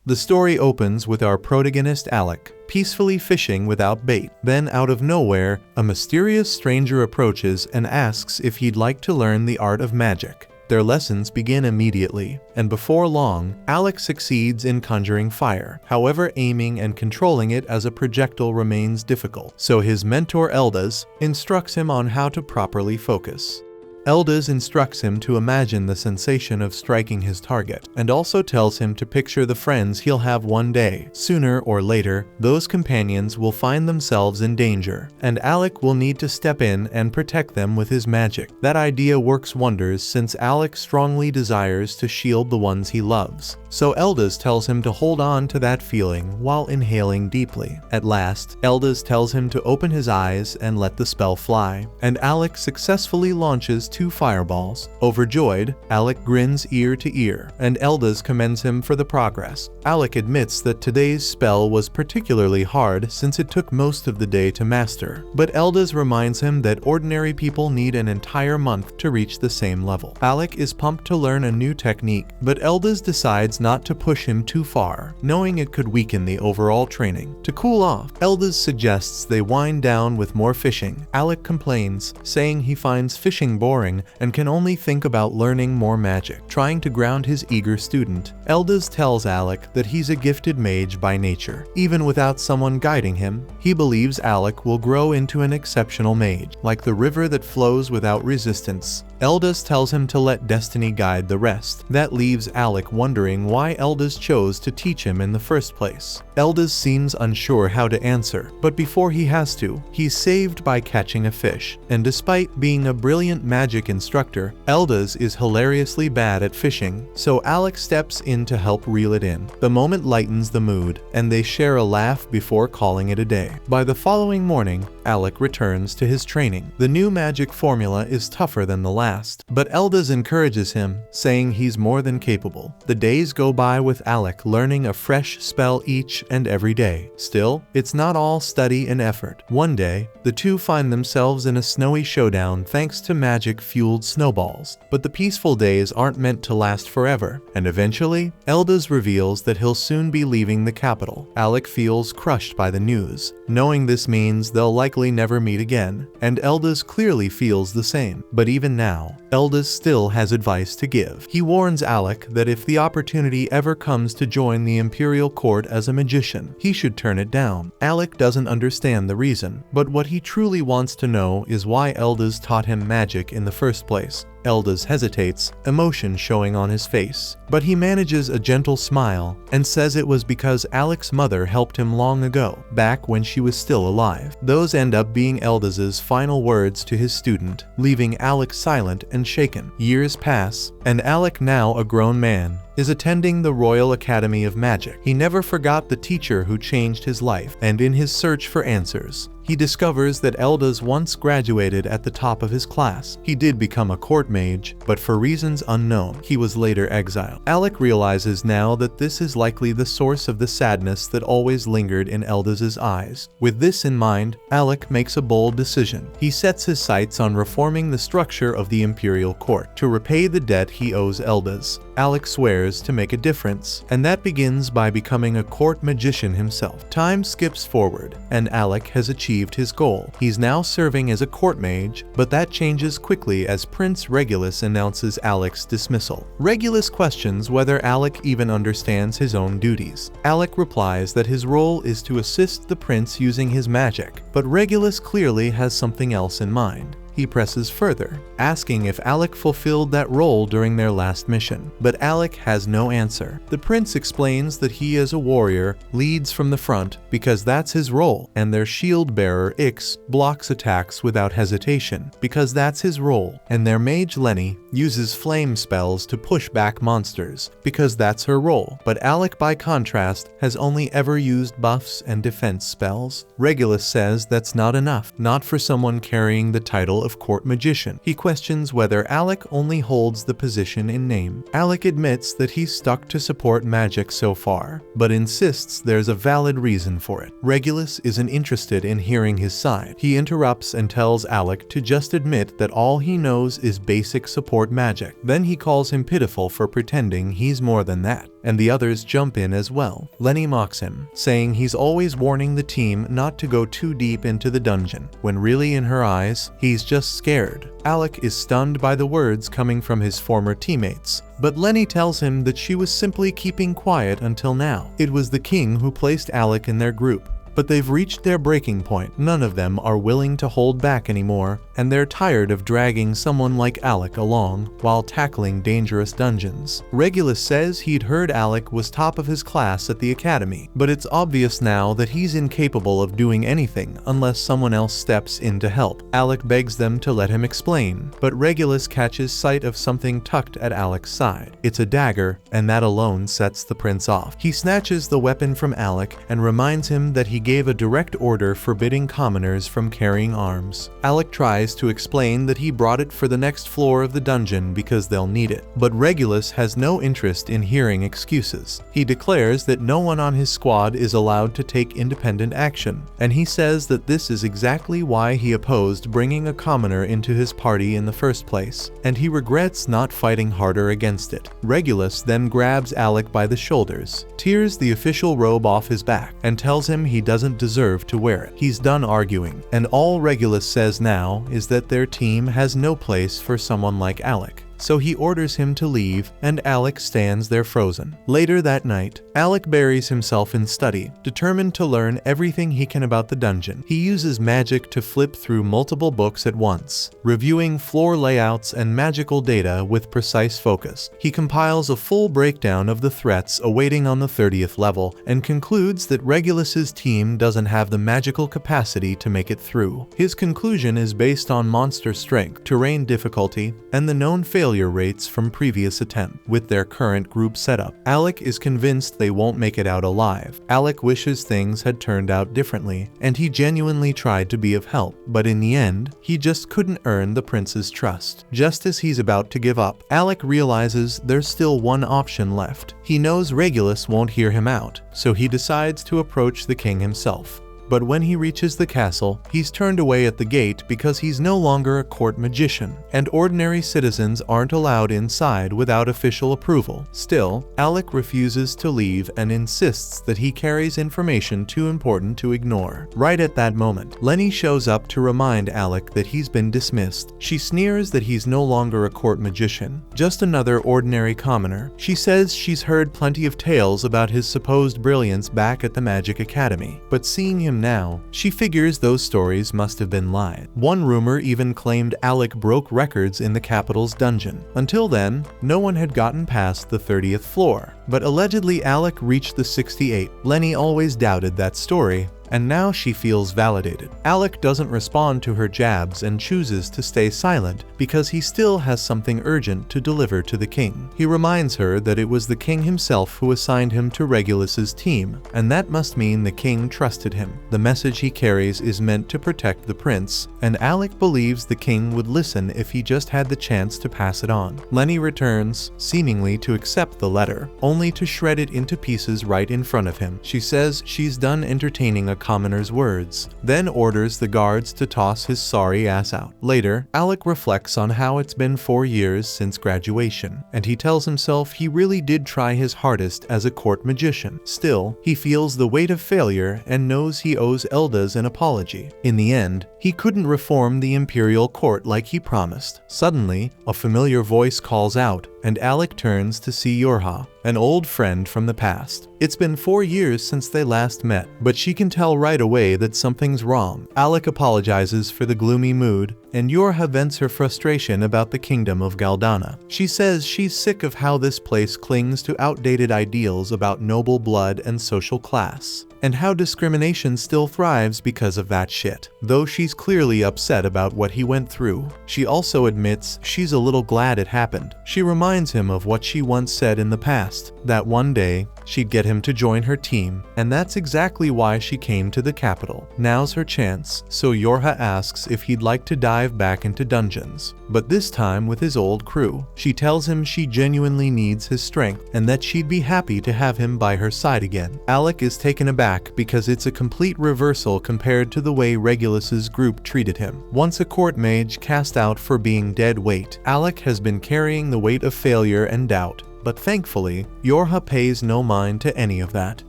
The story opens with our protagonist Alec peacefully fishing without bait. Then, out of nowhere, a mysterious stranger approaches and asks if he'd like to learn the art of magic. Their lessons begin immediately, and before long, Alec succeeds in conjuring fire. However, aiming and controlling it as a projectile remains difficult, so his mentor Eldaz instructs him on how to properly focus. Eldaz instructs him to imagine the sensation of striking his target, and also tells him to picture the friends he'll have one day. Sooner or later, those companions will find themselves in danger, and Alec will need to step in and protect them with his magic. That idea works wonders since Alec strongly desires to shield the ones he loves. So Eldaz tells him to hold on to that feeling while inhaling deeply. At last, Eldaz tells him to open his eyes and let the spell fly, and Alec successfully launches 2 fireballs. Overjoyed, Alec grins ear to ear, and Eldaz commends him for the progress. Alec admits that today's spell was particularly hard since it took most of the day to master, but Eldaz reminds him that ordinary people need an entire month to reach the same level. Alec is pumped to learn a new technique, but Eldaz decides not to push him too far, knowing it could weaken the overall training. To cool off, Eldaz suggests they wind down with more fishing. Alec complains, saying he finds fishing boring and can only think about learning more magic. Trying to ground his eager student, Eldaz tells Alec that he's a gifted mage by nature. Even without someone guiding him, he believes Alec will grow into an exceptional mage, like the river that flows without resistance. Eldaz tells him to let destiny guide the rest. That leaves Alec wondering why Eldaz chose to teach him in the first place. Eldaz seems unsure how to answer, but before he has to, he's saved by catching a fish. And despite being a brilliant magic instructor, Eldaz is hilariously bad at fishing, so Alec steps in to help reel it in. The moment lightens the mood, and they share a laugh before calling it a day. By the following morning, Alec returns to his training. The new magic formula is tougher than the last, but Eldaz encourages him, saying he's more than capable. The days go by with Alec learning a fresh spell each and every day. Still, it's not all study and effort. One day, the two find themselves in a snowy showdown thanks to magic-fueled snowballs. But the peaceful days aren't meant to last forever, and eventually, Eldaz reveals that he'll soon be leaving the capital. Alec feels crushed by the news, knowing this means they'll likely never meet again, and Eldaz clearly feels the same. But even now, Eldaz still has advice to give. He warns Alec that if the opportunity ever comes to join the imperial court as a magician, he should turn it down. Alec doesn't understand the reason, but what he truly wants to know is why Eldaz taught him magic in the first place. Eldaz hesitates, emotion showing on his face, but he manages a gentle smile and says it was because Alec's mother helped him long ago, back when she was still alive. Those end up being Eldaz's final words to his student, leaving Alec silent and shaken. Years pass, and Alec, now a grown man, is attending the Royal Academy of Magic. He never forgot the teacher who changed his life, and in his search for answers, he discovers that Eldaz once graduated at the top of his class. He did become a court mage, but for reasons unknown, he was later exiled. Alec realizes now that this is likely the source of the sadness that always lingered in Eldaz's eyes. With this in mind, Alec makes a bold decision. He sets his sights on reforming the structure of the imperial court. To repay the debt he owes Eldaz, Alec swears to make a difference, and that begins by becoming a court magician himself. Time skips forward, and Alec has achieved his goal. He's now serving as a court mage, but that changes quickly as Prince Regulus announces Alec's dismissal. Regulus questions whether Alec even understands his own duties. Alec replies that his role is to assist the prince using his magic, but Regulus clearly has something else in mind. He presses further, asking if Alec fulfilled that role during their last mission, but Alec has no answer. The prince explains that he as a warrior leads from the front because that's his role, and their shield bearer Ix blocks attacks without hesitation because that's his role, and their mage Lenny uses flame spells to push back monsters because that's her role. But Alec, by contrast, has only ever used buffs and defense spells. Regulus says that's not enough, not for someone carrying the title of court magician. He questions whether Alec only holds the position in name. Alec admits that he's stuck to support magic so far, but insists there's a valid reason for it. Regulus isn't interested in hearing his side. He interrupts and tells Alec to just admit that all he knows is basic support magic. Then he calls him pitiful for pretending he's more than that. and the others jump in as well. Lenny mocks him, saying he's always warning the team not to go too deep into the dungeon, when really in her eyes, he's just scared. Alec is stunned by the words coming from his former teammates, but Lenny tells him that she was simply keeping quiet until now. It was the king who placed Alec in their group. But they've reached their breaking point. None of them are willing to hold back anymore, and they're tired of dragging someone like Alec along while tackling dangerous dungeons. Regulus says he'd heard Alec was top of his class at the academy, but it's obvious now that he's incapable of doing anything unless someone else steps in to help. Alec begs them to let him explain, but Regulus catches sight of something tucked at Alec's side. It's a dagger, and that alone sets the prince off. He snatches the weapon from Alec and reminds him that he gave a direct order forbidding commoners from carrying arms. Alec tries to explain that he brought it for the next floor of the dungeon because they'll need it, but Regulus has no interest in hearing excuses. He declares that no one on his squad is allowed to take independent action, and he says that this is exactly why he opposed bringing a commoner into his party in the first place, and he regrets not fighting harder against it. Regulus then grabs Alec by the shoulders, tears the official robe off his back, and tells him he doesn't deserve to wear it. He's done arguing, and all Regulus says now is that their team has no place for someone like Alec. So he orders him to leave, and Alec stands there frozen. Later that night, Alec buries himself in study, determined to learn everything he can about the dungeon. He uses magic to flip through multiple books at once, reviewing floor layouts and magical data with precise focus. He compiles a full breakdown of the threats awaiting on the 30th level, and concludes that Regulus's team doesn't have the magical capacity to make it through. His conclusion is based on monster strength, terrain difficulty, and the known failure rates from previous attempts. With their current group setup, Alec is convinced they won't make it out alive. Alec wishes things had turned out differently, and he genuinely tried to be of help, but in the end, he just couldn't earn the prince's trust. Just as he's about to give up, Alec realizes there's still one option left. He knows Regulus won't hear him out, so he decides to approach the king himself. But when he reaches the castle, he's turned away at the gate because he's no longer a court magician, and ordinary citizens aren't allowed inside without official approval. Still, Alec refuses to leave and insists that he carries information too important to ignore. Right at that moment, Lenny shows up to remind Alec that he's been dismissed. She sneers that he's no longer a court magician, just another ordinary commoner. She says she's heard plenty of tales about his supposed brilliance back at the Magic Academy, but seeing him now, she figures those stories must have been lies. One rumor even claimed Alec broke records in the capital's dungeon. Until then, no one had gotten past the 30th floor, but allegedly Alec reached the 68th. Lenny always doubted that story, and now she feels validated. Alec doesn't respond to her jabs and chooses to stay silent because he still has something urgent to deliver to the king. He reminds her that it was the king himself who assigned him to Regulus's team, and that must mean the king trusted him. The message he carries is meant to protect the prince, and Alec believes the king would listen if he just had the chance to pass it on. Lenny returns, seemingly to accept the letter, only to shred it into pieces right in front of him. She says she's done entertaining a commoner's words, then orders the guards to toss his sorry ass out. Later, Alec reflects on how it's been 4 years since graduation, and he tells himself he really did try his hardest as a court magician. Still, he feels the weight of failure and knows he owes Eldas an apology. In the end, he couldn't reform the imperial court like he promised. Suddenly, a familiar voice calls out, and Alec turns to see Yorha, an old friend from the past. It's been 4 years since they last met, but she can tell right away that something's wrong. Alec apologizes for the gloomy mood, and Yorha vents her frustration about the kingdom of Galdana. She says she's sick of how this place clings to outdated ideals about noble blood and social class, and how discrimination still thrives because of that shit. Though she's clearly upset about what he went through, she also admits she's a little glad it happened. She reminds him of what she once said in the past, that one day she'd get him to join her team, and that's exactly why she came to the capital. Now's her chance, so Yorha asks if he'd like to dive back into dungeons, but this time with his old crew. She tells him she genuinely needs his strength, and that she'd be happy to have him by her side again. Alec is taken aback because it's a complete reversal compared to the way Regulus's group treated him. Once a court mage cast out for being dead weight, Alec has been carrying the weight of failure and doubt. But thankfully, Yorha pays no mind to any of that.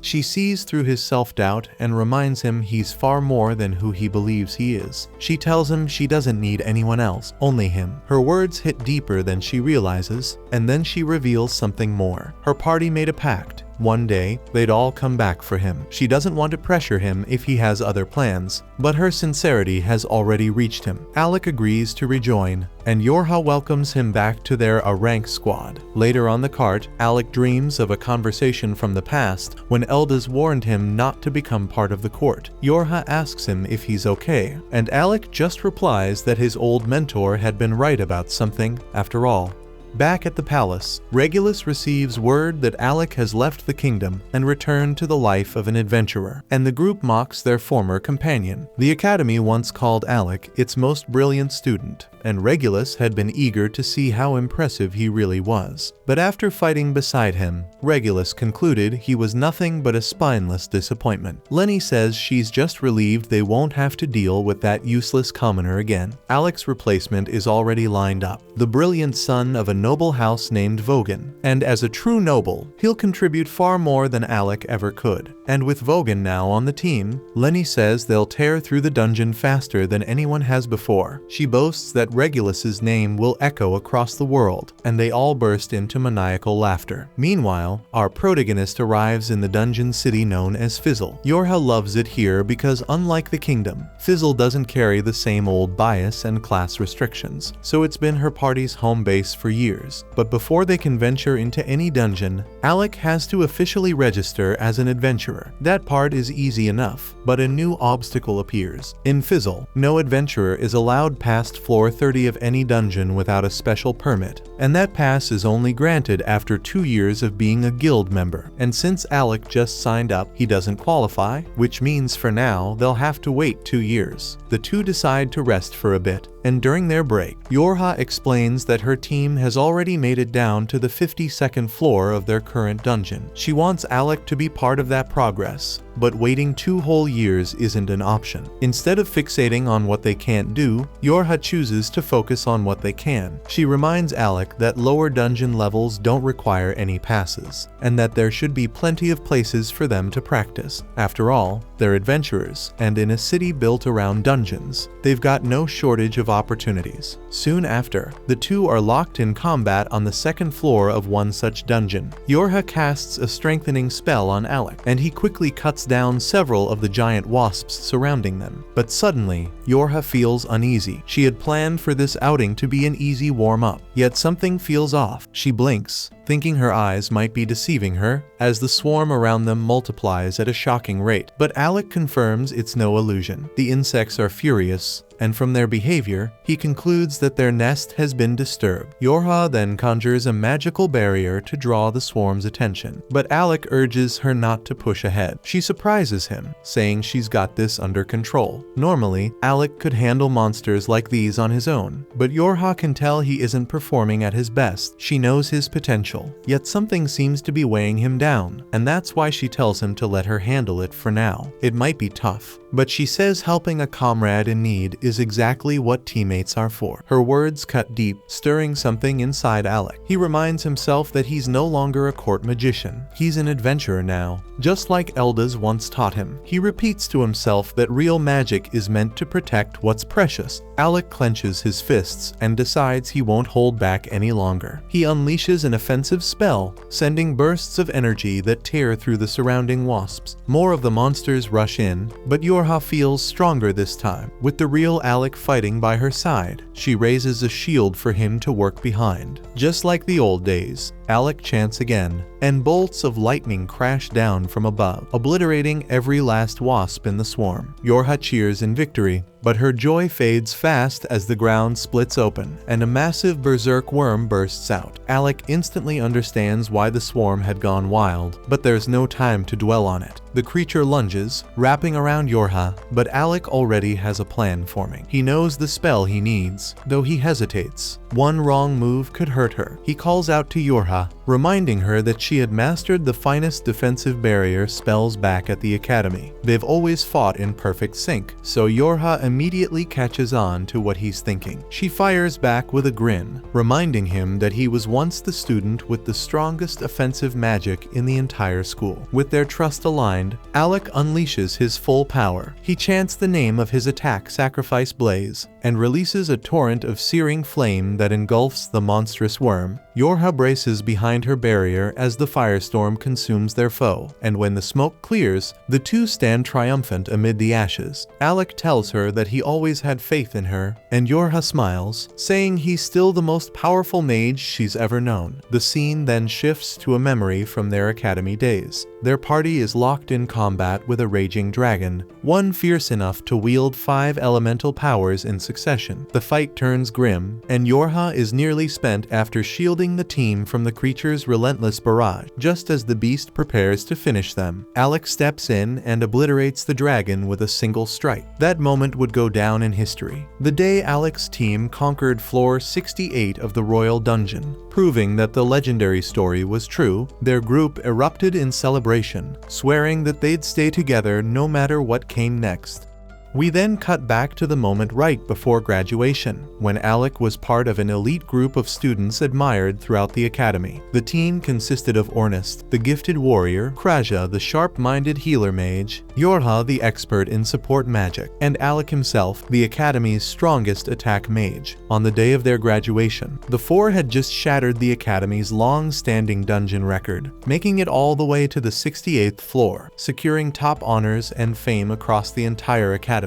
She sees through his self-doubt and reminds him he's far more than who he believes he is. She tells him she doesn't need anyone else, only him. Her words hit deeper than she realizes, and then she reveals something more. Her party made a pact. One day, they'd all come back for him. She doesn't want to pressure him if he has other plans, but her sincerity has already reached him. Alec agrees to rejoin, and Yorha welcomes him back to their rank squad. Later on the cart, Alec dreams of a conversation from the past when Eldaz warned him not to become part of the court. Yorha asks him if he's okay, and Alec just replies that his old mentor had been right about something after all. Back at the palace, Regulus receives word that Alec has left the kingdom and returned to the life of an adventurer, and the group mocks their former companion. The academy once called Alec its most brilliant student, and Regulus had been eager to see how impressive he really was. But after fighting beside him, Regulus concluded he was nothing but a spineless disappointment. Lenny says she's just relieved they won't have to deal with that useless commoner again. Alec's replacement is already lined up, the brilliant son of a noble house named Vogan, and as a true noble, he'll contribute far more than Alec ever could. And with Vogan now on the team, Lenny says they'll tear through the dungeon faster than anyone has before. She boasts that Regulus's name will echo across the world, and they all burst into maniacal laughter. Meanwhile, our protagonist arrives in the dungeon city known as Fizzle. Yorha loves it here because unlike the kingdom, Fizzle doesn't carry the same old bias and class restrictions, so it's been her party's home base for years. But before they can venture into any dungeon, Alec has to officially register as an adventurer. That part is easy enough, but a new obstacle appears. In Fizzle, no adventurer is allowed past floor 30 of any dungeon without a special permit, and that pass is only granted after 2 years of being a guild member. And since Alec just signed up, he doesn't qualify, which means for now they'll have to wait 2 years. The two decide to rest for a bit, and during their break, Yorha explains that her team has already made it down to the 52nd floor of their current dungeon. She wants Alec to be part of that progress, but waiting 2 whole years isn't an option. Instead of fixating on what they can't do, Yorha chooses to focus on what they can. She reminds Alec that lower dungeon levels don't require any passes, and that there should be plenty of places for them to practice. After all, they're adventurers, and in a city built around dungeons, they've got no shortage of opportunities. Soon after, the two are locked in combat on the 2nd floor of one such dungeon. Yorha casts a strengthening spell on Alec, and he quickly cuts down several of the giant wasps surrounding them. But suddenly, Yorha feels uneasy. She had planned for this outing to be an easy warm-up, yet something feels off. She blinks, thinking her eyes might be deceiving her, as the swarm around them multiplies at a shocking rate. But Alec confirms it's no illusion. The insects are furious, and from their behavior, he concludes that their nest has been disturbed. Yorha then conjures a magical barrier to draw the swarm's attention, but Alec urges her not to push ahead. She surprises him, saying she's got this under control. Normally, Alec could handle monsters like these on his own, but Yorha can tell he isn't performing at his best. She knows his potential, yet something seems to be weighing him down, and that's why she tells him to let her handle it for now. It might be tough, but she says helping a comrade in need is exactly what teammates are for. Her words cut deep, stirring something inside Alec. He reminds himself that he's no longer a court magician. He's an adventurer now, just like Eldaz once taught him. He repeats to himself that real magic is meant to protect what's precious. Alec clenches his fists and decides he won't hold back any longer. He unleashes an offensive spell, sending bursts of energy that tear through the surrounding wasps. More of the monsters rush in, but Yorha feels stronger this time, with the real Alec fighting by her side. She raises a shield for him to work behind. Just like the old days, Alec chants again, and bolts of lightning crash down from above, obliterating every last wasp in the swarm. Yorha cheers in victory, but her joy fades fast as the ground splits open, and a massive berserk worm bursts out. Alec instantly understands why the swarm had gone wild, but there's no time to dwell on it. The creature lunges, wrapping around Yorha, but Alec already has a plan forming. He knows the spell he needs, though he hesitates. One wrong move could hurt her. He calls out to Yorha, reminding her that she had mastered the finest defensive barrier spells back at the academy. They've always fought in perfect sync, so Yorha immediately catches on to what he's thinking. She fires back with a grin, reminding him that he was once the student with the strongest offensive magic in the entire school. With their trust aligned, Alec unleashes his full power. He chants the name of his attack, Sacrifice Blaze, and releases a torrent of searing flame that engulfs the monstrous worm. Yorha braces behind her barrier as the firestorm consumes their foe, and when the smoke clears, the two stand triumphant amid the ashes. Alec tells her that he always had faith in her, and Yorha smiles, saying he's still the most powerful mage she's ever known. The scene then shifts to a memory from their academy days. Their party is locked in combat with a raging dragon, one fierce enough to wield 5 elemental powers in succession. The fight turns grim, and Yorha is nearly spent after shielding the team from the creature's relentless barrage. Just as the beast prepares to finish them, Alec steps in and obliterates the dragon with a single strike. That moment would go down in history. The day Alec's team conquered floor 68 of the Royal Dungeon, proving that the legendary story was true, their group erupted in celebration, swearing that they'd stay together no matter what came next. We then cut back to the moment right before graduation, when Alec was part of an elite group of students admired throughout the academy. The team consisted of Ornest, the gifted warrior, Kraja, the sharp-minded healer mage, Yorha, the expert in support magic, and Alec himself, the academy's strongest attack mage. On the day of their graduation, the four had just shattered the academy's long-standing dungeon record, making it all the way to the 68th floor, securing top honors and fame across the entire academy.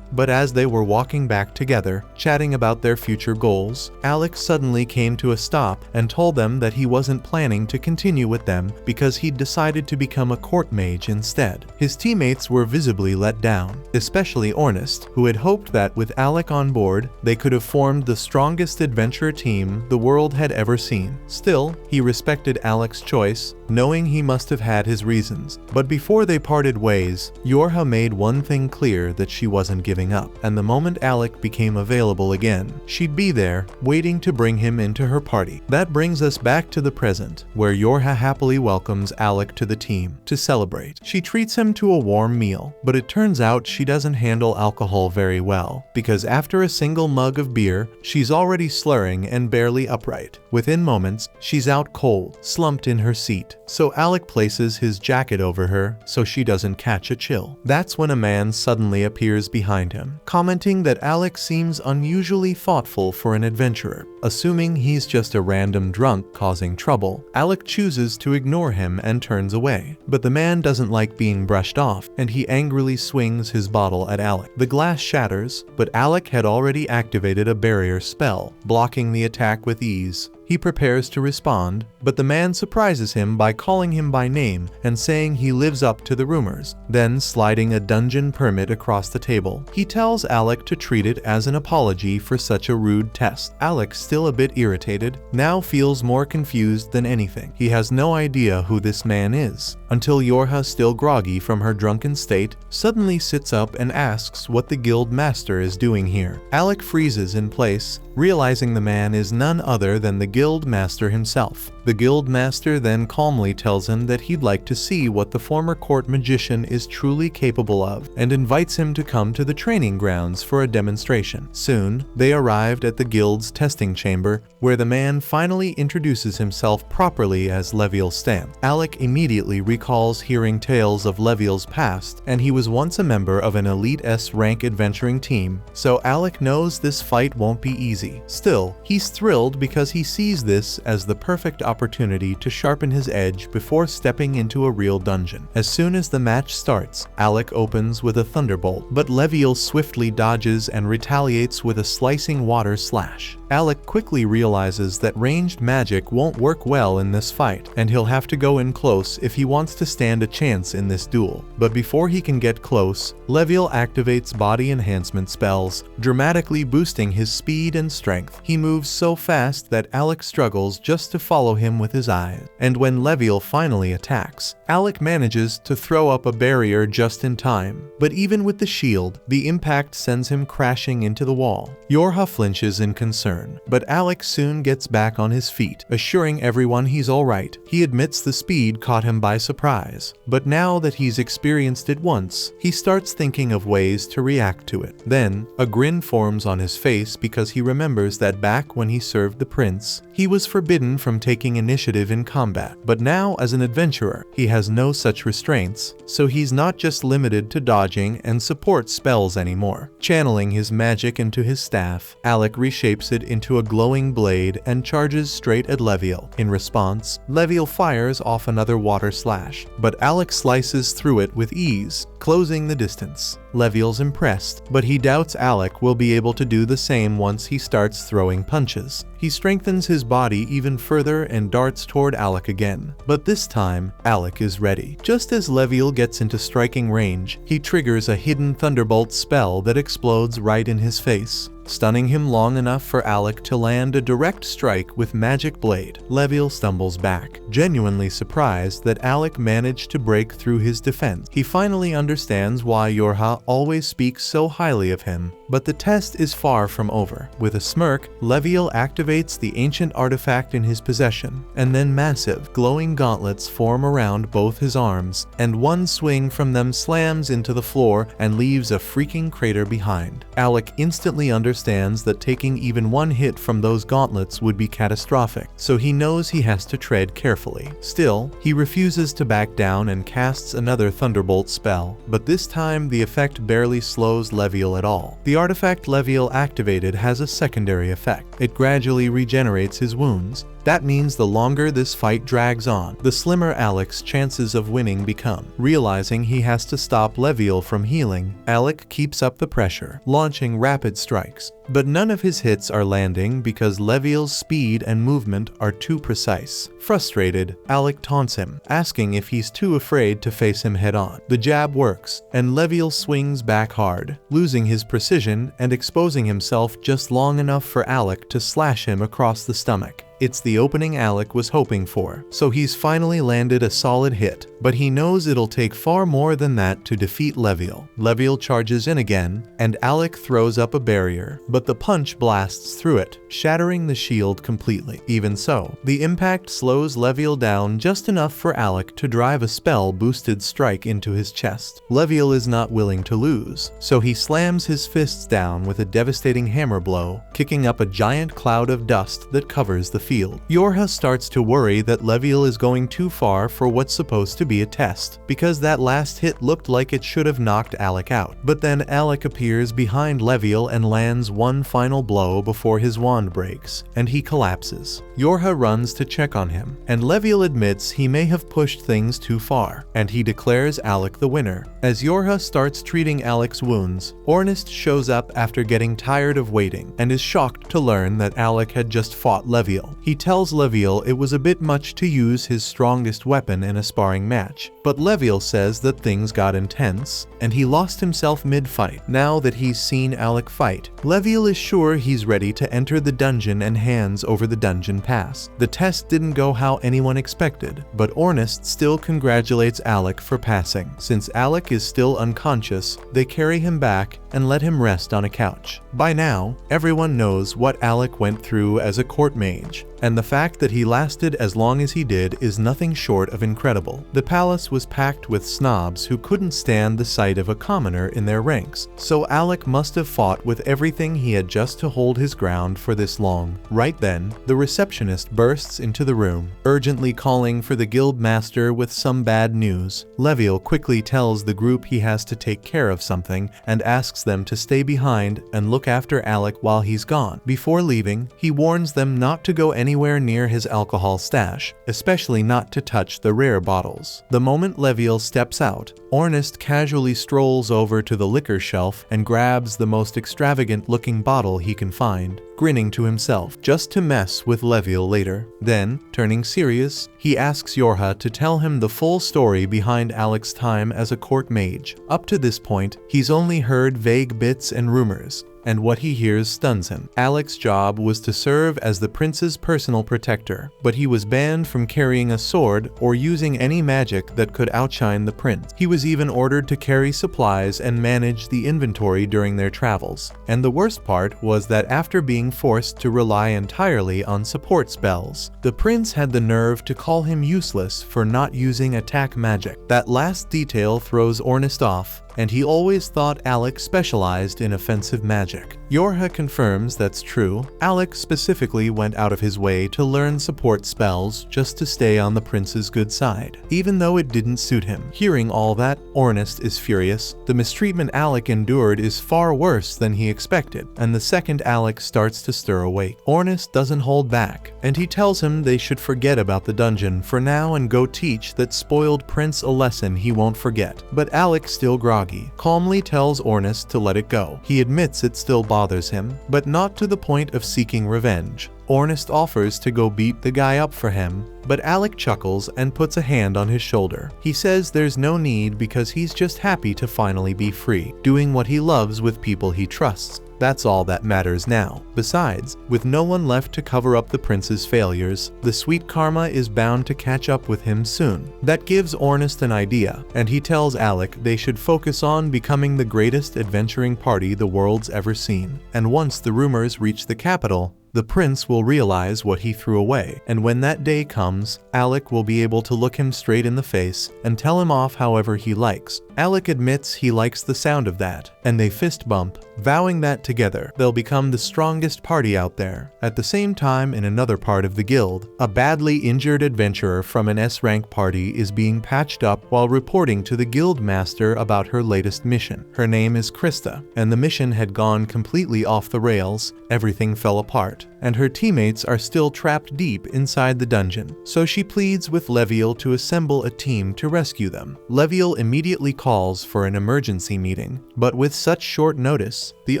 But as they were walking back together, chatting about their future goals, Alec suddenly came to a stop and told them that he wasn't planning to continue with them because he'd decided to become a court mage instead. His teammates were visibly let down, especially Ornest, who had hoped that with Alec on board, they could have formed the strongest adventure team the world had ever seen. Still, he respected Alec's choice, knowing he must have had his reasons. But before they parted ways, Yorha made one thing clear, that she wasn't giving up, and the moment Alec became available again, she'd be there, waiting to bring him into her party. That brings us back to the present, where Yorha happily welcomes Alec to the team to celebrate. She treats him to a warm meal, but it turns out she doesn't handle alcohol very well, because after a single mug of beer, she's already slurring and barely upright. Within moments, she's out cold, slumped in her seat, so Alec places his jacket over her so she doesn't catch a chill. That's when a man suddenly appears behind him, commenting that Alec seems unusually thoughtful for an adventurer. Assuming he's just a random drunk causing trouble, Alec chooses to ignore him and turns away. But the man doesn't like being brushed off, and he angrily swings his bottle at Alec. The glass shatters, but Alec had already activated a barrier spell, blocking the attack with ease. He prepares to respond, but the man surprises him by calling him by name and saying he lives up to the rumors, then sliding a dungeon permit across the table. He tells Alec to treat it as an apology for such a rude test. Alec, still a bit irritated, now feels more confused than anything. He has no idea who this man is, until Yorha, still groggy from her drunken state, suddenly sits up and asks what the guild master is doing here. Alec freezes in place, realizing the man is none other than the guild master himself. The guild master then calmly tells him that he'd like to see what the former court magician is truly capable of, and invites him to come to the training grounds for a demonstration. Soon, they arrived at the guild's testing chamber, where the man finally introduces himself properly as Leviel Stamp. Alec immediately recalls hearing tales of Leviel's past, and he was once a member of an elite S-rank adventuring team, so Alec knows this fight won't be easy. Still, he's thrilled because he sees this as the perfect opportunity to sharpen his edge before stepping into a real dungeon. As soon as the match starts, Alec opens with a thunderbolt, but Leviel swiftly dodges and retaliates with a slicing water slash. Alec quickly realizes that ranged magic won't work well in this fight, and he'll have to go in close if he wants to stand a chance in this duel. But before he can get close, Leviel activates body enhancement spells, dramatically boosting his speed and strength. He moves so fast that Alec struggles just to follow him with his eyes. And when Leviel finally attacks, Alec manages to throw up a barrier just in time. But even with the shield, the impact sends him crashing into the wall. Yorha flinches in concern, but Alec soon gets back on his feet, assuring everyone he's alright. He admits the speed caught him by surprise, but now that he's experienced it once, he starts thinking of ways to react to it. Then, a grin forms on his face because he remembers that back when he served the prince, he was forbidden from taking initiative in combat. But now, as an adventurer, he has no such restraints, so he's not just limited to dodging and support spells anymore. Channeling his magic into his staff, Alec reshapes it into a glowing blade and charges straight at Leviel. In response, Leviel fires off another water slash, but Alec slices through it with ease, closing the distance. Leviel's impressed, but he doubts Alec will be able to do the same once he starts throwing punches. He strengthens his body even further and darts toward Alec again. But this time, Alec is ready. Just as Leviel gets into striking range, he triggers a hidden thunderbolt spell that explodes right in his face, stunning him long enough for Alec to land a direct strike with magic blade. Leviel stumbles back, genuinely surprised that Alec managed to break through his defense. He finally understands why Yorha always speaks so highly of him, but the test is far from over. With a smirk, Leviel activates the ancient artifact in his possession, and then massive, glowing gauntlets form around both his arms, and one swing from them slams into the floor and leaves a freaking crater behind. Alec instantly understands that taking even one hit from those gauntlets would be catastrophic, so he knows he has to tread carefully. Still, he refuses to back down and casts another thunderbolt spell, but this time the effect barely slows Leviel at all. The artifact Leviel activated has a secondary effect. It gradually regenerates his wounds. That means the longer this fight drags on, the slimmer Alec's chances of winning become. Realizing he has to stop Leviel from healing, Alec keeps up the pressure, launching rapid strikes. But none of his hits are landing because Leviel's speed and movement are too precise. Frustrated, Alec taunts him, asking if he's too afraid to face him head-on. The jab works, and Leviel swings back hard, losing his precision and exposing himself just long enough for Alec to slash him across the stomach. It's the opening Alec was hoping for, so he's finally landed a solid hit, but he knows it'll take far more than that to defeat Leviel. Leviel charges in again, and Alec throws up a barrier, but the punch blasts through it, shattering the shield completely. Even so, the impact slows Leviel down just enough for Alec to drive a spell-boosted strike into his chest. Leviel is not willing to lose, so he slams his fists down with a devastating hammer blow, kicking up a giant cloud of dust that covers the field. Yorha starts to worry that Leviel is going too far for what's supposed to be a test, because that last hit looked like it should have knocked Alec out. But then Alec appears behind Leviel and lands one final blow before his wand breaks, and he collapses. Yorha runs to check on him, and Leviel admits he may have pushed things too far, and he declares Alec the winner. As Yorha starts treating Alec's wounds, Ornist shows up after getting tired of waiting, and is shocked to learn that Alec had just fought Leviel. He tells Leviel it was a bit much to use his strongest weapon in a sparring match, but Leviel says that things got intense, and he lost himself mid-fight. Now that he's seen Alec fight, Leviel is sure he's ready to enter the dungeon and hands over the dungeon pass. The test didn't go how anyone expected, but Ornist still congratulates Alec for passing. Since Alec is still unconscious, they carry him back and let him rest on a couch. By now, everyone knows what Alec went through as a court mage, and the fact that he lasted as long as he did is nothing short of incredible. The palace was packed with snobs who couldn't stand the sight of a commoner in their ranks, so Alec must have fought with everything he had just to hold his ground for this long. Right then, the receptionist bursts into the room, urgently calling for the guild master with some bad news. Leviel quickly tells the group he has to take care of something and asks them to stay behind and look after Alec while he's gone. Before leaving, he warns them not to go anywhere near his alcohol stash, especially not to touch the rare bottles. The moment moment Leviel steps out, Ornest casually strolls over to the liquor shelf and grabs the most extravagant-looking bottle he can find, grinning to himself, just to mess with Leviel later. Then, turning serious, he asks Yorha to tell him the full story behind Alec's time as a court mage. Up to this point, he's only heard vague bits and rumors, and what he hears stuns him. Alec's job was to serve as the prince's personal protector, but he was banned from carrying a sword or using any magic that could outshine the prince. He was even ordered to carry supplies and manage the inventory during their travels. And the worst part was that after being forced to rely entirely on support spells, the prince had the nerve to call him useless for not using attack magic. That last detail throws Ornest off, and he always thought Alec specialized in offensive magic. Yorha confirms that's true. Alec specifically went out of his way to learn support spells just to stay on the prince's good side, even though it didn't suit him. Hearing all that, Ornest is furious. The mistreatment Alec endured is far worse than he expected, and the second Alec starts to stir awake, Ornest doesn't hold back, and he tells him they should forget about the dungeon for now and go teach that spoiled prince a lesson he won't forget. But Alec, still groggy, calmly tells Ornest to let it go. He admits it still bothers him, but not to the point of seeking revenge. Ornest offers to go beat the guy up for him, but Alec chuckles and puts a hand on his shoulder. He says there's no need because he's just happy to finally be free, doing what he loves with people he trusts. That's all that matters now. Besides, with no one left to cover up the prince's failures, the sweet karma is bound to catch up with him soon. That gives Ornest an idea, and he tells Alec they should focus on becoming the greatest adventuring party the world's ever seen. And once the rumors reach the capital, the prince will realize what he threw away, and when that day comes, Alec will be able to look him straight in the face and tell him off however he likes. Alec admits he likes the sound of that, and they fist bump, vowing that together they'll become the strongest party out there. At the same time, in another part of the guild, a badly injured adventurer from an S-rank party is being patched up while reporting to the guild master about her latest mission. Her name is Krista, and the mission had gone completely off the rails. Everything fell apart, and her teammates are still trapped deep inside the dungeon, so she pleads with Leviel to assemble a team to rescue them. Leviel immediately calls for an emergency meeting, but with such short notice, the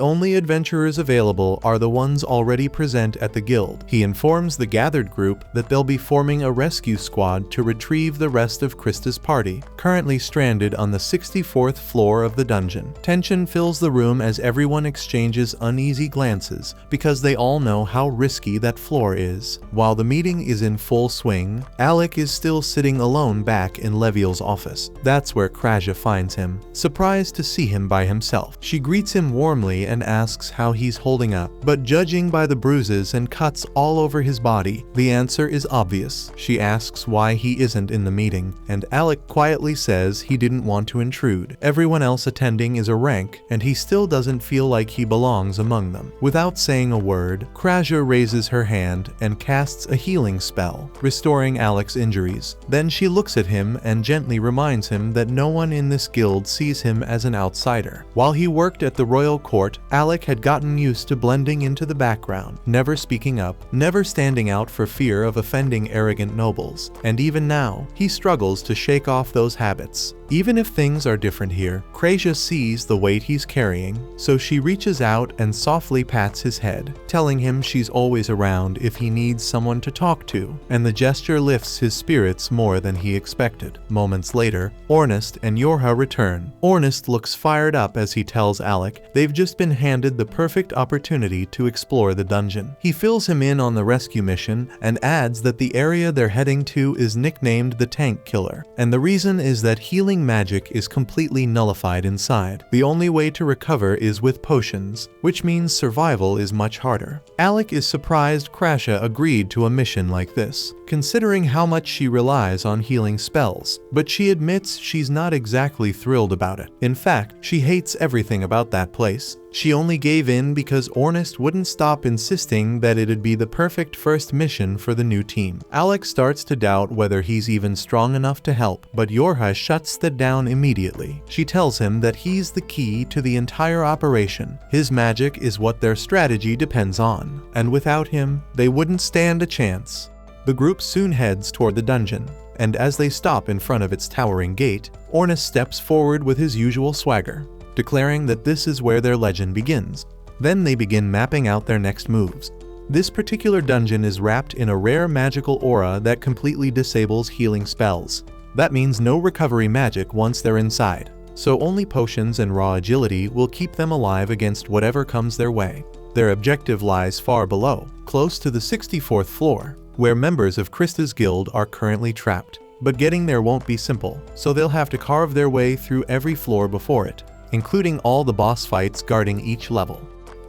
only adventurers available are the ones already present at the guild. He informs the gathered group that they'll be forming a rescue squad to retrieve the rest of Krista's party, currently stranded on the 64th floor of the dungeon. Tension fills the room as everyone exchanges uneasy glances, because they all know how risky that floor is. While the meeting is in full swing, Alec is still sitting alone back in Leviel's office. That's where Kraja finds him, surprised to see him by himself. She greets him warmly and asks how he's holding up, but judging by the bruises and cuts all over his body, the answer is obvious. She asks why he isn't in the meeting, and Alec quietly says he didn't want to intrude. Everyone else attending is a rank, and he still doesn't feel like he belongs among them. Without saying a word, Kraja raises her hand and casts a healing spell, restoring Alec's injuries. Then she looks at him and gently reminds him that no one in this guild sees him as an outsider. While he worked at the royal court, Alec had gotten used to blending into the background, never speaking up, never standing out for fear of offending arrogant nobles. And even now, he struggles to shake off those habits. Even if things are different here, Kraja sees the weight he's carrying, so she reaches out and softly pats his head, telling him she's always around if he needs someone to talk to, and the gesture lifts his spirits more than he expected. Moments later, Ornest and Yorha return. Ornest looks fired up as he tells Alec they've just been handed the perfect opportunity to explore the dungeon. He fills him in on the rescue mission and adds that the area they're heading to is nicknamed the Tank Killer, and the reason is that healing magic is completely nullified inside. The only way to recover is with potions, which means survival is much harder. Alec is surprised Kraja agreed to a mission like this, considering how much she relies on healing spells, but she admits she's not exactly thrilled about it. In fact, she hates everything about that place. She only gave in because Ornest wouldn't stop insisting that it'd be the perfect first mission for the new team. Alec starts to doubt whether he's even strong enough to help, but Yorha shuts that down immediately. She tells him that he's the key to the entire operation. His magic is what their strategy depends on, and without him, they wouldn't stand a chance. The group soon heads toward the dungeon, and as they stop in front of its towering gate, Ornus steps forward with his usual swagger, declaring that this is where their legend begins. Then they begin mapping out their next moves. This particular dungeon is wrapped in a rare magical aura that completely disables healing spells. That means no recovery magic once they're inside, so only potions and raw agility will keep them alive against whatever comes their way. Their objective lies far below, close to the 64th floor, where members of Krista's guild are currently trapped. But getting there won't be simple, so they'll have to carve their way through every floor before it, including all the boss fights guarding each level.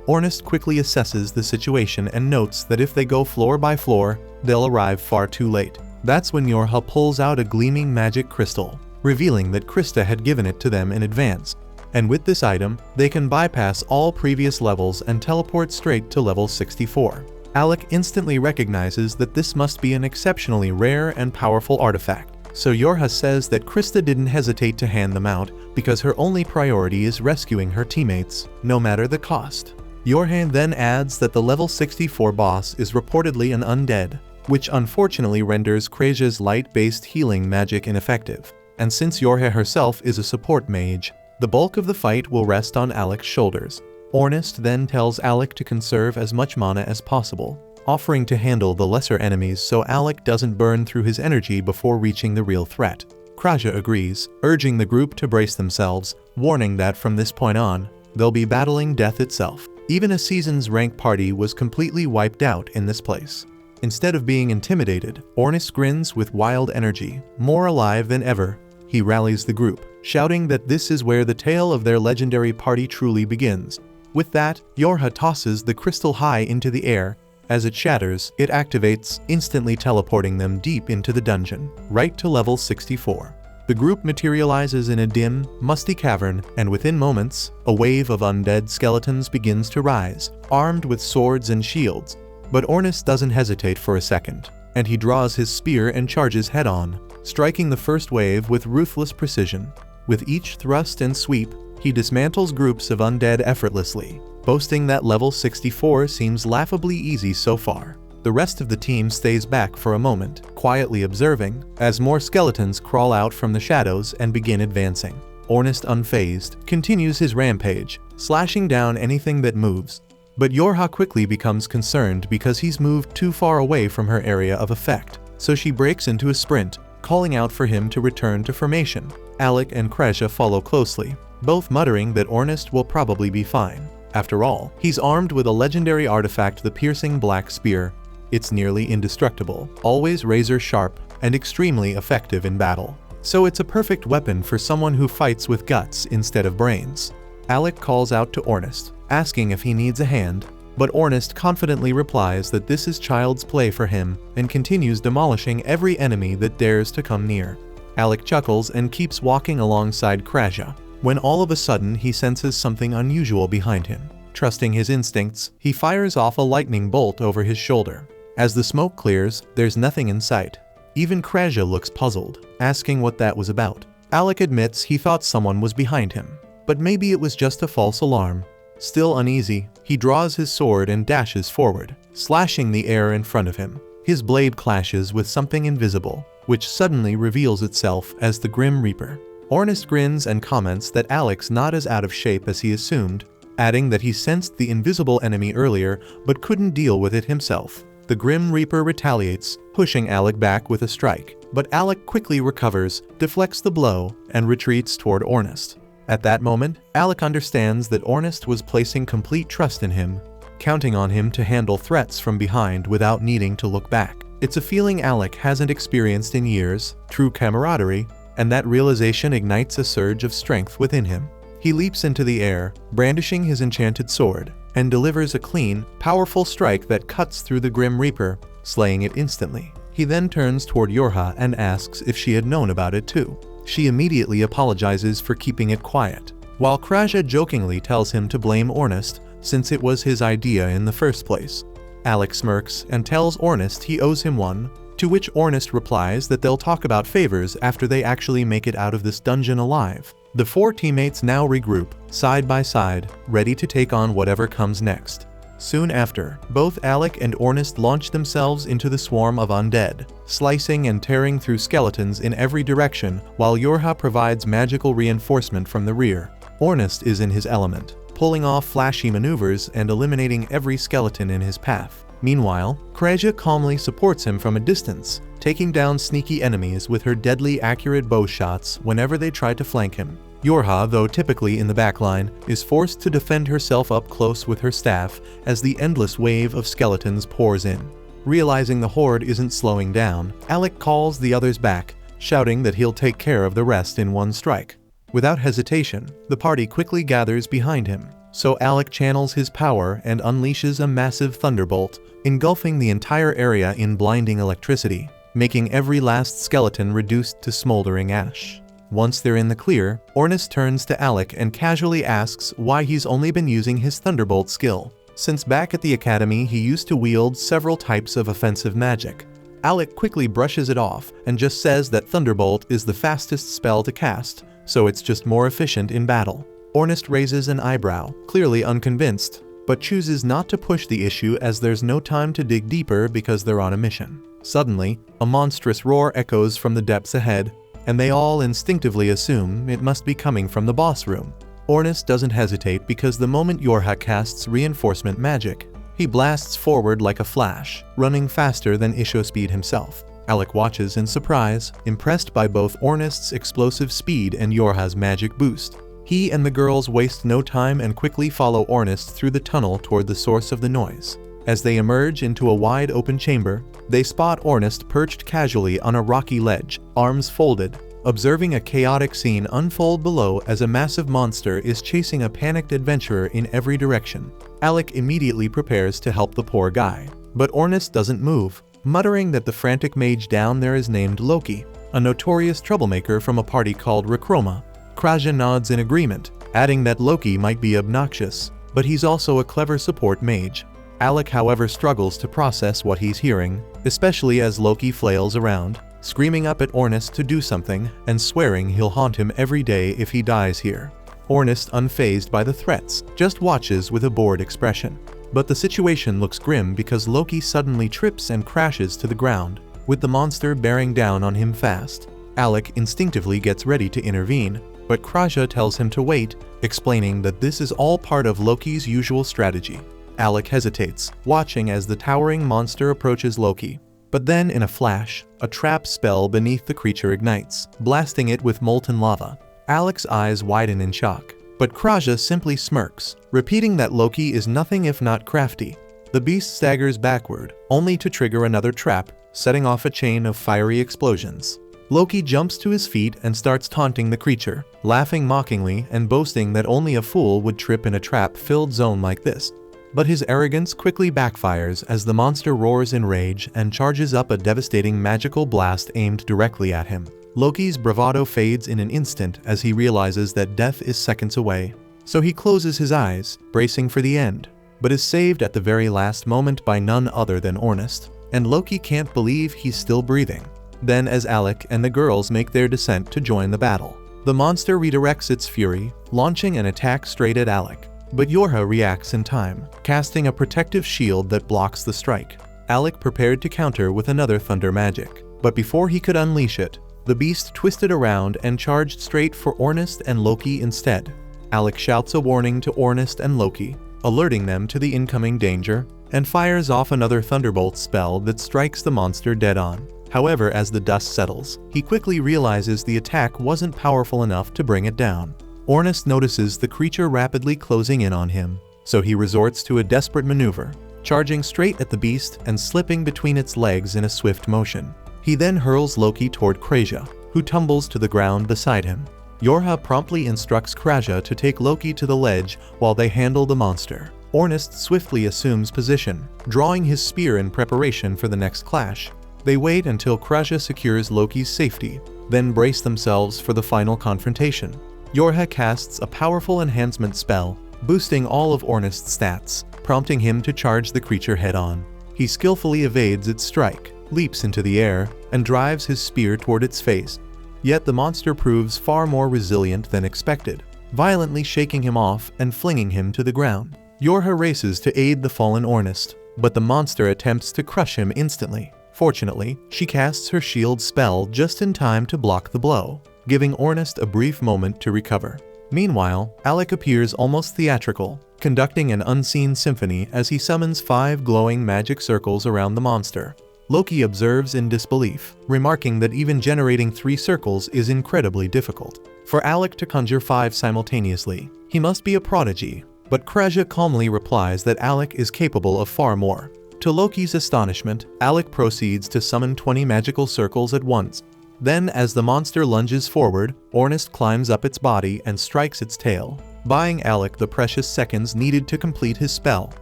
Ornus quickly assesses the situation and notes that if they go floor by floor, they'll arrive far too late. That's when Yorha pulls out a gleaming magic crystal, revealing that Krista had given it to them in advance. And with this item, they can bypass all previous levels and teleport straight to level 64. Alec instantly recognizes that this must be an exceptionally rare and powerful artifact, so Yorha says that Krista didn't hesitate to hand them out because her only priority is rescuing her teammates, no matter the cost. Yorha then adds that the level 64 boss is reportedly an undead, which unfortunately renders Krasia's light-based healing magic ineffective. And since Yorha herself is a support mage, the bulk of the fight will rest on Alec's shoulders. Ornus then tells Alec to conserve as much mana as possible, offering to handle the lesser enemies so Alec doesn't burn through his energy before reaching the real threat. Krasia agrees, urging the group to brace themselves, warning that from this point on, they'll be battling death itself. Even a season's rank party was completely wiped out in this place. Instead of being intimidated, Ornus grins with wild energy, more alive than ever. He rallies the group, shouting that this is where the tale of their legendary party truly begins. With that, Yorha tosses the crystal high into the air. As it shatters, it activates, instantly teleporting them deep into the dungeon, right to level 64. The group materializes in a dim, musty cavern, and within moments, a wave of undead skeletons begins to rise, armed with swords and shields. But Ornus doesn't hesitate for a second, and he draws his spear and charges head-on, striking the first wave with ruthless precision. With each thrust and sweep, he dismantles groups of undead effortlessly, boasting that level 64 seems laughably easy so far. The rest of the team stays back for a moment, quietly observing, as more skeletons crawl out from the shadows and begin advancing. Ornus, unfazed, continues his rampage, slashing down anything that moves. But Yorha quickly becomes concerned because he's moved too far away from her area of effect, so she breaks into a sprint, calling out for him to return to formation. Alec and Krasia follow closely, both muttering that Ornus will probably be fine. After all, he's armed with a legendary artifact, the piercing black spear. It's nearly indestructible, always razor sharp, and extremely effective in battle. So it's a perfect weapon for someone who fights with guts instead of brains. Alec calls out to Ornus, asking if he needs a hand, but Ornus confidently replies that this is child's play for him and continues demolishing every enemy that dares to come near. Alec chuckles and keeps walking alongside Krasia, when all of a sudden he senses something unusual behind him. Trusting his instincts, he fires off a lightning bolt over his shoulder. As the smoke clears, there's nothing in sight. Even Krasia looks puzzled, asking what that was about. Alec admits he thought someone was behind him, but maybe it was just a false alarm. Still uneasy, he draws his sword and dashes forward, slashing the air in front of him. His blade clashes with something invisible, which suddenly reveals itself as the Grim Reaper. Ornus grins and comments that Alec's not as out of shape as he assumed, adding that he sensed the invisible enemy earlier but couldn't deal with it himself. The Grim Reaper retaliates, pushing Alec back with a strike, but Alec quickly recovers, deflects the blow, and retreats toward Ornus. At that moment, Alec understands that Ornus was placing complete trust in him, counting on him to handle threats from behind without needing to look back. It's a feeling Alec hasn't experienced in years, true camaraderie, and that realization ignites a surge of strength within him. He leaps into the air, brandishing his enchanted sword, and delivers a clean, powerful strike that cuts through the Grim Reaper, slaying it instantly. He then turns toward Yorha and asks if she had known about it too. She immediately apologizes for keeping it quiet, while Krasia jokingly tells him to blame Ornus since it was his idea in the first place. Alec smirks and tells Ornus he owes him one, to which Ornus replies that they'll talk about favors after they actually make it out of this dungeon alive. The four teammates now regroup, side by side, ready to take on whatever comes next. Soon after, both Alec and Ornest launch themselves into the swarm of undead, slicing and tearing through skeletons in every direction while Yorha provides magical reinforcement from the rear. Ornest is in his element, pulling off flashy maneuvers and eliminating every skeleton in his path. Meanwhile, Kreja calmly supports him from a distance, taking down sneaky enemies with her deadly accurate bow shots whenever they try to flank him. Yorha, though typically in the backline, is forced to defend herself up close with her staff as the endless wave of skeletons pours in. Realizing the horde isn't slowing down, Alec calls the others back, shouting that he'll take care of the rest in one strike. Without hesitation, the party quickly gathers behind him, so Alec channels his power and unleashes a massive thunderbolt, engulfing the entire area in blinding electricity, making every last skeleton reduced to smoldering ash. Once they're in the clear, Ornest turns to Alec and casually asks why he's only been using his Thunderbolt skill, since back at the academy he used to wield several types of offensive magic. Alec quickly brushes it off and just says that Thunderbolt is the fastest spell to cast, so it's just more efficient in battle. Ornest raises an eyebrow, clearly unconvinced, but chooses not to push the issue as there's no time to dig deeper because they're on a mission. Suddenly, a monstrous roar echoes from the depths ahead, and they all instinctively assume it must be coming from the boss room. Ornest doesn't hesitate because the moment Yorha casts reinforcement magic, he blasts forward like a flash, running faster than Ishospeed himself. Alec watches in surprise, impressed by both Ornest's explosive speed and Yorha's magic boost. He and the girls waste no time and quickly follow Ornest through the tunnel toward the source of the noise. As they emerge into a wide open chamber, they spot Ornest perched casually on a rocky ledge, arms folded, observing a chaotic scene unfold below as a massive monster is chasing a panicked adventurer in every direction. Alec immediately prepares to help the poor guy, but Ornest doesn't move, muttering that the frantic mage down there is named Loki, a notorious troublemaker from a party called Rekroma. Kreja nods in agreement, adding that Loki might be obnoxious, but he's also a clever support mage. Alec, however, struggles to process what he's hearing, especially as Loki flails around, screaming up at Ornest to do something and swearing he'll haunt him every day if he dies here. Ornest, unfazed by the threats, just watches with a bored expression. But the situation looks grim because Loki suddenly trips and crashes to the ground, with the monster bearing down on him fast. Alec instinctively gets ready to intervene, but Kreja tells him to wait, explaining that this is all part of Loki's usual strategy. Alec hesitates, watching as the towering monster approaches Loki. But then, in a flash, a trap spell beneath the creature ignites, blasting it with molten lava. Alec's eyes widen in shock, but Kreja simply smirks, repeating that Loki is nothing if not crafty. The beast staggers backward, only to trigger another trap, setting off a chain of fiery explosions. Loki jumps to his feet and starts taunting the creature, laughing mockingly and boasting that only a fool would trip in a trap-filled zone like this. But his arrogance quickly backfires as the monster roars in rage and charges up a devastating magical blast aimed directly at him. Loki's bravado fades in an instant as he realizes that death is seconds away. So he closes his eyes, bracing for the end, but is saved at the very last moment by none other than Ornest, and Loki can't believe he's still breathing. Then, as Alec and the girls make their descent to join the battle, the monster redirects its fury, launching an attack straight at Alec. But Yorha reacts in time, casting a protective shield that blocks the strike. Alec prepared to counter with another thunder magic, but before he could unleash it, the beast twisted around and charged straight for Ornest and Loki instead. Alec shouts a warning to Ornest and Loki, alerting them to the incoming danger, and fires off another thunderbolt spell that strikes the monster dead on. However, as the dust settles, he quickly realizes the attack wasn't powerful enough to bring it down. Ornest notices the creature rapidly closing in on him, so he resorts to a desperate maneuver, charging straight at the beast and slipping between its legs in a swift motion. He then hurls Loki toward Kreja, who tumbles to the ground beside him. Yorha promptly instructs Kreja to take Loki to the ledge while they handle the monster. Ornest swiftly assumes position, drawing his spear in preparation for the next clash. They wait until Kreja secures Loki's safety, then brace themselves for the final confrontation. Yorha casts a powerful enhancement spell, boosting all of Ornest's stats, prompting him to charge the creature head-on. He skillfully evades its strike, leaps into the air, and drives his spear toward its face. Yet the monster proves far more resilient than expected, violently shaking him off and flinging him to the ground. Yorha races to aid the fallen Ornest, but the monster attempts to crush him instantly. Fortunately, she casts her shield spell just in time to block the blow, giving Ornest a brief moment to recover. Meanwhile, Alec appears almost theatrical, conducting an unseen symphony as he summons 5 glowing magic circles around the monster. Loki observes in disbelief, remarking that even generating 3 circles is incredibly difficult. For Alec to conjure 5 simultaneously, he must be a prodigy, but Kraja calmly replies that Alec is capable of far more. To Loki's astonishment, Alec proceeds to summon 20 magical circles at once. Then, as the monster lunges forward, Ornest climbs up its body and strikes its tail, buying Alec the precious seconds needed to complete his spell.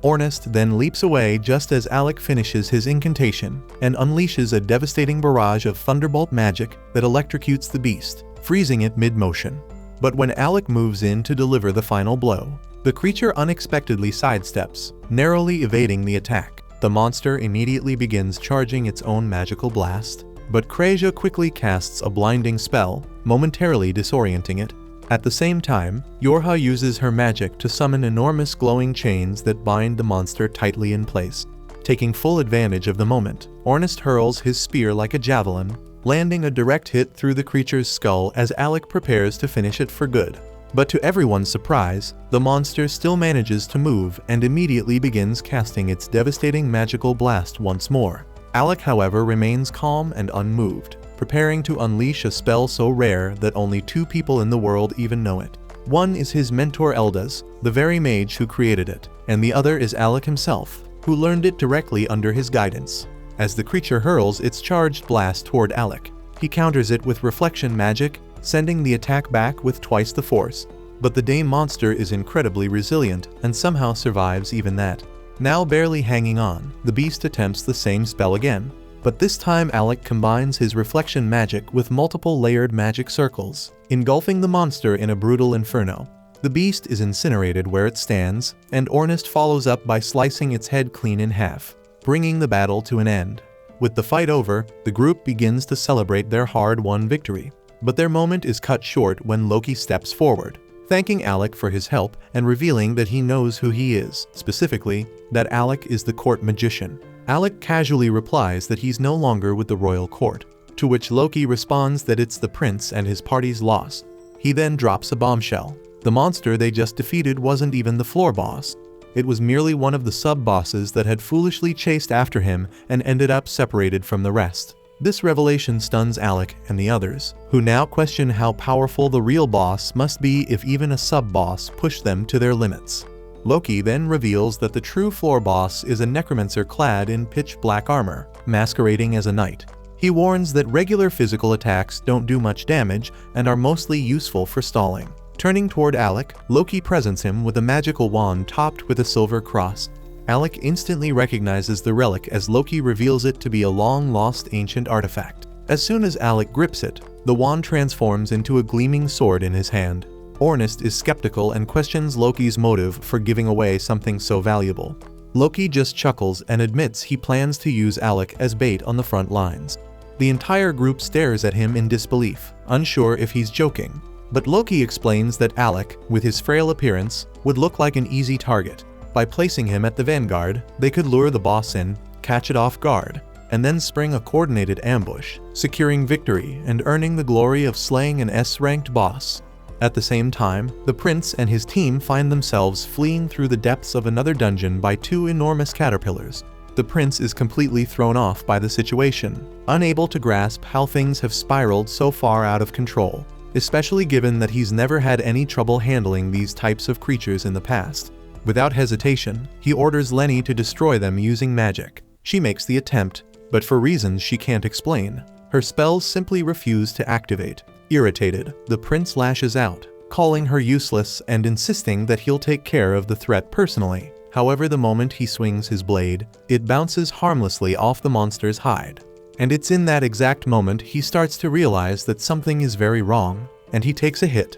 Ornest then leaps away just as Alec finishes his incantation and unleashes a devastating barrage of thunderbolt magic that electrocutes the beast, freezing it mid-motion. But when Alec moves in to deliver the final blow, the creature unexpectedly sidesteps, narrowly evading the attack. The monster immediately begins charging its own magical blast, but Kraja quickly casts a blinding spell, momentarily disorienting it. At the same time, Yorha uses her magic to summon enormous glowing chains that bind the monster tightly in place. Taking full advantage of the moment, Ornest hurls his spear like a javelin, landing a direct hit through the creature's skull as Alec prepares to finish it for good. But to everyone's surprise, the monster still manages to move and immediately begins casting its devastating magical blast once more. Alec, however, remains calm and unmoved, preparing to unleash a spell so rare that only 2 people in the world even know it. One is his mentor Eldas, the very mage who created it, and the other is Alec himself, who learned it directly under his guidance. As the creature hurls its charged blast toward Alec, he counters it with reflection magic, sending the attack back with twice the force. But the Dame monster is incredibly resilient and somehow survives even that. Now barely hanging on, the beast attempts the same spell again, but this time Alec combines his reflection magic with multiple layered magic circles, engulfing the monster in a brutal inferno. The beast is incinerated where it stands, and Ornest follows up by slicing its head clean in half, bringing the battle to an end. With the fight over, the group begins to celebrate their hard-won victory. But their moment is cut short when Loki steps forward, thanking Alec for his help and revealing that he knows who he is, specifically, that Alec is the court magician. Alec casually replies that he's no longer with the royal court, to which Loki responds that it's the prince and his party's loss. He then drops a bombshell. The monster they just defeated wasn't even the floor boss. It was merely one of the sub-bosses that had foolishly chased after him and ended up separated from the rest. This revelation stuns Alec and the others, who now question how powerful the real boss must be if even a sub-boss pushed them to their limits. Loki then reveals that the true floor boss is a necromancer clad in pitch-black armor, masquerading as a knight. He warns that regular physical attacks don't do much damage and are mostly useful for stalling. Turning toward Alec, Loki presents him with a magical wand topped with a silver cross. Alec instantly recognizes the relic as Loki reveals it to be a long-lost ancient artifact. As soon as Alec grips it, the wand transforms into a gleaming sword in his hand. Ornest is skeptical and questions Loki's motive for giving away something so valuable. Loki just chuckles and admits he plans to use Alec as bait on the front lines. The entire group stares at him in disbelief, unsure if he's joking. But Loki explains that Alec, with his frail appearance, would look like an easy target. By placing him at the vanguard, they could lure the boss in, catch it off guard, and then spring a coordinated ambush, securing victory and earning the glory of slaying an S-ranked boss. At the same time, the prince and his team find themselves fleeing through the depths of another dungeon by 2 enormous caterpillars. The prince is completely thrown off by the situation, unable to grasp how things have spiraled so far out of control, especially given that he's never had any trouble handling these types of creatures in the past. Without hesitation, he orders Lenny to destroy them using magic. She makes the attempt, but for reasons she can't explain, her spells simply refuse to activate. Irritated, the prince lashes out, calling her useless and insisting that he'll take care of the threat personally. However, the moment he swings his blade, it bounces harmlessly off the monster's hide. And it's in that exact moment he starts to realize that something is very wrong, and he takes a hit.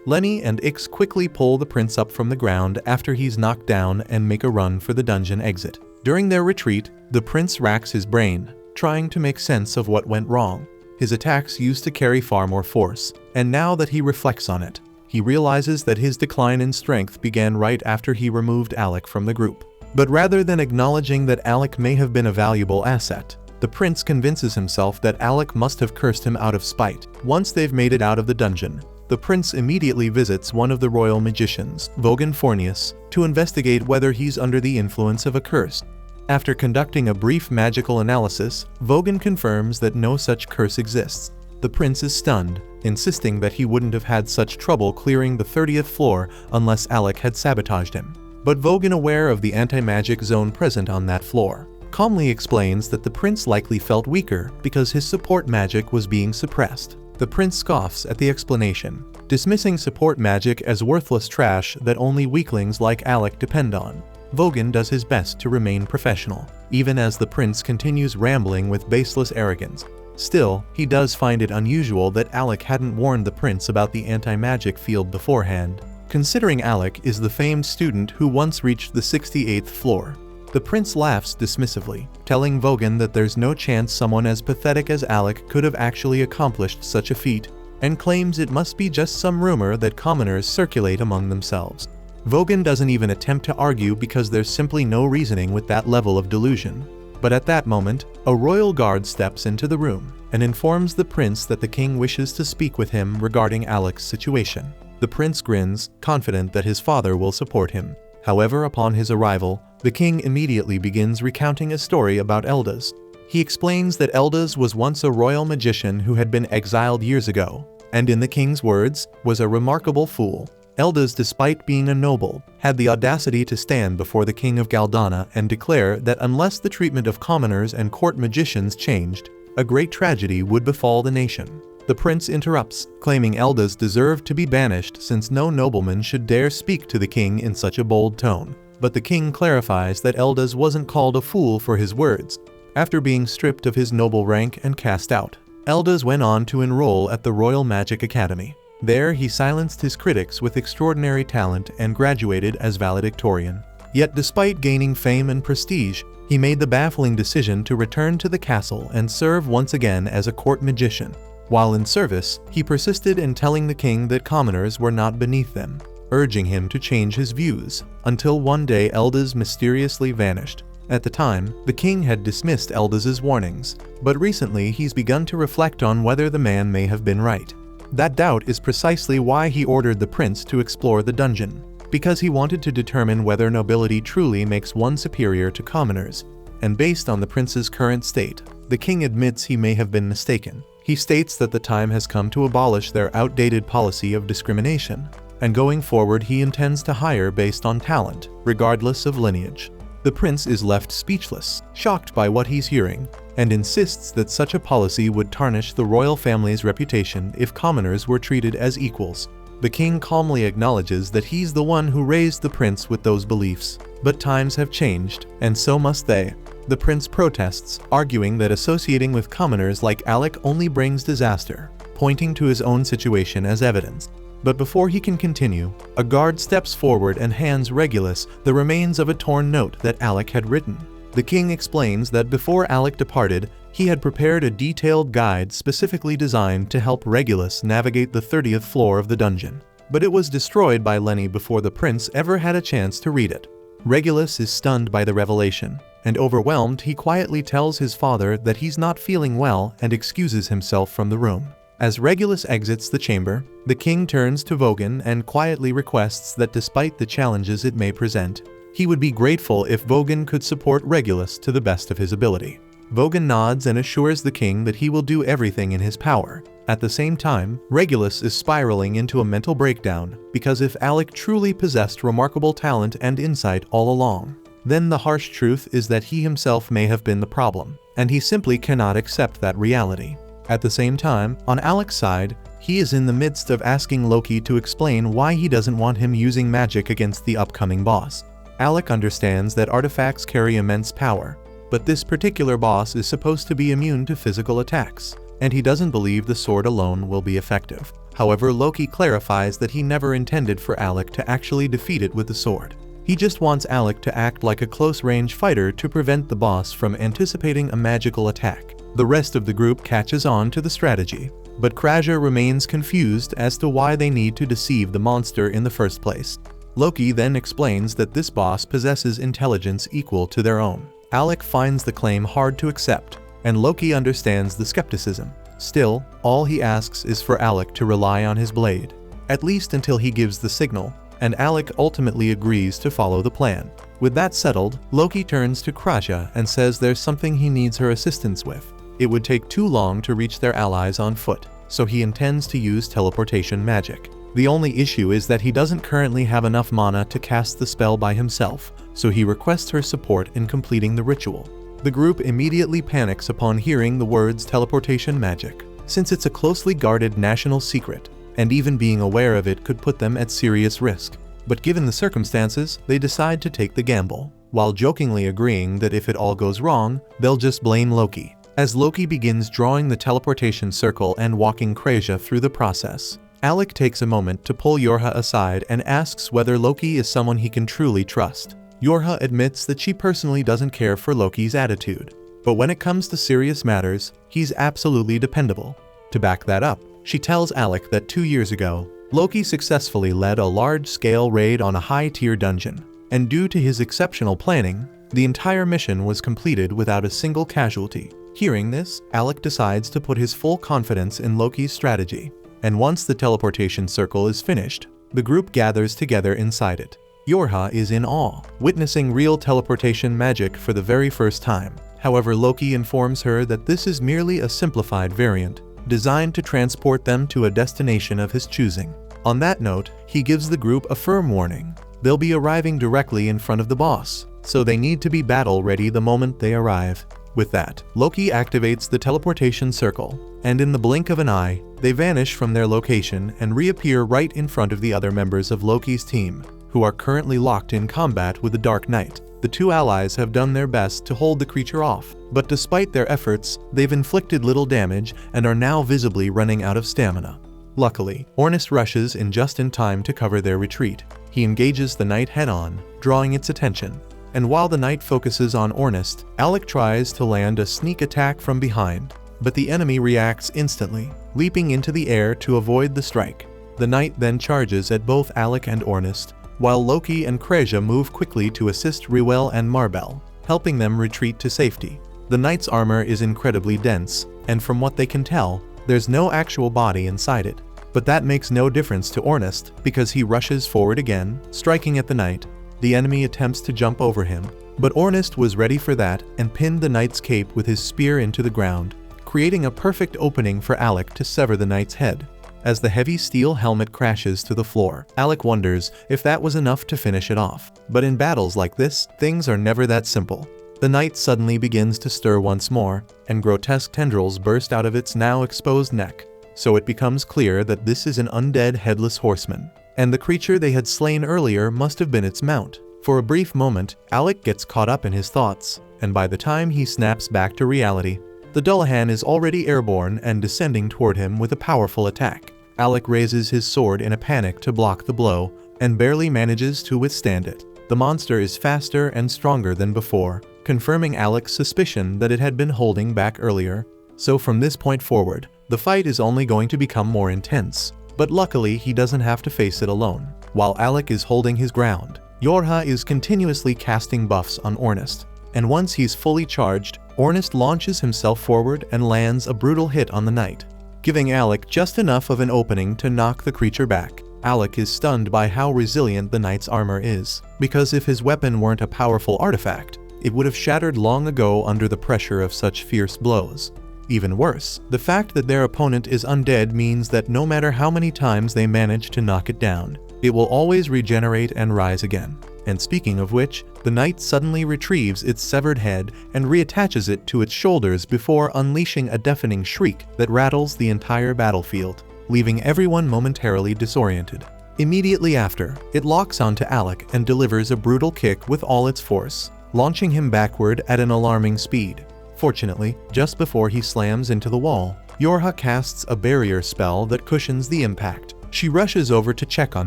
Lenny and Ix quickly pull the prince up from the ground after he's knocked down and make a run for the dungeon exit. During their retreat, the prince racks his brain, trying to make sense of what went wrong. His attacks used to carry far more force, and now that he reflects on it, He realizes that his decline in strength began right after he removed Alec from the group. But rather than acknowledging that Alec may have been a valuable asset, the prince convinces himself that Alec must have cursed him out of spite. Once they've made it out of the dungeon, the prince immediately visits one of the royal magicians, Vogan Fornius, to investigate whether he's under the influence of a curse. After conducting a brief magical analysis, Vogan confirms that no such curse exists. The prince is stunned, insisting that he wouldn't have had such trouble clearing the 30th floor unless Alec had sabotaged him. But Vogan, aware of the anti-magic zone present on that floor, calmly explains that the prince likely felt weaker because his support magic was being suppressed. The prince scoffs at the explanation, dismissing support magic as worthless trash that only weaklings like Alec depend on. Vogan does his best to remain professional, even as the prince continues rambling with baseless arrogance. Still, he does find it unusual that Alec hadn't warned the prince about the anti-magic field beforehand, considering Alec is the famed student who once reached the 68th floor. The prince laughs dismissively, telling Vogan that there's no chance someone as pathetic as Alec could have actually accomplished such a feat, and claims it must be just some rumor that commoners circulate among themselves. Vogan doesn't even attempt to argue because there's simply no reasoning with that level of delusion. But at that moment, a royal guard steps into the room and informs the prince that the king wishes to speak with him regarding Alec's situation. The prince grins, confident that his father will support him. However, upon his arrival, the king immediately begins recounting a story about Eldaz. He explains that Eldaz was once a royal magician who had been exiled years ago, and in the king's words, was a remarkable fool. Eldaz, despite being a noble, had the audacity to stand before the king of Galdana and declare that unless the treatment of commoners and court magicians changed, a great tragedy would befall the nation. The prince interrupts, claiming Eldaz deserved to be banished since no nobleman should dare speak to the king in such a bold tone. But the king clarifies that Eldaz wasn't called a fool for his words. After being stripped of his noble rank and cast out, Eldaz went on to enroll at the Royal Magic Academy. There he silenced his critics with extraordinary talent and graduated as valedictorian. Yet despite gaining fame and prestige, he made the baffling decision to return to the castle and serve once again as a court magician. While in service, he persisted in telling the king that commoners were not beneath them, urging him to change his views, until one day Eldaz mysteriously vanished. At the time, the king had dismissed Eldaz's warnings, but recently he's begun to reflect on whether the man may have been right. That doubt is precisely why he ordered the prince to explore the dungeon, because he wanted to determine whether nobility truly makes one superior to commoners, and based on the prince's current state, the king admits he may have been mistaken. He states that the time has come to abolish their outdated policy of discrimination, and going forward he intends to hire based on talent, regardless of lineage. The prince is left speechless, shocked by what he's hearing, and insists that such a policy would tarnish the royal family's reputation if commoners were treated as equals. The king calmly acknowledges that he's the one who raised the prince with those beliefs, but times have changed, and so must they. The prince protests, arguing that associating with commoners like Alec only brings disaster, pointing to his own situation as evidence. But before he can continue, a guard steps forward and hands Regulus the remains of a torn note that Alec had written. The king explains that before Alec departed, he had prepared a detailed guide specifically designed to help Regulus navigate the 30th floor of the dungeon. But it was destroyed by Lenny before the prince ever had a chance to read it. Regulus is stunned by the revelation, and overwhelmed, he quietly tells his father that he's not feeling well and excuses himself from the room. As Regulus exits the chamber, the king turns to Vogan and quietly requests that despite the challenges it may present, he would be grateful if Vogan could support Regulus to the best of his ability. Vogan nods and assures the king that he will do everything in his power. At the same time, Regulus is spiraling into a mental breakdown, because if Alec truly possessed remarkable talent and insight all along, then the harsh truth is that he himself may have been the problem, and he simply cannot accept that reality. At the same time, on Alec's side, he is in the midst of asking Loki to explain why he doesn't want him using magic against the upcoming boss. Alec understands that artifacts carry immense power, but this particular boss is supposed to be immune to physical attacks, and he doesn't believe the sword alone will be effective. However, Loki clarifies that he never intended for Alec to actually defeat it with the sword. He just wants Alec to act like a close-range fighter to prevent the boss from anticipating a magical attack. The rest of the group catches on to the strategy. but Kraja remains confused as to why they need to deceive the monster in the first place. Loki then explains that this boss possesses intelligence equal to their own. Alec finds the claim hard to accept, and Loki understands the skepticism. Still, all he asks is for Alec to rely on his blade, at least until he gives the signal, and Alec ultimately agrees to follow the plan. With that settled, Loki turns to Kraja and says there's something he needs her assistance with. It would take too long to reach their allies on foot, so he intends to use teleportation magic. The only issue is that he doesn't currently have enough mana to cast the spell by himself, so he requests her support in completing the ritual. The group immediately panics upon hearing the words teleportation magic, since it's a closely guarded national secret, and even being aware of it could put them at serious risk. But given the circumstances, they decide to take the gamble, while jokingly agreeing that if it all goes wrong, they'll just blame Loki. As Loki begins drawing the teleportation circle and walking Kraja through the process, Alec takes a moment to pull Yorha aside and asks whether Loki is someone he can truly trust. Yorha admits that she personally doesn't care for Loki's attitude, but when it comes to serious matters, he's absolutely dependable. To back that up, she tells Alec that 2 years ago, Loki successfully led a large-scale raid on a high-tier dungeon, and due to his exceptional planning, the entire mission was completed without a single casualty. Hearing this, Alec decides to put his full confidence in Loki's strategy, and once the teleportation circle is finished, the group gathers together inside it. Yorha is in awe, witnessing real teleportation magic for the very first time. However, Loki informs her that this is merely a simplified variant, designed to transport them to a destination of his choosing. On that note, he gives the group a firm warning. They'll be arriving directly in front of the boss, so they need to be battle ready the moment they arrive. With that, Loki activates the teleportation circle, and in the blink of an eye, they vanish from their location and reappear right in front of the other members of Loki's team, who are currently locked in combat with the Dark Knight. The two allies have done their best to hold the creature off, but despite their efforts, they've inflicted little damage and are now visibly running out of stamina. Luckily, Ornist rushes in just in time to cover their retreat. He engages the knight head-on, drawing its attention, and while the knight focuses on Ornist, Alec tries to land a sneak attack from behind, but the enemy reacts instantly, leaping into the air to avoid the strike. The knight then charges at both Alec and Ornist, while Loki and Kraja move quickly to assist Reuel and Marbel, helping them retreat to safety. The knight's armor is incredibly dense, and from what they can tell, there's no actual body inside it. But that makes no difference to Ornist, because he rushes forward again, striking at the knight. The enemy attempts to jump over him, but Ornist was ready for that and pinned the knight's cape with his spear into the ground, creating a perfect opening for Alec to sever the knight's head. As the heavy steel helmet crashes to the floor, Alec wonders if that was enough to finish it off. But in battles like this, things are never that simple. The knight suddenly begins to stir once more, and grotesque tendrils burst out of its now exposed neck. So it becomes clear that this is an undead headless horseman, and the creature they had slain earlier must have been its mount. For a brief moment, Alec gets caught up in his thoughts, and by the time he snaps back to reality, the Dullahan is already airborne and descending toward him with a powerful attack. Alec raises his sword in a panic to block the blow, and barely manages to withstand it. The monster is faster and stronger than before, confirming Alec's suspicion that it had been holding back earlier. So from this point forward, the fight is only going to become more intense. But luckily, he doesn't have to face it alone. While Alec is holding his ground, Yorha is continuously casting buffs on Ornist, and once he's fully charged, Ornist launches himself forward and lands a brutal hit on the knight, giving Alec just enough of an opening to knock the creature back. Alec is stunned by how resilient the knight's armor is, because if his weapon weren't a powerful artifact, it would have shattered long ago under the pressure of such fierce blows. Even worse, the fact that their opponent is undead means that no matter how many times they manage to knock it down, it will always regenerate and rise again. And speaking of which, the knight suddenly retrieves its severed head and reattaches it to its shoulders before unleashing a deafening shriek that rattles the entire battlefield, leaving everyone momentarily disoriented. Immediately after, it locks onto Alec and delivers a brutal kick with all its force, launching him backward at an alarming speed. Fortunately, just before he slams into the wall, Yorha casts a barrier spell that cushions the impact. She rushes over to check on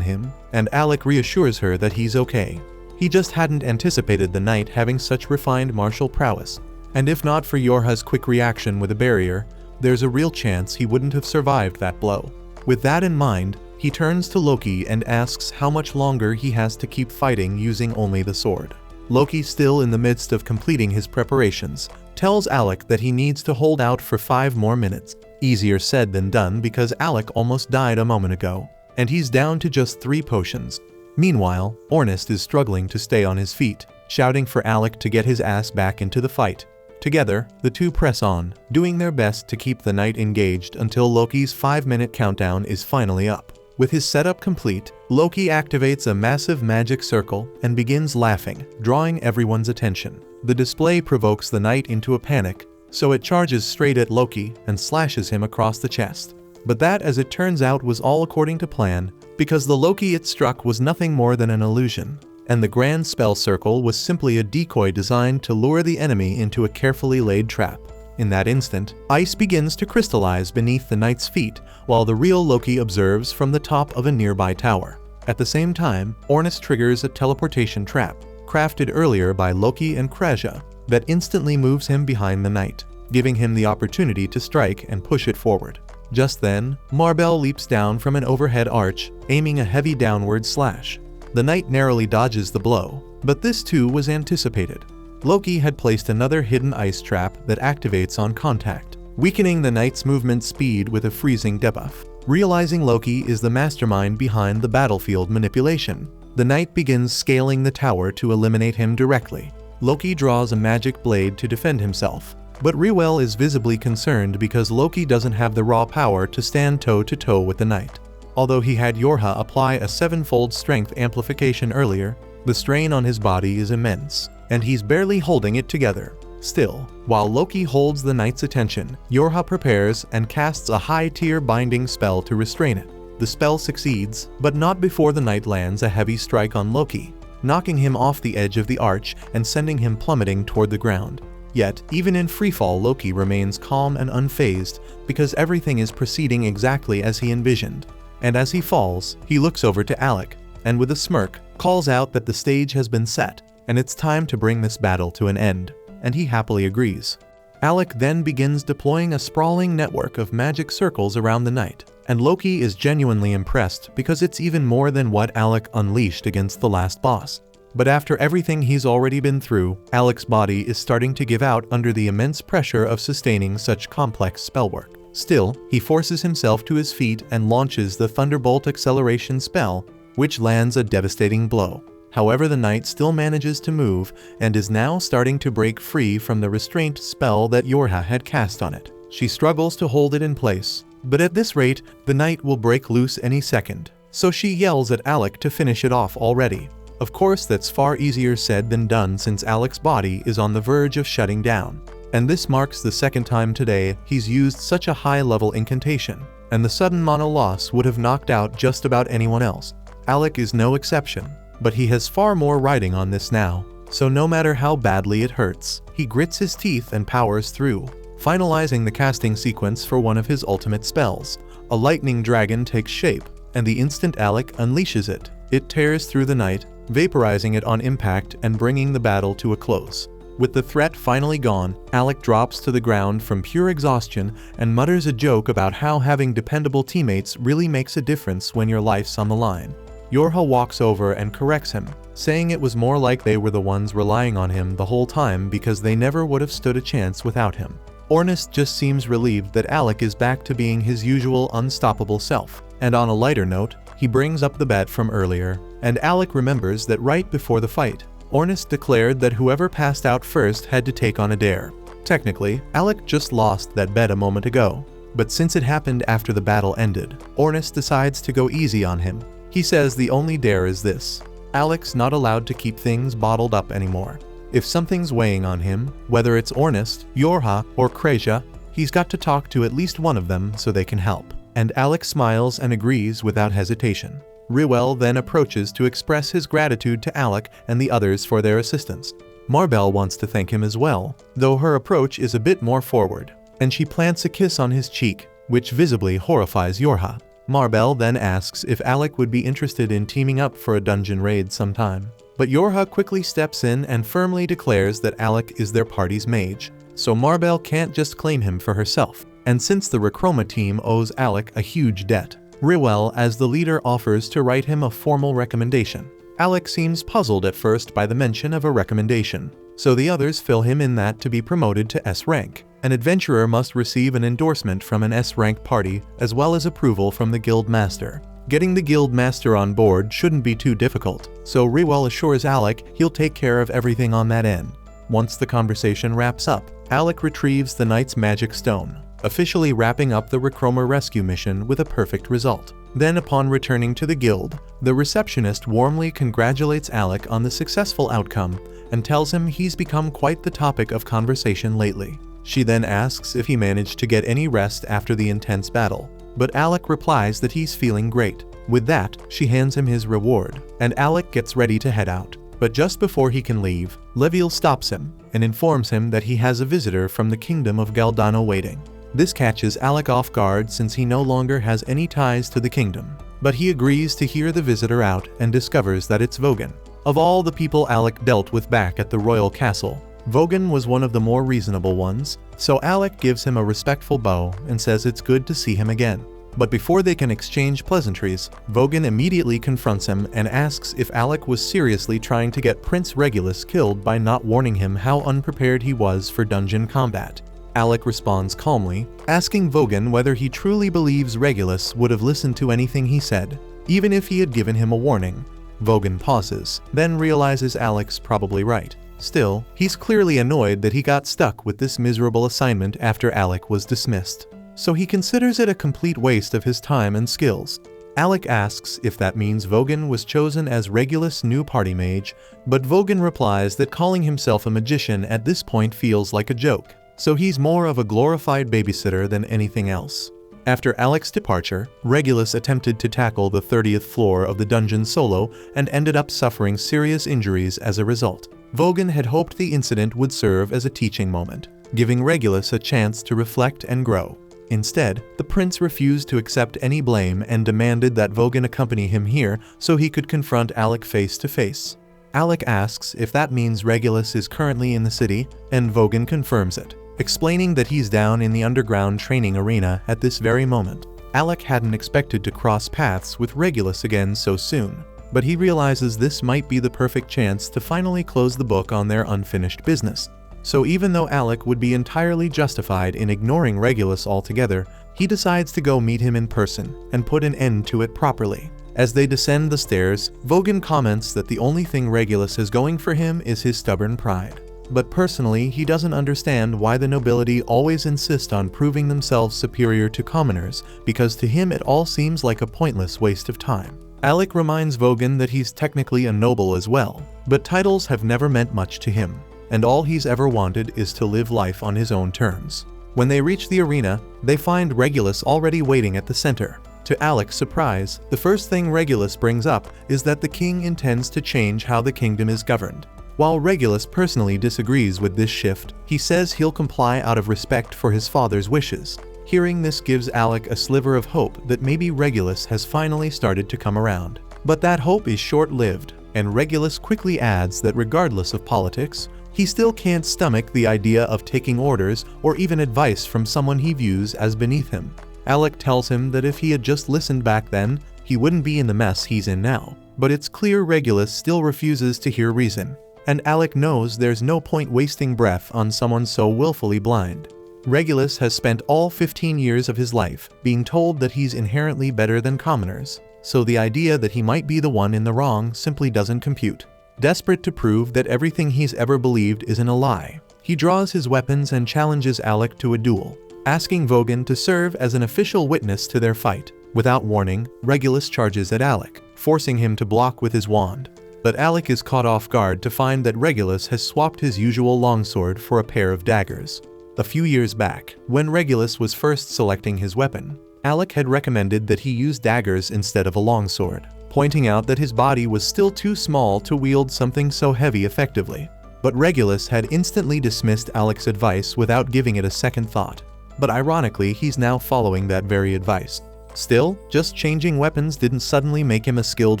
him, and Alec reassures her that he's okay. He just hadn't anticipated the knight having such refined martial prowess, and if not for Yorha's quick reaction with a barrier, there's a real chance he wouldn't have survived that blow. With that in mind, he turns to Loki and asks how much longer he has to keep fighting using only the sword. Loki, still in the midst of completing his preparations, tells Alec that he needs to hold out for 5 more minutes. Easier said than done because Alec almost died a moment ago, and he's down to just 3 potions. Meanwhile, Ornest is struggling to stay on his feet, shouting for Alec to get his ass back into the fight. Together, the two press on, doing their best to keep the knight engaged until Loki's 5-minute countdown is finally up. With his setup complete, Loki activates a massive magic circle and begins laughing, drawing everyone's attention. The display provokes the knight into a panic, so it charges straight at Loki and slashes him across the chest. But that, as it turns out, was all according to plan, because the Loki it struck was nothing more than an illusion, and the grand spell circle was simply a decoy designed to lure the enemy into a carefully laid trap. In that instant, ice begins to crystallize beneath the knight's feet, while the real Loki observes from the top of a nearby tower. At the same time, Ornest triggers a teleportation trap, crafted earlier by Loki and Kreja, that instantly moves him behind the knight, giving him the opportunity to strike and push it forward. Just then, Marbell leaps down from an overhead arch, aiming a heavy downward slash. The knight narrowly dodges the blow, but this too was anticipated. Loki had placed another hidden ice trap that activates on contact, weakening the knight's movement speed with a freezing debuff. Realizing Loki is the mastermind behind the battlefield manipulation, the knight begins scaling the tower to eliminate him directly. Loki draws a magic blade to defend himself, but Reuel is visibly concerned because Loki doesn't have the raw power to stand toe-to-toe with the knight. Although he had Yorha apply a 7-fold strength amplification earlier, the strain on his body is immense, and he's barely holding it together. Still, while Loki holds the knight's attention, Yorha prepares and casts a high-tier binding spell to restrain it. The spell succeeds, but not before the knight lands a heavy strike on Loki, knocking him off the edge of the arch and sending him plummeting toward the ground. Yet, even in freefall, Loki remains calm and unfazed because everything is proceeding exactly as he envisioned. And as he falls, he looks over to Alec, and with a smirk, calls out that the stage has been set, and it's time to bring this battle to an end, and he happily agrees. Alec then begins deploying a sprawling network of magic circles around the knight, and Loki is genuinely impressed because it's even more than what Alec unleashed against the last boss. But after everything he's already been through, Alec's body is starting to give out under the immense pressure of sustaining such complex spellwork. Still, he forces himself to his feet and launches the Thunderbolt acceleration spell, which lands a devastating blow. However, the knight still manages to move and is now starting to break free from the restraint spell that Yorha had cast on it. She struggles to hold it in place, but at this rate, the knight will break loose any second, so she yells at Alec to finish it off already. Of course, that's far easier said than done since Alec's body is on the verge of shutting down. And this marks the 2nd time today he's used such a high-level incantation, and the sudden mana loss would have knocked out just about anyone else. Alec is no exception, but he has far more riding on this now, so no matter how badly it hurts, he grits his teeth and powers through, finalizing the casting sequence for one of his ultimate spells. A lightning dragon takes shape, and the instant Alec unleashes it, it tears through the knight, vaporizing it on impact and bringing the battle to a close. With the threat finally gone, Alec drops to the ground from pure exhaustion and mutters a joke about how having dependable teammates really makes a difference when your life's on the line. Yorha walks over and corrects him, saying it was more like they were the ones relying on him the whole time because they never would have stood a chance without him. Ornest just seems relieved that Alec is back to being his usual unstoppable self, and on a lighter note, he brings up the bet from earlier, and Alec remembers that right before the fight, Ornest declared that whoever passed out first had to take on a dare. Technically, Alec just lost that bet a moment ago, but since it happened after the battle ended, Ornest decides to go easy on him. He says the only dare is this: Alec's not allowed to keep things bottled up anymore. If something's weighing on him, whether it's Ornest, Yorha, or Kreja, he's got to talk to at least one of them so they can help. And Alec smiles and agrees without hesitation. Reuel then approaches to express his gratitude to Alec and the others for their assistance. Marbell wants to thank him as well, though her approach is a bit more forward, and she plants a kiss on his cheek, which visibly horrifies Yorha. Marbell then asks if Alec would be interested in teaming up for a dungeon raid sometime, but Yorha quickly steps in and firmly declares that Alec is their party's mage, so Marbell can't just claim him for herself. and since the Rechroma team owes Alec a huge debt, Riwell as the leader offers to write him a formal recommendation. Alec seems puzzled at first by the mention of a recommendation, so the others fill him in that to be promoted to S rank, an adventurer must receive an endorsement from an S rank party as well as approval from the guild master. Getting the guild master on board shouldn't be too difficult, so Riwell assures Alec he'll take care of everything on that end. Once the conversation wraps up, Alec retrieves the knight's magic stone, officially wrapping up the Rechroma rescue mission with a perfect result. Then upon returning to the guild, the receptionist warmly congratulates Alec on the successful outcome and tells him he's become quite the topic of conversation lately. She then asks if he managed to get any rest after the intense battle, but Alec replies that he's feeling great. With that, she hands him his reward, and Alec gets ready to head out. But just before he can leave, Leviel stops him and informs him that he has a visitor from the kingdom of Galdano waiting. This catches Alec off guard since he no longer has any ties to the kingdom, but he agrees to hear the visitor out and discovers that it's Vogan. Of all the people Alec dealt with back at the royal castle, Vogan was one of the more reasonable ones, so Alec gives him a respectful bow and says it's good to see him again. But before they can exchange pleasantries, Vogan immediately confronts him and asks if Alec was seriously trying to get Prince Regulus killed by not warning him how unprepared he was for dungeon combat. Alec responds calmly, asking Vogan whether he truly believes Regulus would have listened to anything he said, even if he had given him a warning. Vogan pauses, then realizes Alec's probably right. Still, he's clearly annoyed that he got stuck with this miserable assignment after Alec was dismissed, so he considers it a complete waste of his time and skills. Alec asks if that means Vogan was chosen as Regulus' new party mage, but Vogan replies that calling himself a magician at this point feels like a joke, so he's more of a glorified babysitter than anything else. After Alec's departure, Regulus attempted to tackle the 30th floor of the dungeon solo and ended up suffering serious injuries as a result. Vogan had hoped the incident would serve as a teaching moment, giving Regulus a chance to reflect and grow. Instead, the prince refused to accept any blame and demanded that Vogan accompany him here so he could confront Alec face to face. Alec asks if that means Regulus is currently in the city, and Vogan confirms it, explaining that he's down in the underground training arena at this very moment. Alec hadn't expected to cross paths with Regulus again so soon, but he realizes this might be the perfect chance to finally close the book on their unfinished business. So even though Alec would be entirely justified in ignoring Regulus altogether, he decides to go meet him in person and put an end to it properly. As they descend the stairs, Vogan comments that the only thing Regulus has going for him is his stubborn pride. But personally, he doesn't understand why the nobility always insist on proving themselves superior to commoners, because to him it all seems like a pointless waste of time. Alec reminds Vogan that he's technically a noble as well, but titles have never meant much to him, and all he's ever wanted is to live life on his own terms. When they reach the arena, they find Regulus already waiting at the center. To Alec's surprise, the first thing Regulus brings up is that the king intends to change how the kingdom is governed. While Regulus personally disagrees with this shift, he says he'll comply out of respect for his father's wishes. Hearing this gives Alec a sliver of hope that maybe Regulus has finally started to come around. But that hope is short-lived, and Regulus quickly adds that regardless of politics, he still can't stomach the idea of taking orders or even advice from someone he views as beneath him. Alec tells him that if he had just listened back then, he wouldn't be in the mess he's in now. But it's clear Regulus still refuses to hear reason, and Alec knows there's no point wasting breath on someone so willfully blind. Regulus has spent all 15 years of his life being told that he's inherently better than commoners, so the idea that he might be the one in the wrong simply doesn't compute. Desperate to prove that everything he's ever believed isn't a lie, he draws his weapons and challenges Alec to a duel, asking Vogan to serve as an official witness to their fight. Without warning, Regulus charges at Alec, forcing him to block with his wand. But Alec is caught off guard to find that Regulus has swapped his usual longsword for a pair of daggers. A few years back, when Regulus was first selecting his weapon, Alec had recommended that he use daggers instead of a longsword, pointing out that his body was still too small to wield something so heavy effectively. But Regulus had instantly dismissed Alec's advice without giving it a second thought. But ironically, he's now following that very advice. Still, just changing weapons didn't suddenly make him a skilled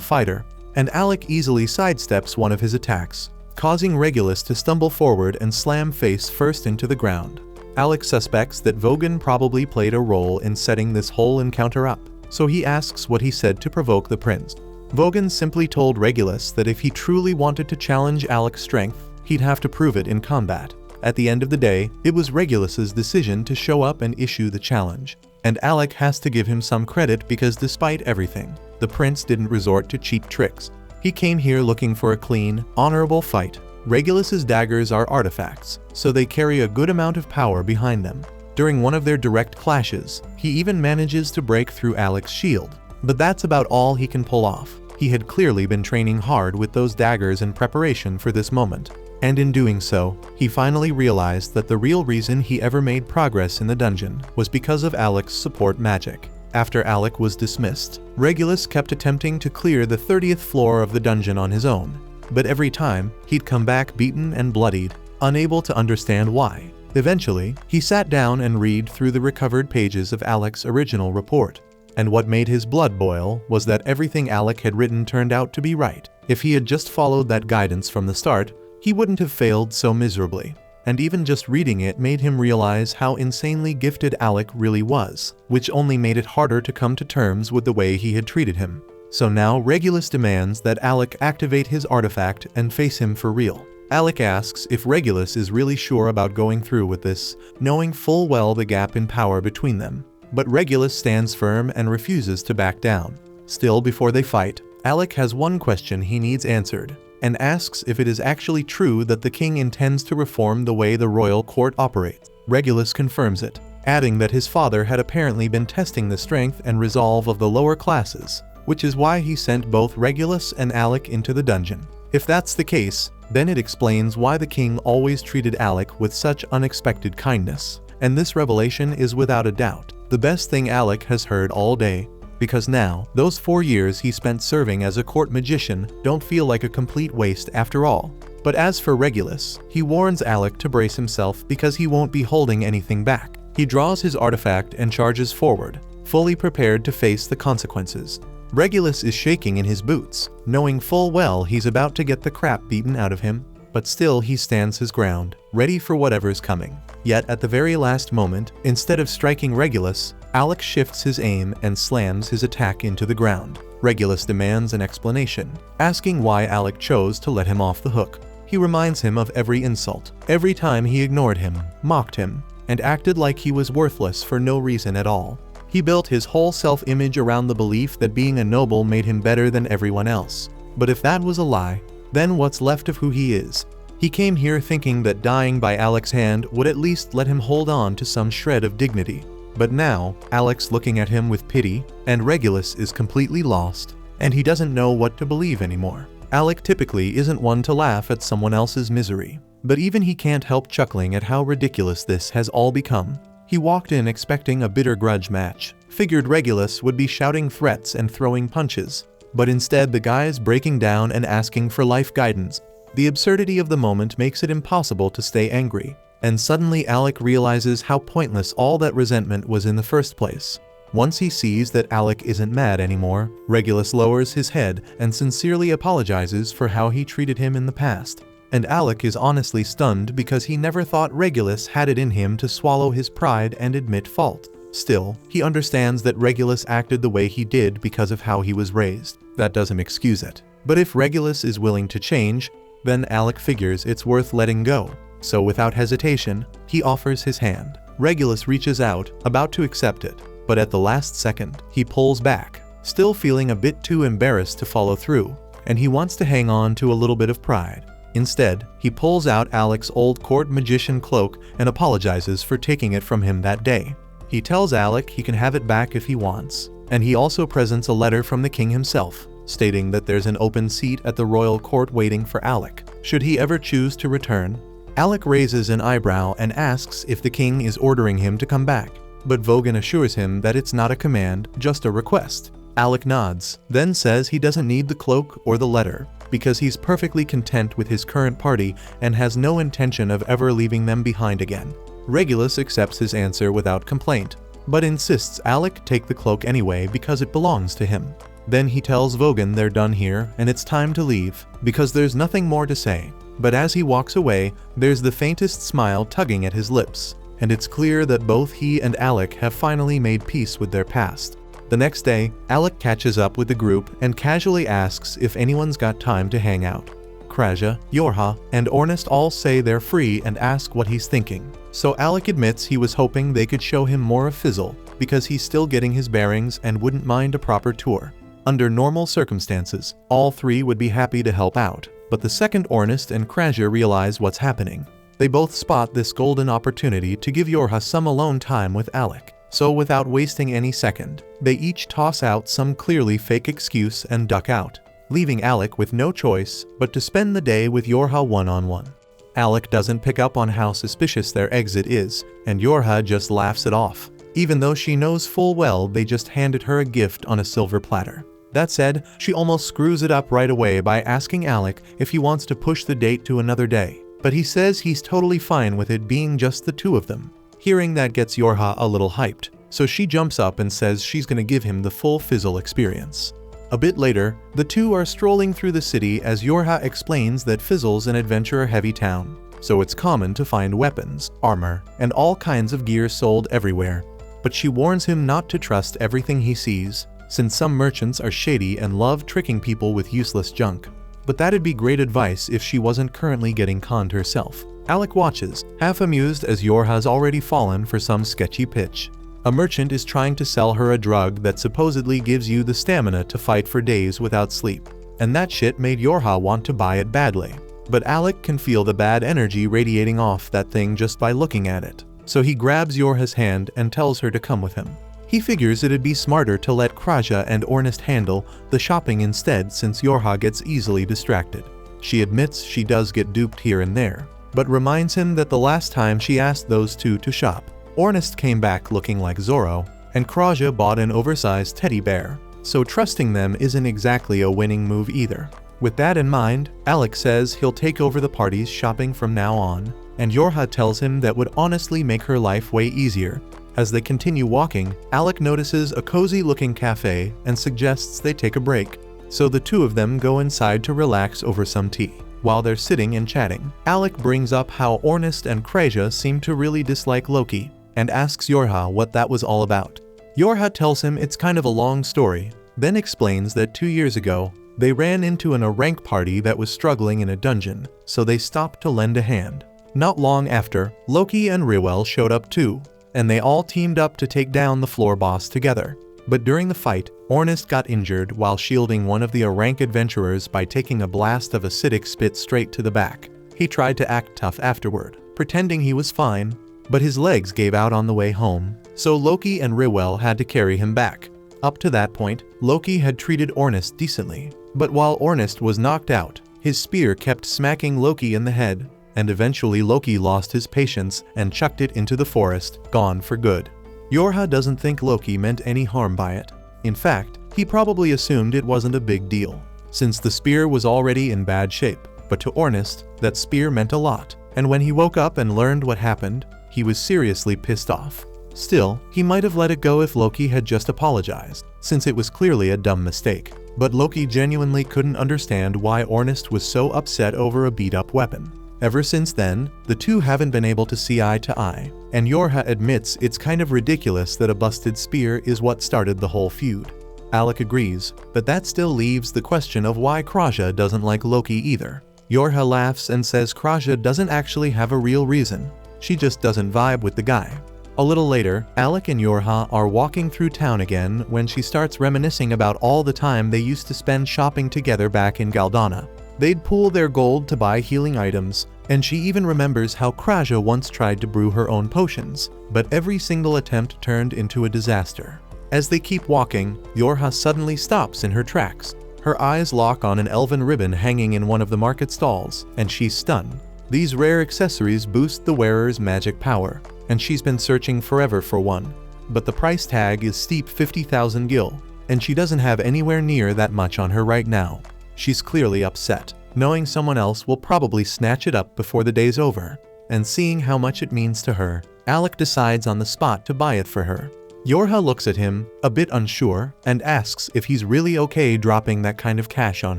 fighter, and Alec easily sidesteps one of his attacks, causing Regulus to stumble forward and slam face first into the ground. Alec suspects that Vogan probably played a role in setting this whole encounter up, so he asks what he said to provoke the prince. Vogan simply told Regulus that if he truly wanted to challenge Alec's strength, he'd have to prove it in combat. At the end of the day, it was Regulus's decision to show up and issue the challenge. And Alec has to give him some credit because despite everything, the prince didn't resort to cheap tricks. He came here looking for a clean, honorable fight. Regulus's daggers are artifacts, so they carry a good amount of power behind them. During one of their direct clashes, he even manages to break through Alec's shield. But that's about all he can pull off. He had clearly been training hard with those daggers in preparation for this moment. And in doing so, he finally realized that the real reason he ever made progress in the dungeon was because of Alec's support magic. After Alec was dismissed, Regulus kept attempting to clear the 30th floor of the dungeon on his own. But every time, he'd come back beaten and bloodied, unable to understand why. Eventually, he sat down and read through the recovered pages of Alec's original report. And what made his blood boil was that everything Alec had written turned out to be right. If he had just followed that guidance from the start, he wouldn't have failed so miserably. And even just reading it made him realize how insanely gifted Alec really was, which only made it harder to come to terms with the way he had treated him. So now Regulus demands that Alec activate his artifact and face him for real. Alec asks if Regulus is really sure about going through with this, knowing full well the gap in power between them. But Regulus stands firm and refuses to back down. Still, before they fight, Alec has one question he needs answered, and asks if it is actually true that the king intends to reform the way the royal court operates. Regulus confirms it, adding that his father had apparently been testing the strength and resolve of the lower classes, which is why he sent both Regulus and Alec into the dungeon. If that's the case, then it explains why the king always treated Alec with such unexpected kindness. And this revelation is without a doubt the best thing Alec has heard all day, because now, those 4 years he spent serving as a court magician don't feel like a complete waste after all. But as for Regulus, he warns Alec to brace himself because he won't be holding anything back. He draws his artifact and charges forward, fully prepared to face the consequences. Regulus is shaking in his boots, knowing full well he's about to get the crap beaten out of him, but still he stands his ground, ready for whatever's coming. Yet at the very last moment, instead of striking Regulus, Alec shifts his aim and slams his attack into the ground. Regulus demands an explanation, asking why Alec chose to let him off the hook. He reminds him of every insult, every time he ignored him, mocked him, and acted like he was worthless for no reason at all. He built his whole self-image around the belief that being a noble made him better than everyone else. But if that was a lie, then what's left of who he is? He came here thinking that dying by Alec's hand would at least let him hold on to some shred of dignity. But now, Alec's looking at him with pity, and Regulus is completely lost, and he doesn't know what to believe anymore. Alec typically isn't one to laugh at someone else's misery, but even he can't help chuckling at how ridiculous this has all become. He walked in expecting a bitter grudge match, figured Regulus would be shouting threats and throwing punches, but instead the guy is breaking down and asking for life guidance. The absurdity of the moment makes it impossible to stay angry, and suddenly Alec realizes how pointless all that resentment was in the first place. Once he sees that Alec isn't mad anymore, Regulus lowers his head and sincerely apologizes for how he treated him in the past. And Alec is honestly stunned because he never thought Regulus had it in him to swallow his pride and admit fault. Still, he understands that Regulus acted the way he did because of how he was raised. That doesn't excuse it. But if Regulus is willing to change, then Alec figures it's worth letting go. So without hesitation, he offers his hand. Regulus reaches out, about to accept it, but at the last second, he pulls back, still feeling a bit too embarrassed to follow through, and he wants to hang on to a little bit of pride. Instead, he pulls out Alec's old court magician cloak and apologizes for taking it from him that day. He tells Alec he can have it back if he wants, and he also presents a letter from the king himself, stating that there's an open seat at the royal court waiting for Alec, should he ever choose to return. Alec raises an eyebrow and asks if the king is ordering him to come back, but Vogan assures him that it's not a command, just a request. Alec nods, then says he doesn't need the cloak or the letter, because he's perfectly content with his current party and has no intention of ever leaving them behind again. Regulus accepts his answer without complaint, but insists Alec take the cloak anyway because it belongs to him. Then he tells Vogan they're done here and it's time to leave, because there's nothing more to say. But as he walks away, there's the faintest smile tugging at his lips, and it's clear that both he and Alec have finally made peace with their past. The next day, Alec catches up with the group and casually asks if anyone's got time to hang out. Kraja, Yorha, and Ornest all say they're free and ask what he's thinking. So Alec admits he was hoping they could show him more of Fizzle, because he's still getting his bearings and wouldn't mind a proper tour. Under normal circumstances, all three would be happy to help out, but the second Ornest and Kraja realize what's happening. They both spot this golden opportunity to give Yorha some alone time with Alec. So without wasting any second, they each toss out some clearly fake excuse and duck out, leaving Alec with no choice but to spend the day with Yorha one-on-one. Alec doesn't pick up on how suspicious their exit is, and Yorha just laughs it off, even though she knows full well they just handed her a gift on a silver platter. That said, she almost screws it up right away by asking Alec if he wants to push the date to another day, but he says he's totally fine with it being just the two of them. Hearing that gets Yorha a little hyped, so she jumps up and says she's gonna give him the full Fizzle experience. A bit later, the two are strolling through the city as Yorha explains that Fizzle's an adventurer-heavy town, so it's common to find weapons, armor, and all kinds of gear sold everywhere. But she warns him not to trust everything he sees, since some merchants are shady and love tricking people with useless junk. But that'd be great advice if she wasn't currently getting conned herself. Alec watches, half amused as Yorha's already fallen for some sketchy pitch. A merchant is trying to sell her a drug that supposedly gives you the stamina to fight for days without sleep. And that shit made Yorha want to buy it badly. But Alec can feel the bad energy radiating off that thing just by looking at it. So he grabs Yorha's hand and tells her to come with him. He figures it'd be smarter to let Kraja and Ornest handle the shopping instead since Yorha gets easily distracted. She admits she does get duped here and there, but reminds him that the last time she asked those two to shop, Ornest came back looking like Zorro, and Kraja bought an oversized teddy bear, so trusting them isn't exactly a winning move either. With that in mind, Alec says he'll take over the party's shopping from now on, and Yorha tells him that would honestly make her life way easier. As they continue walking, Alec notices a cozy-looking cafe and suggests they take a break, so the two of them go inside to relax over some tea. While they're sitting and chatting, Alec brings up how Ornest and Kraja seem to really dislike Loki, and asks Yorha what that was all about. Yorha tells him it's kind of a long story, then explains that 2 years ago, they ran into a rank party that was struggling in a dungeon, so they stopped to lend a hand. Not long after, Loki and Rewell showed up too, and they all teamed up to take down the floor boss together. But during the fight, Ornest got injured while shielding one of the rank adventurers by taking a blast of acidic spit straight to the back. He tried to act tough afterward, pretending he was fine, but his legs gave out on the way home, so Loki and Rewell had to carry him back. Up to that point, Loki had treated Ornest decently, but while Ornest was knocked out, his spear kept smacking Loki in the head, and eventually Loki lost his patience and chucked it into the forest, gone for good. Yorha doesn't think Loki meant any harm by it. In fact, he probably assumed it wasn't a big deal, since the spear was already in bad shape. But to Ornest, that spear meant a lot, and when he woke up and learned what happened, he was seriously pissed off. Still, he might have let it go if Loki had just apologized, since it was clearly a dumb mistake. But Loki genuinely couldn't understand why Ornest was so upset over a beat-up weapon. Ever since then, the two haven't been able to see eye to eye, and Yorha admits it's kind of ridiculous that a busted spear is what started the whole feud. Alec agrees, but that still leaves the question of why Kraja doesn't like Loki either. Yorha laughs and says Kraja doesn't actually have a real reason, she just doesn't vibe with the guy. A little later, Alec and Yorha are walking through town again when she starts reminiscing about all the time they used to spend shopping together back in Galdana. They'd pool their gold to buy healing items, and she even remembers how Kraja once tried to brew her own potions, but every single attempt turned into a disaster. As they keep walking, Yorha suddenly stops in her tracks. Her eyes lock on an elven ribbon hanging in one of the market stalls, and she's stunned. These rare accessories boost the wearer's magic power, and she's been searching forever for one. But the price tag is steep 50,000 gil, and she doesn't have anywhere near that much on her right now. She's clearly upset, knowing someone else will probably snatch it up before the day's over, and seeing how much it means to her, Alec decides on the spot to buy it for her. Yorha looks at him, a bit unsure, and asks if he's really okay dropping that kind of cash on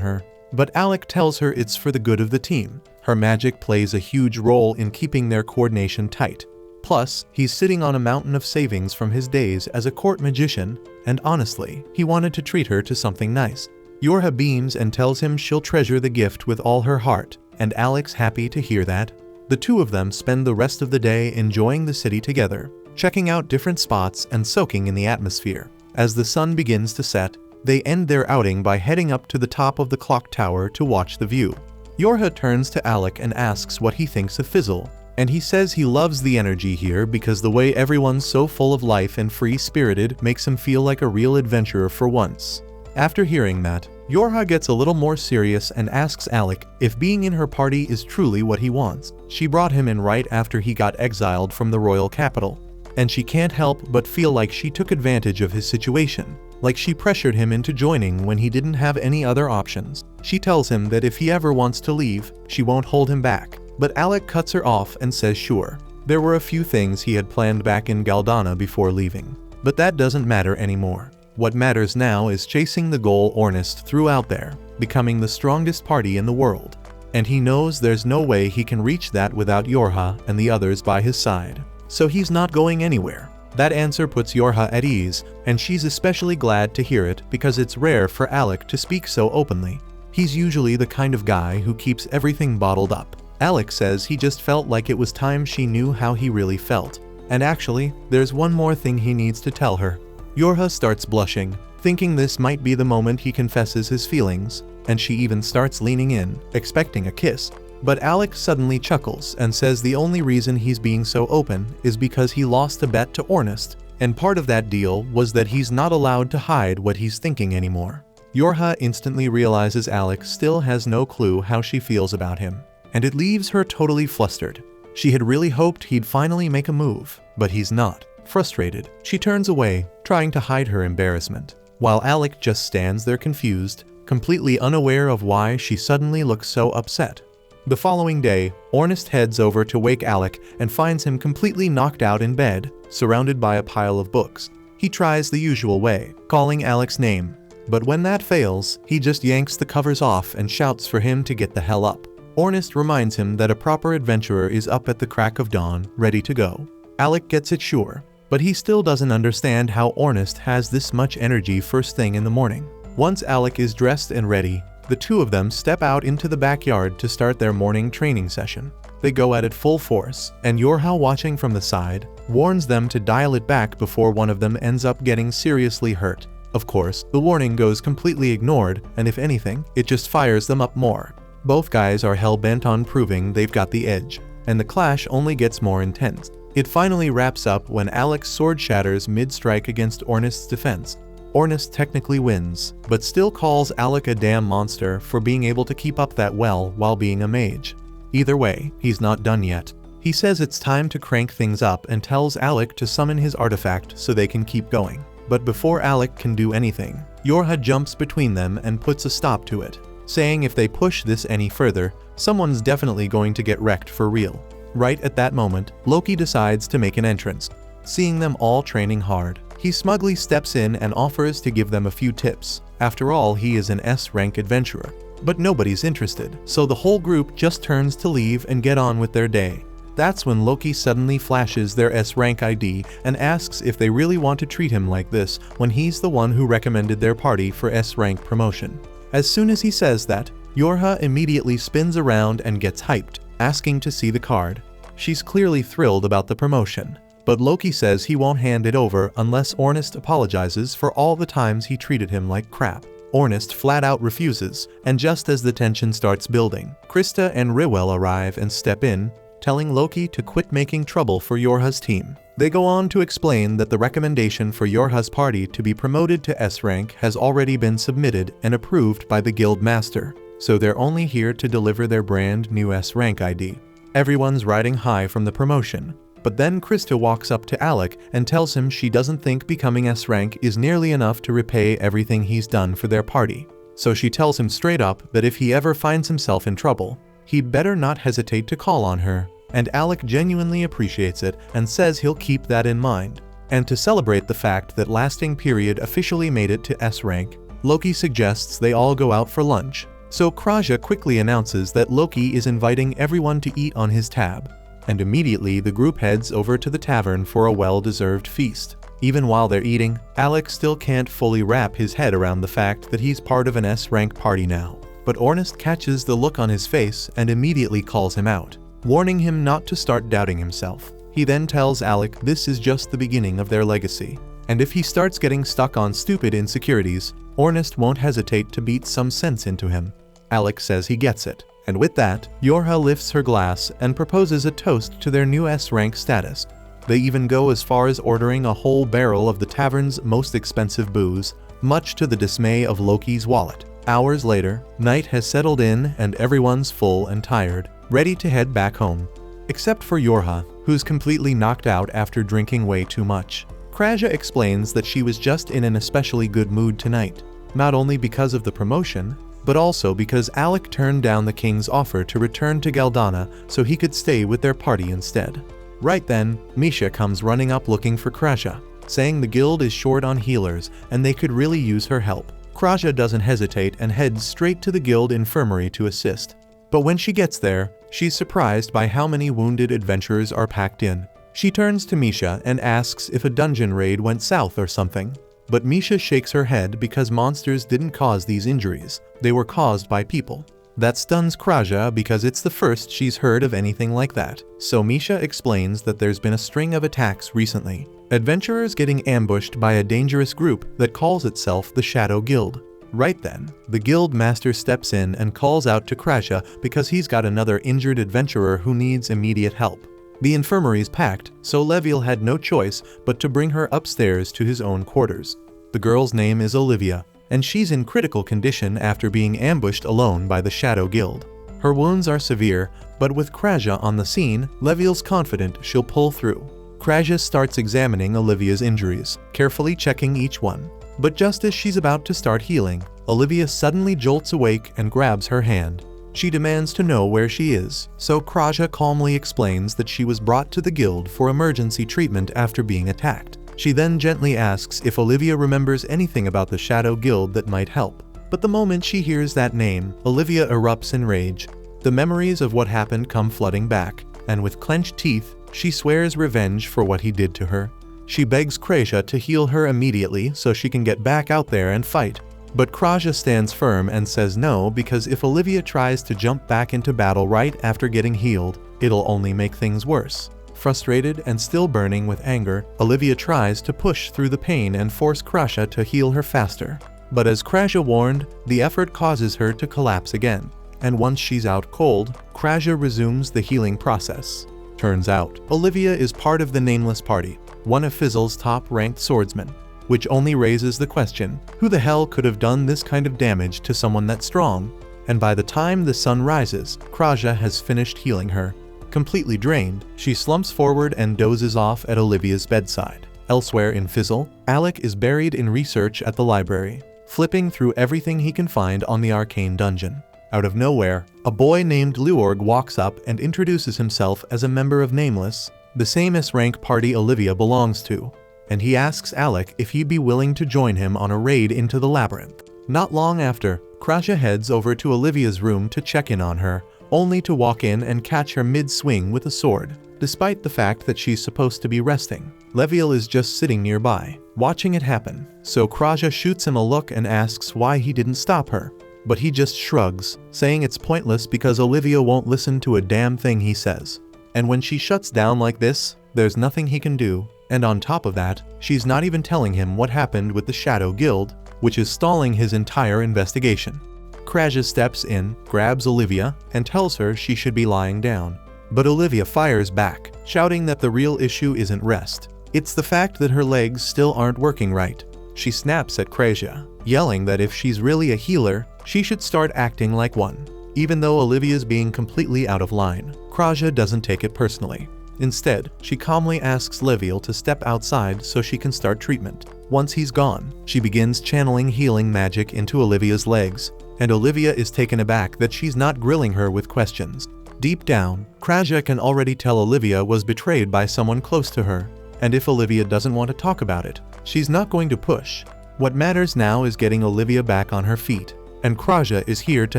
her. But Alec tells her it's for the good of the team. Her magic plays a huge role in keeping their coordination tight. Plus, he's sitting on a mountain of savings from his days as a court magician, and honestly, he wanted to treat her to something nice. Yorha beams and tells him she'll treasure the gift with all her heart, and Alec's happy to hear that. The two of them spend the rest of the day enjoying the city together, checking out different spots and soaking in the atmosphere. As the sun begins to set, they end their outing by heading up to the top of the clock tower to watch the view. Yorha turns to Alec and asks what he thinks of Fizzle, and he says he loves the energy here because the way everyone's so full of life and free-spirited makes him feel like a real adventurer for once. After hearing that, Yorha gets a little more serious and asks Alec if being in her party is truly what he wants. She brought him in right after he got exiled from the royal capital, and she can't help but feel like she took advantage of his situation, like she pressured him into joining when he didn't have any other options. She tells him that if he ever wants to leave, she won't hold him back, but Alec cuts her off and says sure. There were a few things he had planned back in Galdana before leaving, but that doesn't matter anymore. What matters now is chasing the goal Ornest threw out there, becoming the strongest party in the world. And he knows there's no way he can reach that without Yorha and the others by his side. So he's not going anywhere. That answer puts Yorha at ease, and she's especially glad to hear it because it's rare for Alec to speak so openly. He's usually the kind of guy who keeps everything bottled up. Alec says he just felt like it was time she knew how he really felt. And actually, there's one more thing he needs to tell her. Yorha starts blushing, thinking this might be the moment he confesses his feelings, and she even starts leaning in, expecting a kiss. But Alec suddenly chuckles and says the only reason he's being so open is because he lost a bet to Ornest, and part of that deal was that he's not allowed to hide what he's thinking anymore. Yorha instantly realizes Alec still has no clue how she feels about him, and it leaves her totally flustered. She had really hoped he'd finally make a move, but he's not. Frustrated, she turns away, trying to hide her embarrassment, while Alec just stands there confused, completely unaware of why she suddenly looks so upset. The following day, Ornest heads over to wake Alec and finds him completely knocked out in bed, surrounded by a pile of books. He tries the usual way, calling Alec's name, but when that fails, he just yanks the covers off and shouts for him to get the hell up. Ornest reminds him that a proper adventurer is up at the crack of dawn, ready to go. Alec gets it sure, but he still doesn't understand how Ornest has this much energy first thing in the morning. Once Alec is dressed and ready, the two of them step out into the backyard to start their morning training session. They go at it full force, and Yorha, watching from the side, warns them to dial it back before one of them ends up getting seriously hurt. Of course, the warning goes completely ignored, and if anything, it just fires them up more. Both guys are hell-bent on proving they've got the edge, and the clash only gets more intense. It finally wraps up when Alec's sword shatters mid-strike against Ornest's defense. Ornest technically wins, but still calls Alec a damn monster for being able to keep up that well while being a mage. Either way, he's not done yet. He says it's time to crank things up and tells Alec to summon his artifact so they can keep going. But before Alec can do anything, Yorha jumps between them and puts a stop to it, saying if they push this any further, someone's definitely going to get wrecked for real. Right at that moment, Loki decides to make an entrance. Seeing them all training hard, he smugly steps in and offers to give them a few tips. After all, he is an S-rank adventurer. But nobody's interested, so the whole group just turns to leave and get on with their day. That's when Loki suddenly flashes their S-rank ID and asks if they really want to treat him like this when he's the one who recommended their party for S-rank promotion. As soon as he says that, Yorha immediately spins around and gets hyped, asking to see the card. She's clearly thrilled about the promotion, but Loki says he won't hand it over unless Ornest apologizes for all the times he treated him like crap. Ornest flat out refuses, and just as the tension starts building, Krista and Riwell arrive and step in, telling Loki to quit making trouble for Yorha's team. They go on to explain that the recommendation for Yorha's party to be promoted to S-rank has already been submitted and approved by the guild master, so they're only here to deliver their brand new S-rank ID. Everyone's riding high from the promotion, but then Krista walks up to Alec and tells him she doesn't think becoming S-rank is nearly enough to repay everything he's done for their party. So she tells him straight up that if he ever finds himself in trouble, he'd better not hesitate to call on her, and Alec genuinely appreciates it and says he'll keep that in mind. And to celebrate the fact that Lasting Period officially made it to S-rank, Loki suggests they all go out for lunch. So Kraja quickly announces that Loki is inviting everyone to eat on his tab. and immediately the group heads over to the tavern for a well-deserved feast. Even while they're eating, Alec still can't fully wrap his head around the fact that he's part of an S-rank party now. But Ornest catches the look on his face and immediately calls him out, warning him not to start doubting himself. He then tells Alec this is just the beginning of their legacy, and if he starts getting stuck on stupid insecurities, Ornest won't hesitate to beat some sense into him. Alec says he gets it, and with that, Yorha lifts her glass and proposes a toast to their new S-rank status. They even go as far as ordering a whole barrel of the tavern's most expensive booze, much to the dismay of Loki's wallet. Hours later, night has settled in and everyone's full and tired, ready to head back home. Except for Yorha, who's completely knocked out after drinking way too much. Kraja explains that she was just in an especially good mood tonight, not only because of the promotion, but also because Alec turned down the king's offer to return to Galdana so he could stay with their party instead. Right then, Misha comes running up looking for Kraja, saying the guild is short on healers and they could really use her help. Kraja doesn't hesitate and heads straight to the guild infirmary to assist. But when she gets there, she's surprised by how many wounded adventurers are packed in. She turns to Misha and asks if a dungeon raid went south or something. But Misha shakes her head because monsters didn't cause these injuries, they were caused by people. That stuns Kraja because it's the first she's heard of anything like that. So Misha explains that there's been a string of attacks recently. Adventurers getting ambushed by a dangerous group that calls itself the Shadow Guild. Right then, the guild master steps in and calls out to Kraja because he's got another injured adventurer who needs immediate help. The infirmary's packed, so Leviel had no choice but to bring her upstairs to his own quarters. The girl's name is Olivia, and she's in critical condition after being ambushed alone by the Shadow Guild. Her wounds are severe, but with Kraja on the scene, Leviel's confident she'll pull through. Kraja starts examining Olivia's injuries, carefully checking each one. But just as she's about to start healing, Olivia suddenly jolts awake and grabs her hand. She demands to know where she is, so Kraja calmly explains that she was brought to the guild for emergency treatment after being attacked. She then gently asks if Olivia remembers anything about the Shadow Guild that might help. But the moment she hears that name, Olivia erupts in rage. The memories of what happened come flooding back, and with clenched teeth, she swears revenge for what he did to her. She begs Kraja to heal her immediately so she can get back out there and fight. But Kraja stands firm and says no because if Olivia tries to jump back into battle right after getting healed, it'll only make things worse. Frustrated and still burning with anger, Olivia tries to push through the pain and force Kraja to heal her faster. But as Kraja warned, the effort causes her to collapse again. And once she's out cold, Kraja resumes the healing process. Turns out, Olivia is part of the Nameless Party, one of Fizzle's top-ranked swordsmen. Which only raises the question, who the hell could have done this kind of damage to someone that strong? And by the time the sun rises, Kraja has finished healing her. Completely drained, she slumps forward and dozes off at Olivia's bedside. Elsewhere in Fizzle, Alec is buried in research at the library, flipping through everything he can find on the arcane dungeon. Out of nowhere, a boy named Luorg walks up and introduces himself as a member of Nameless, the same S-rank party Olivia belongs to. And he asks Alec if he'd be willing to join him on a raid into the labyrinth. Not long after, Kraja heads over to Olivia's room to check in on her, only to walk in and catch her mid-swing with a sword. Despite the fact that she's supposed to be resting, Leviel is just sitting nearby, watching it happen. So Kraja shoots him a look and asks why he didn't stop her. But he just shrugs, saying it's pointless because Olivia won't listen to a damn thing he says. And when she shuts down like this, there's nothing he can do. And on top of that, she's not even telling him what happened with the Shadow Guild, which is stalling his entire investigation. Kraja steps in, grabs Olivia, and tells her she should be lying down. But Olivia fires back, shouting that the real issue isn't rest. It's the fact that her legs still aren't working right. She snaps at Kraja, yelling that if she's really a healer, she should start acting like one. Even though Olivia's being completely out of line, Kraja doesn't take it personally. Instead, she calmly asks Leviel to step outside so she can start treatment. Once he's gone, she begins channeling healing magic into Olivia's legs, and Olivia is taken aback that she's not grilling her with questions. Deep down, Kraja can already tell Olivia was betrayed by someone close to her, and if Olivia doesn't want to talk about it, she's not going to push. What matters now is getting Olivia back on her feet, and Kraja is here to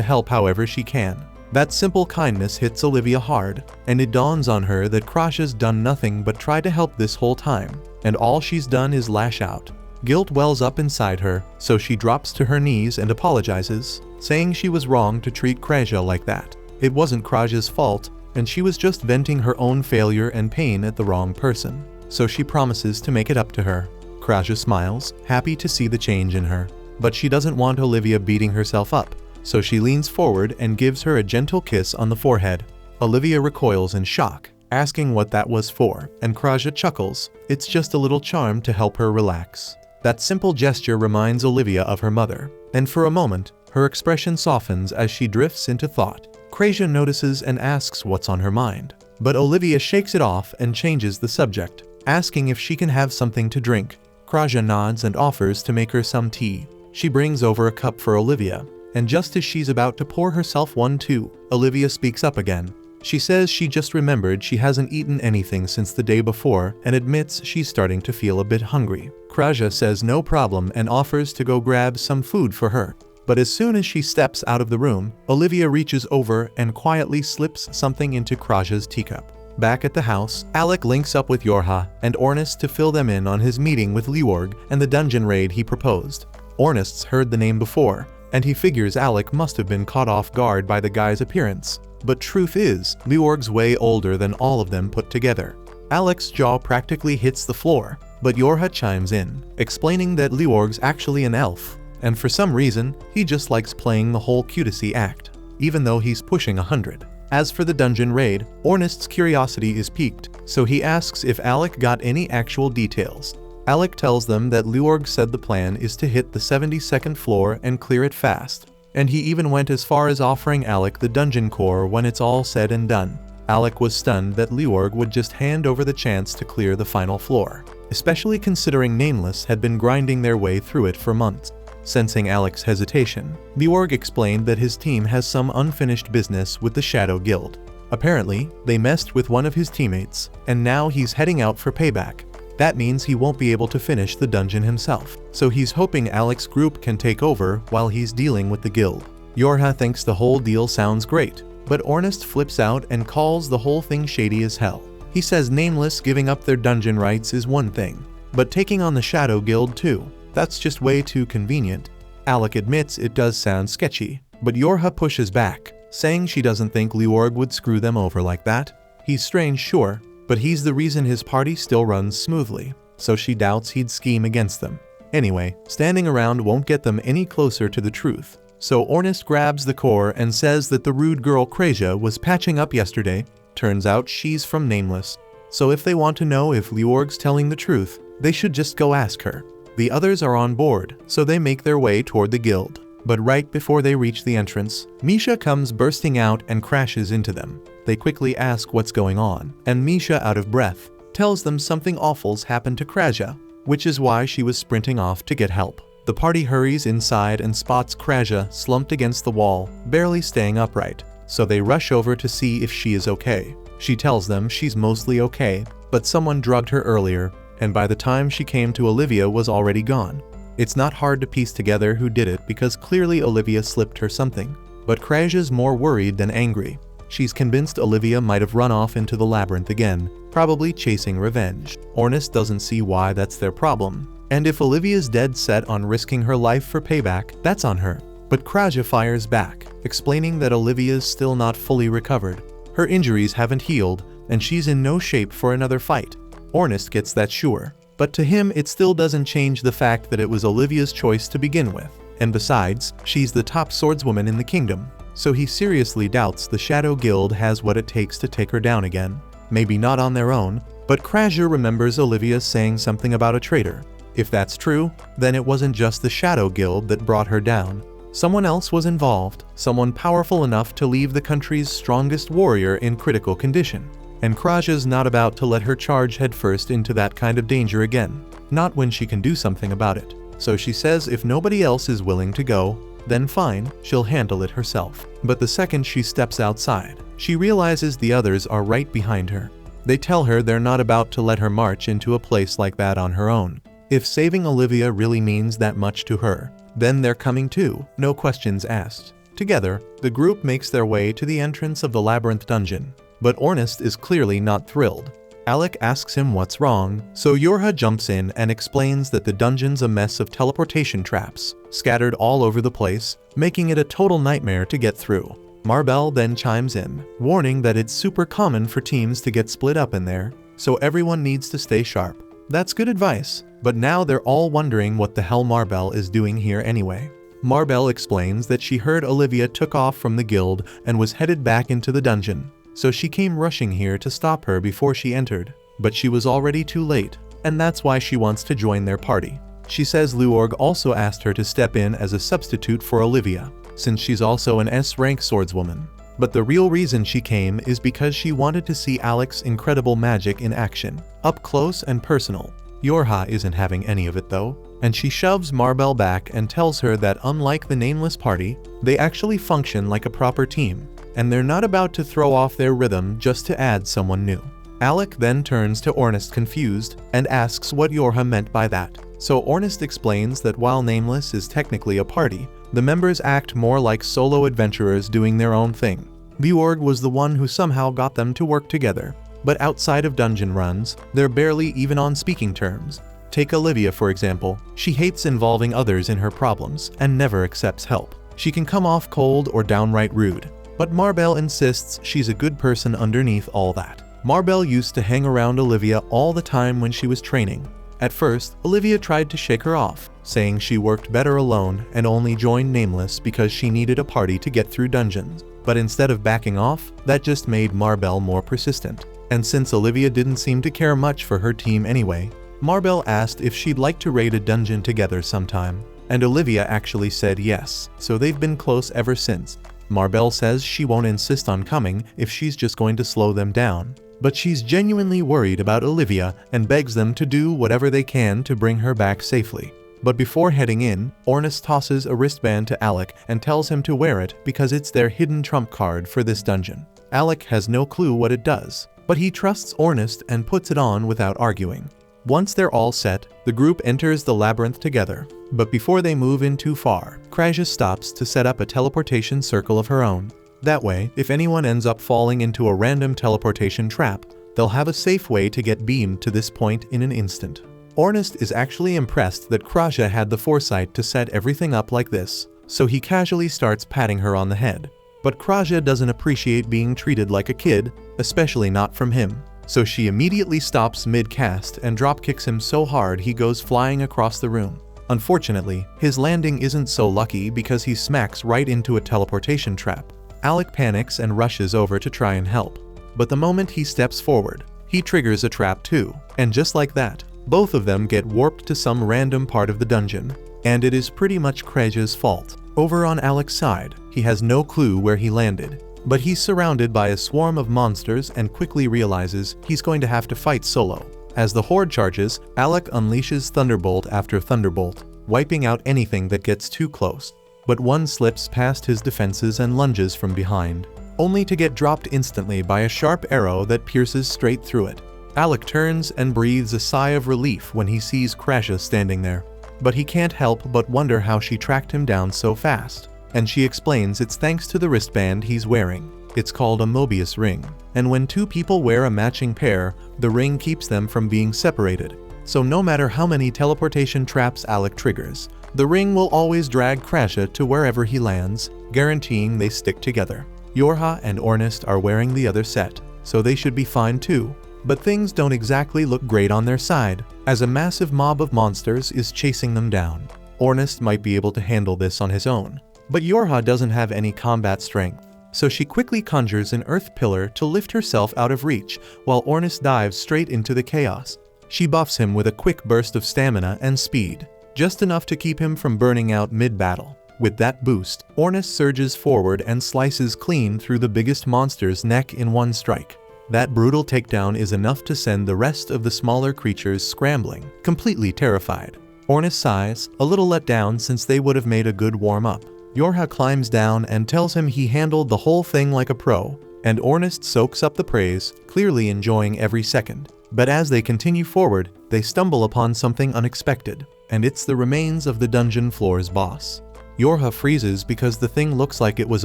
help however she can. That simple kindness hits Olivia hard, and it dawns on her that Kraja's done nothing but try to help this whole time, and all she's done is lash out. Guilt wells up inside her, so she drops to her knees and apologizes, saying she was wrong to treat Kraja like that. It wasn't Kraja's fault, and she was just venting her own failure and pain at the wrong person. So she promises to make it up to her. Kraja smiles, happy to see the change in her. But she doesn't want Olivia beating herself up, so she leans forward and gives her a gentle kiss on the forehead. Olivia recoils in shock, asking what that was for, and Kraja chuckles. It's just a little charm to help her relax. That simple gesture reminds Olivia of her mother, and for a moment, her expression softens as she drifts into thought. Kraja notices and asks what's on her mind, but Olivia shakes it off and changes the subject, asking if she can have something to drink. Kraja nods and offers to make her some tea. She brings over a cup for Olivia, and just as she's about to pour herself one too, Olivia speaks up again. She says she just remembered she hasn't eaten anything since the day before and admits she's starting to feel a bit hungry. Kraja says no problem and offers to go grab some food for her. But as soon as she steps out of the room, Olivia reaches over and quietly slips something into Kraja's teacup. Back at the house, Alec links up with Yorha and Ornest to fill them in on his meeting with Leorg and the dungeon raid he proposed. Ornest's heard the name before, and he figures Alec must have been caught off guard by the guy's appearance. But truth is, Leorg's way older than all of them put together. Alec's jaw practically hits the floor, but Yorha chimes in, explaining that Leorg's actually an elf, and for some reason, he just likes playing the whole cutacy act, even though he's pushing 100. As for the dungeon raid, Ornest's curiosity is piqued, so he asks if Alec got any actual details. Alec tells them that Leorg said the plan is to hit the 72nd floor and clear it fast, and he even went as far as offering Alec the dungeon core when it's all said and done. Alec was stunned that Leorg would just hand over the chance to clear the final floor, especially considering Nameless had been grinding their way through it for months. Sensing Alec's hesitation, Leorg explained that his team has some unfinished business with the Shadow Guild. Apparently, they messed with one of his teammates, and now he's heading out for payback. That means he won't be able to finish the dungeon himself, so he's hoping Alec's group can take over while he's dealing with the guild. Yorha thinks the whole deal sounds great, but Ornest flips out and calls the whole thing shady as hell. He says Nameless giving up their dungeon rights is one thing, but taking on the Shadow Guild too, that's just way too convenient. Alec admits it does sound sketchy, but Yorha pushes back, saying she doesn't think Leorg would screw them over like that. He's strange, sure, but he's the reason his party still runs smoothly, so she doubts he'd scheme against them. Anyway, standing around won't get them any closer to the truth, so Ornest grabs the core and says that the rude girl Kraja was patching up yesterday. Turns out she's from Nameless, so if they want to know if Leorg's telling the truth, they should just go ask her. The others are on board, so they make their way toward the guild. But right before they reach the entrance, Misha comes bursting out and crashes into them. They quickly ask what's going on, and Misha, out of breath, tells them something awful's happened to Kraja, which is why she was sprinting off to get help. The party hurries inside and spots Kraja slumped against the wall, barely staying upright, so they rush over to see if she is okay. She tells them she's mostly okay, but someone drugged her earlier, and by the time she came to Olivia was already gone. It's not hard to piece together who did it because clearly Olivia slipped her something, but Kraja's more worried than angry. She's convinced Olivia might have run off into the labyrinth again, probably chasing revenge. Ornest doesn't see why that's their problem, and if Olivia's dead set on risking her life for payback, that's on her. But Kraja fires back, explaining that Olivia's still not fully recovered. Her injuries haven't healed, and she's in no shape for another fight. Ornest gets that sure, but to him it still doesn't change the fact that it was Olivia's choice to begin with, and besides, she's the top swordswoman in the kingdom, so he seriously doubts the Shadow Guild has what it takes to take her down again. Maybe not on their own, but Kraja remembers Olivia saying something about a traitor. If that's true, then it wasn't just the Shadow Guild that brought her down. Someone else was involved, someone powerful enough to leave the country's strongest warrior in critical condition. And Kraja's not about to let her charge headfirst into that kind of danger again. Not when she can do something about it. So she says if nobody else is willing to go, then fine, she'll handle it herself. But the second she steps outside, she realizes the others are right behind her. They tell her they're not about to let her march into a place like that on her own. If saving Olivia really means that much to her, then they're coming too, no questions asked. Together, the group makes their way to the entrance of the labyrinth dungeon. But Ornest is clearly not thrilled. Alec asks him what's wrong, so Yorha jumps in and explains that the dungeon's a mess of teleportation traps, scattered all over the place, making it a total nightmare to get through. Marbell then chimes in, warning that it's super common for teams to get split up in there, so everyone needs to stay sharp. That's good advice, but now they're all wondering what the hell Marbell is doing here anyway. Marbell explains that she heard Olivia took off from the guild and was headed back into the dungeon, so she came rushing here to stop her before she entered, but she was already too late, and that's why she wants to join their party. She says Luorg also asked her to step in as a substitute for Olivia, since she's also an S-rank swordswoman. But the real reason she came is because she wanted to see Alec's incredible magic in action, up close and personal. Yorha isn't having any of it though, and she shoves Marbell back and tells her that unlike the Nameless party, they actually function like a proper team, and they're not about to throw off their rhythm just to add someone new. Alec then turns to Ornest confused and asks what Yorha meant by that. So Ornest explains that while Nameless is technically a party, the members act more like solo adventurers doing their own thing. Luorg was the one who somehow got them to work together, but outside of dungeon runs, they're barely even on speaking terms. Take Olivia for example, she hates involving others in her problems and never accepts help. She can come off cold or downright rude, but Marbell insists she's a good person underneath all that. Marbell used to hang around Olivia all the time when she was training. At first, Olivia tried to shake her off, saying she worked better alone and only joined Nameless because she needed a party to get through dungeons. But instead of backing off, that just made Marbell more persistent. And since Olivia didn't seem to care much for her team anyway, Marbell asked if she'd like to raid a dungeon together sometime. And Olivia actually said yes, so they've been close ever since. Marbell says she won't insist on coming if she's just going to slow them down. But she's genuinely worried about Olivia and begs them to do whatever they can to bring her back safely. But before heading in, Ornest tosses a wristband to Alec and tells him to wear it because it's their hidden trump card for this dungeon. Alec has no clue what it does, but he trusts Ornest and puts it on without arguing. Once they're all set, the group enters the labyrinth together. But before they move in too far, Krasja stops to set up a teleportation circle of her own. That way, if anyone ends up falling into a random teleportation trap, they'll have a safe way to get beamed to this point in an instant. Ornest is actually impressed that Krasja had the foresight to set everything up like this, so he casually starts patting her on the head. But Krasja doesn't appreciate being treated like a kid, especially not from him. So she immediately stops mid-cast and dropkicks him so hard he goes flying across the room. Unfortunately, his landing isn't so lucky because he smacks right into a teleportation trap. Alec panics and rushes over to try and help. But the moment he steps forward, he triggers a trap too, and just like that, both of them get warped to some random part of the dungeon. And it is pretty much Krasja's fault. Over on Alec's side, he has no clue where he landed, but he's surrounded by a swarm of monsters and quickly realizes he's going to have to fight solo. As the horde charges, Alec unleashes Thunderbolt after Thunderbolt, wiping out anything that gets too close. But one slips past his defenses and lunges from behind, only to get dropped instantly by a sharp arrow that pierces straight through it. Alec turns and breathes a sigh of relief when he sees Krasja standing there. But he can't help but wonder how she tracked him down so fast. And she explains it's thanks to the wristband he's wearing. It's called a Mobius ring, and when two people wear a matching pair, the ring keeps them from being separated. So no matter how many teleportation traps Alec triggers, the ring will always drag Krasja to wherever he lands, guaranteeing they stick together. Yorha and Ornest are wearing the other set, so they should be fine too. But things don't exactly look great on their side, as a massive mob of monsters is chasing them down. Ornest might be able to handle this on his own, but Yorha doesn't have any combat strength. So she quickly conjures an earth pillar to lift herself out of reach, while Ornest dives straight into the chaos. She buffs him with a quick burst of stamina and speed, just enough to keep him from burning out mid-battle. With that boost, Ornest surges forward and slices clean through the biggest monster's neck in one strike. That brutal takedown is enough to send the rest of the smaller creatures scrambling, completely terrified. Ornest sighs, a little let down since they would have made a good warm-up. Yorha climbs down and tells him he handled the whole thing like a pro, and Ornest soaks up the praise, clearly enjoying every second. But as they continue forward, they stumble upon something unexpected, and it's the remains of the dungeon floor's boss. Yorha freezes because the thing looks like it was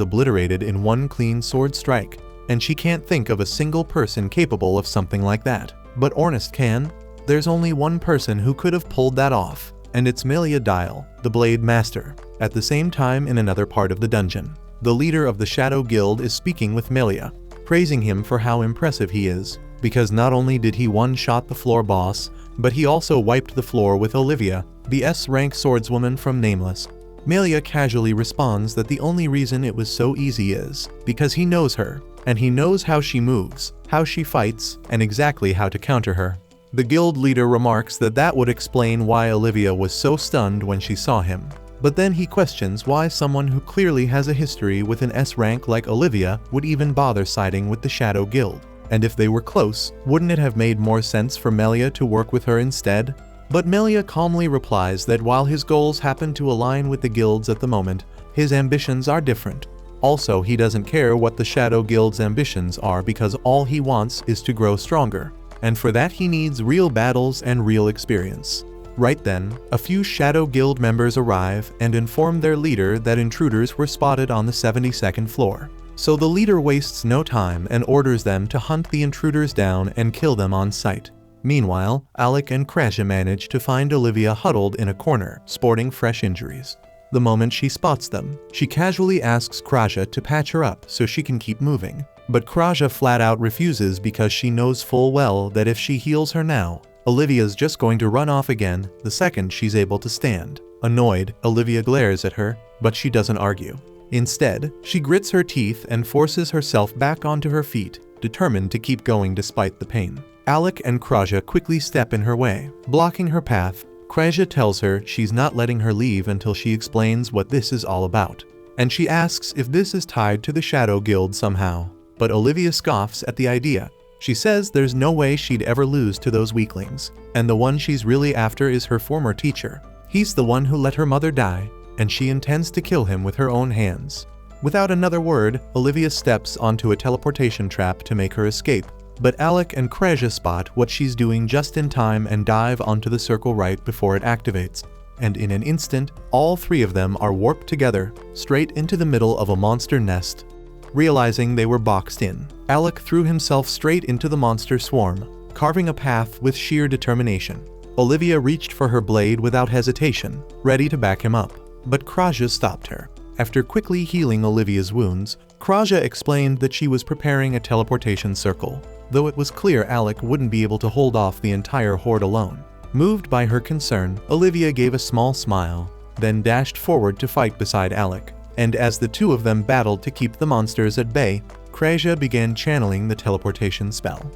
obliterated in one clean sword strike, and she can't think of a single person capable of something like that. But Ornest can. There's only one person who could have pulled that off, and it's Melia Dial, the Blade Master. At the same time, in another part of the dungeon, the leader of the Shadow Guild is speaking with Melia, praising him for how impressive he is, because not only did he one-shot the floor boss, but he also wiped the floor with Olivia, the S-rank swordswoman from Nameless. Melia casually responds that the only reason it was so easy is because he knows her, and he knows how she moves, how she fights, and exactly how to counter her. The guild leader remarks that that would explain why Olivia was so stunned when she saw him. But then he questions why someone who clearly has a history with an S rank like Olivia would even bother siding with the Shadow Guild. And if they were close, wouldn't it have made more sense for Melia to work with her instead? But Melia calmly replies that while his goals happen to align with the guild's at the moment, his ambitions are different. Also, he doesn't care what the Shadow Guild's ambitions are because all he wants is to grow stronger. And for that he needs real battles and real experience. Right then, a few Shadow Guild members arrive and inform their leader that intruders were spotted on the 72nd floor. So the leader wastes no time and orders them to hunt the intruders down and kill them on sight. Meanwhile, Alec and Kraja manage to find Olivia huddled in a corner, sporting fresh injuries. The moment she spots them, she casually asks Kraja to patch her up so she can keep moving. But Kraja flat out refuses because she knows full well that if she heals her now, Olivia's just going to run off again the second she's able to stand. Annoyed, Olivia glares at her, but she doesn't argue. Instead, she grits her teeth and forces herself back onto her feet, determined to keep going despite the pain. Alec and Kraja quickly step in her way, blocking her path. Kraja tells her she's not letting her leave until she explains what this is all about. And she asks if this is tied to the Shadow Guild somehow. But Olivia scoffs at the idea. She says there's no way she'd ever lose to those weaklings, and the one she's really after is her former teacher. He's the one who let her mother die, and she intends to kill him with her own hands. Without another word, Olivia steps onto a teleportation trap to make her escape, but Alec and Kraja spot what she's doing just in time and dive onto the circle right before it activates. And in an instant, all three of them are warped together, straight into the middle of a monster nest. Realizing they were boxed in, Alec threw himself straight into the monster swarm, carving a path with sheer determination. Olivia reached for her blade without hesitation, ready to back him up, but Kraja stopped her. After quickly healing Olivia's wounds, Kraja explained that she was preparing a teleportation circle, though it was clear Alec wouldn't be able to hold off the entire horde alone. Moved by her concern, Olivia gave a small smile, then dashed forward to fight beside Alec. And as the two of them battled to keep the monsters at bay, Kraja began channeling the teleportation spell.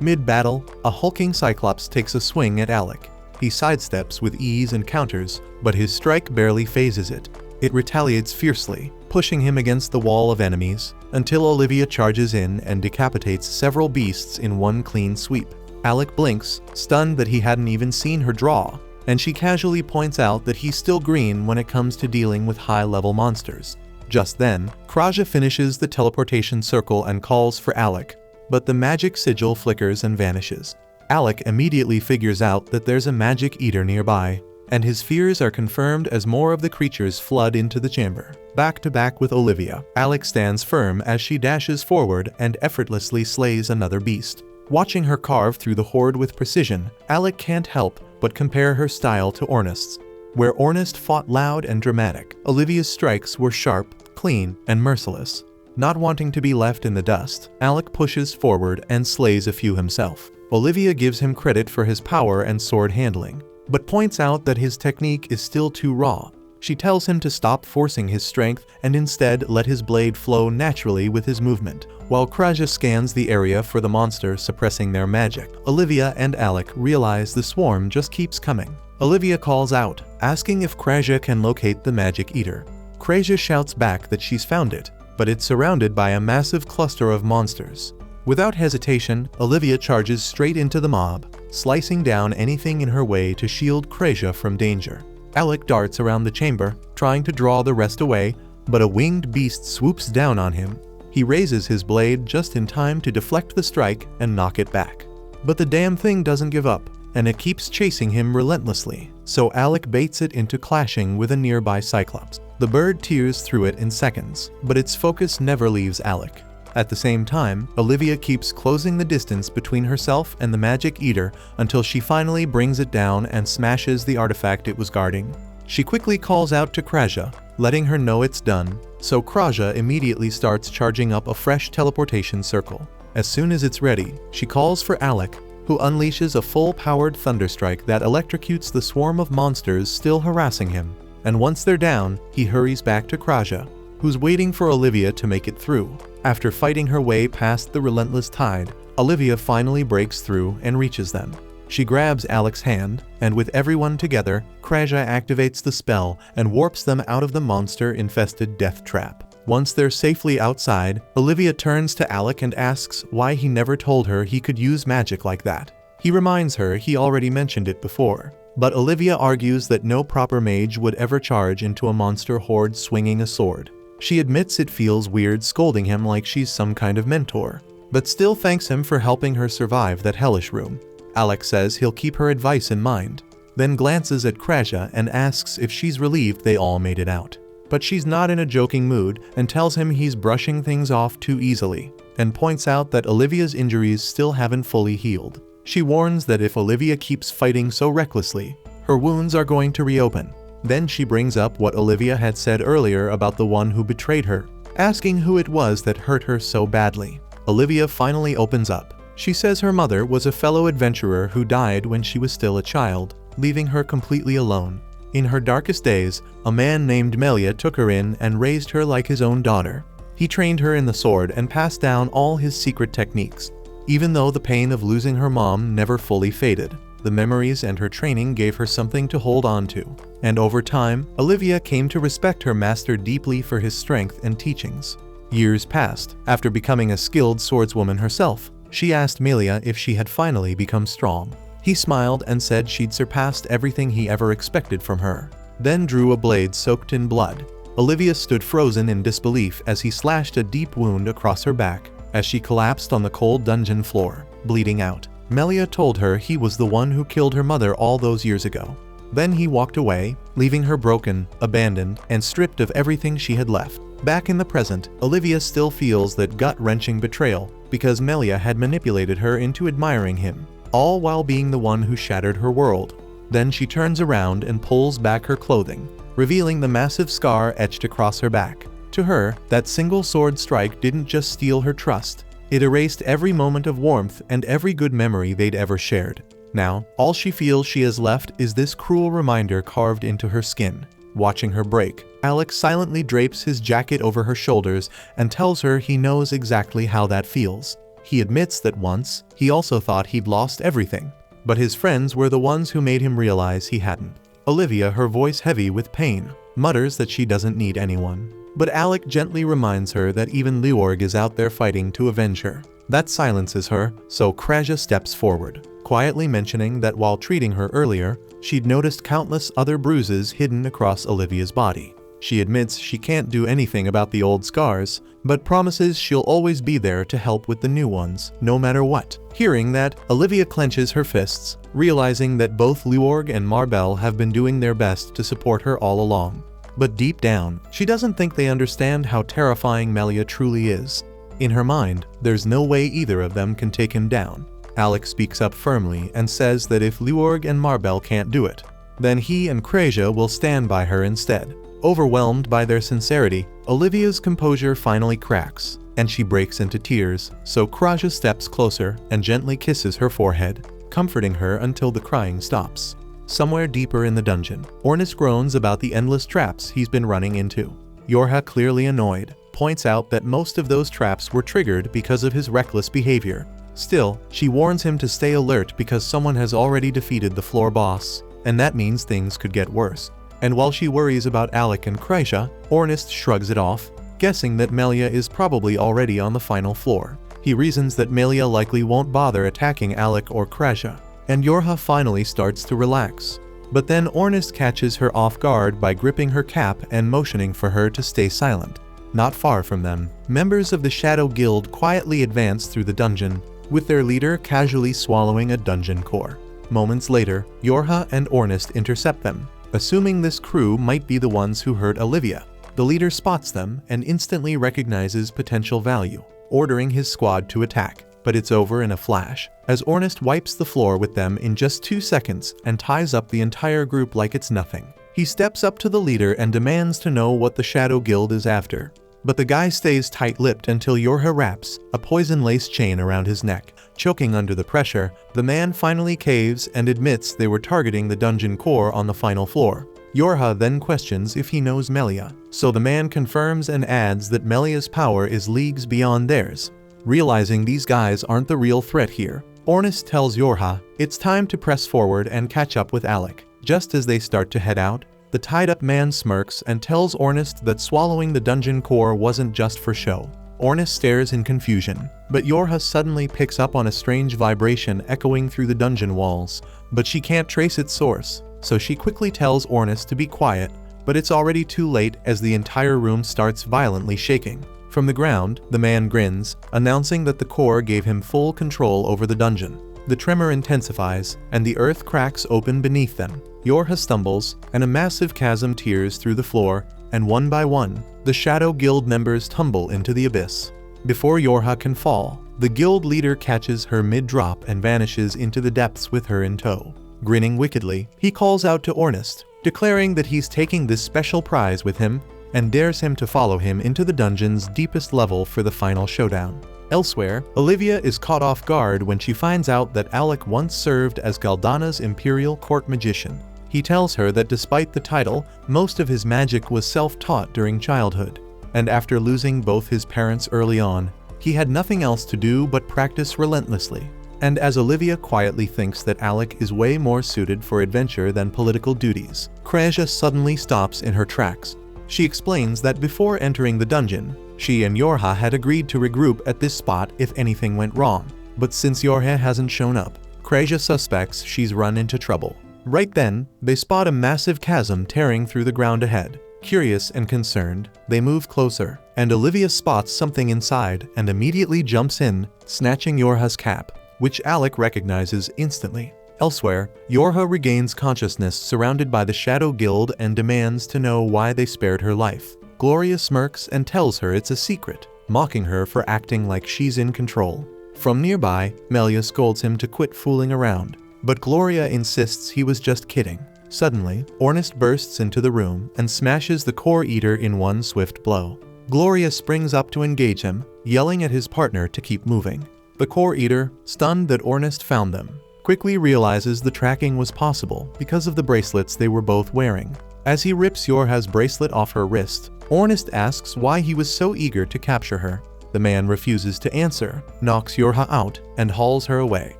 Mid-battle, a hulking Cyclops takes a swing at Alec. He sidesteps with ease and counters, but his strike barely phases it. It retaliates fiercely, pushing him against the wall of enemies, until Olivia charges in and decapitates several beasts in one clean sweep. Alec blinks, stunned that he hadn't even seen her draw, and she casually points out that he's still green when it comes to dealing with high-level monsters. Just then, Kraja finishes the teleportation circle and calls for Alec, but the magic sigil flickers and vanishes. Alec immediately figures out that there's a magic eater nearby, and his fears are confirmed as more of the creatures flood into the chamber. Back to back with Olivia, Alec stands firm as she dashes forward and effortlessly slays another beast. Watching her carve through the horde with precision, Alec can't help but compare her style to Ornest's. Where Ornest fought loud and dramatic, Olivia's strikes were sharp, clean, and merciless. Not wanting to be left in the dust, Alec pushes forward and slays a few himself. Olivia gives him credit for his power and sword handling, but points out that his technique is still too raw. She tells him to stop forcing his strength and instead let his blade flow naturally with his movement. While Kraja scans the area for the monster suppressing their magic, Olivia and Alec realize the swarm just keeps coming. Olivia calls out, asking if Kraja can locate the magic eater. Kraja shouts back that she's found it, but it's surrounded by a massive cluster of monsters. Without hesitation, Olivia charges straight into the mob, slicing down anything in her way to shield Kraja from danger. Alec darts around the chamber, trying to draw the rest away, but a winged beast swoops down on him. He raises his blade just in time to deflect the strike and knock it back. But the damn thing doesn't give up. and it keeps chasing him relentlessly, so Alec baits it into clashing with a nearby Cyclops. The bird tears through it in seconds, but its focus never leaves Alec. At the same time, Olivia keeps closing the distance between herself and the magic eater until she finally brings it down and smashes the artifact it was guarding. She quickly calls out to Kraja, letting her know it's done, so Kraja immediately starts charging up a fresh teleportation circle. As soon as it's ready, she calls for Alec, who unleashes a full-powered thunderstrike that electrocutes the swarm of monsters still harassing him. And once they're down, he hurries back to Kraja, who's waiting for Olivia to make it through. After fighting her way past the relentless tide, Olivia finally breaks through and reaches them. She grabs Alec's hand, and with everyone together, Kraja activates the spell and warps them out of the monster-infested death trap. Once they're safely outside, Olivia turns to Alec and asks why he never told her he could use magic like that. He reminds her he already mentioned it before, but Olivia argues that no proper mage would ever charge into a monster horde swinging a sword. She admits it feels weird scolding him like she's some kind of mentor, but still thanks him for helping her survive that hellish room. Alec says he'll keep her advice in mind, then glances at Kraja and asks if she's relieved they all made it out. But she's not in a joking mood and tells him he's brushing things off too easily, and points out that Olivia's injuries still haven't fully healed. She warns that if Olivia keeps fighting so recklessly, her wounds are going to reopen. Then she brings up what Olivia had said earlier about the one who betrayed her, asking who it was that hurt her so badly. Olivia finally opens up. She says her mother was a fellow adventurer who died when she was still a child, leaving her completely alone. In her darkest days, a man named Melia took her in and raised her like his own daughter. He trained her in the sword and passed down all his secret techniques. Even though the pain of losing her mom never fully faded, the memories and her training gave her something to hold on to. And over time, Olivia came to respect her master deeply for his strength and teachings. Years passed. After becoming a skilled swordswoman herself, she asked Melia if she had finally become strong. He smiled and said she'd surpassed everything he ever expected from her, then drew a blade soaked in blood. Olivia stood frozen in disbelief as he slashed a deep wound across her back, as she collapsed on the cold dungeon floor, bleeding out. Melia told her he was the one who killed her mother all those years ago. Then he walked away, leaving her broken, abandoned, and stripped of everything she had left. Back in the present, Olivia still feels that gut-wrenching betrayal because Melia had manipulated her into admiring him, all while being the one who shattered her world. Then she turns around and pulls back her clothing, revealing the massive scar etched across her back. To her, that single sword strike didn't just steal her trust. It erased every moment of warmth and every good memory they'd ever shared. Now, all she feels she has left is this cruel reminder carved into her skin. Watching her break, Alec silently drapes his jacket over her shoulders and tells her he knows exactly how that feels. He admits that once, he also thought he'd lost everything, but his friends were the ones who made him realize he hadn't. Olivia, her voice heavy with pain, mutters that she doesn't need anyone. But Alec gently reminds her that even Leorg is out there fighting to avenge her. That silences her, so Kraja steps forward, quietly mentioning that while treating her earlier, she'd noticed countless other bruises hidden across Olivia's body. She admits she can't do anything about the old scars, but promises she'll always be there to help with the new ones, no matter what. Hearing that, Olivia clenches her fists, realizing that both Leorg and Marbel have been doing their best to support her all along. But deep down, she doesn't think they understand how terrifying Melia truly is. In her mind, there's no way either of them can take him down. Alec speaks up firmly and says that if Leorg and Marbel can't do it, then he and Kraja will stand by her instead. Overwhelmed by their sincerity, Olivia's composure finally cracks, and she breaks into tears, so Kraja steps closer and gently kisses her forehead, comforting her until the crying stops. Somewhere deeper in the dungeon, Ornis groans about the endless traps he's been running into. Yorha, clearly annoyed, points out that most of those traps were triggered because of his reckless behavior. Still, she warns him to stay alert because someone has already defeated the floor boss, and that means things could get worse. And while she worries about Alec and Kraja, Ornis shrugs it off, guessing that Melia is probably already on the final floor. He reasons that Melia likely won't bother attacking Alec or Kraja, and Yorha finally starts to relax. But then Ornis catches her off guard by gripping her cap and motioning for her to stay silent. Not far from them, members of the Shadow Guild quietly advance through the dungeon, with their leader casually swallowing a dungeon core. Moments later, Yorha and Ornest intercept them, assuming this crew might be the ones who hurt Olivia. The leader spots them and instantly recognizes potential value, ordering his squad to attack. But it's over in a flash, as Ornest wipes the floor with them in just 2 seconds and ties up the entire group like it's nothing. He steps up to the leader and demands to know what the Shadow Guild is after. But the guy stays tight-lipped until Yorha wraps a poison-lace chain around his neck. Choking under the pressure, the man finally caves and admits they were targeting the dungeon core on the final floor. Yorha then questions if he knows Melia, so the man confirms and adds that Melia's power is leagues beyond theirs. Realizing these guys aren't the real threat here, Ornest tells Yorha it's time to press forward and catch up with Alec. Just as they start to head out, the tied-up man smirks and tells Ornest that swallowing the dungeon core wasn't just for show. Ornest stares in confusion, but Yorha suddenly picks up on a strange vibration echoing through the dungeon walls, but she can't trace its source, so she quickly tells Ornest to be quiet, but it's already too late as the entire room starts violently shaking. From the ground, the man grins, announcing that the core gave him full control over the dungeon. The tremor intensifies, and the earth cracks open beneath them. Yorha stumbles, and a massive chasm tears through the floor, and one by one, the Shadow Guild members tumble into the abyss. Before Yorha can fall, the guild leader catches her mid-drop and vanishes into the depths with her in tow. Grinning wickedly, he calls out to Ornest, declaring that he's taking this special prize with him, and dares him to follow him into the dungeon's deepest level for the final showdown. Elsewhere, Olivia is caught off guard when she finds out that Alec once served as Galdana's imperial court magician. He tells her that despite the title, most of his magic was self-taught during childhood, and after losing both his parents early on, he had nothing else to do but practice relentlessly. And as Olivia quietly thinks that Alec is way more suited for adventure than political duties, Kreja suddenly stops in her tracks. She explains that before entering the dungeon, she and Yorha had agreed to regroup at this spot if anything went wrong. But since Yorha hasn't shown up, Kreja suspects she's run into trouble. Right then, they spot a massive chasm tearing through the ground ahead. Curious and concerned, they move closer, and Olivia spots something inside and immediately jumps in, snatching Yorha's cap, which Alec recognizes instantly. Elsewhere, Yorha regains consciousness surrounded by the Shadow Guild and demands to know why they spared her life. Gloria smirks and tells her it's a secret, mocking her for acting like she's in control. From nearby, Melia scolds him to quit fooling around, but Gloria insists he was just kidding. Suddenly, Ornest bursts into the room and smashes the core eater in one swift blow. Gloria springs up to engage him, yelling at his partner to keep moving. The core eater, stunned that Ornest found them, quickly realizes the tracking was possible because of the bracelets they were both wearing. As he rips Yorha's bracelet off her wrist, Ornest asks why he was so eager to capture her. The man refuses to answer, knocks Yorha out, and hauls her away.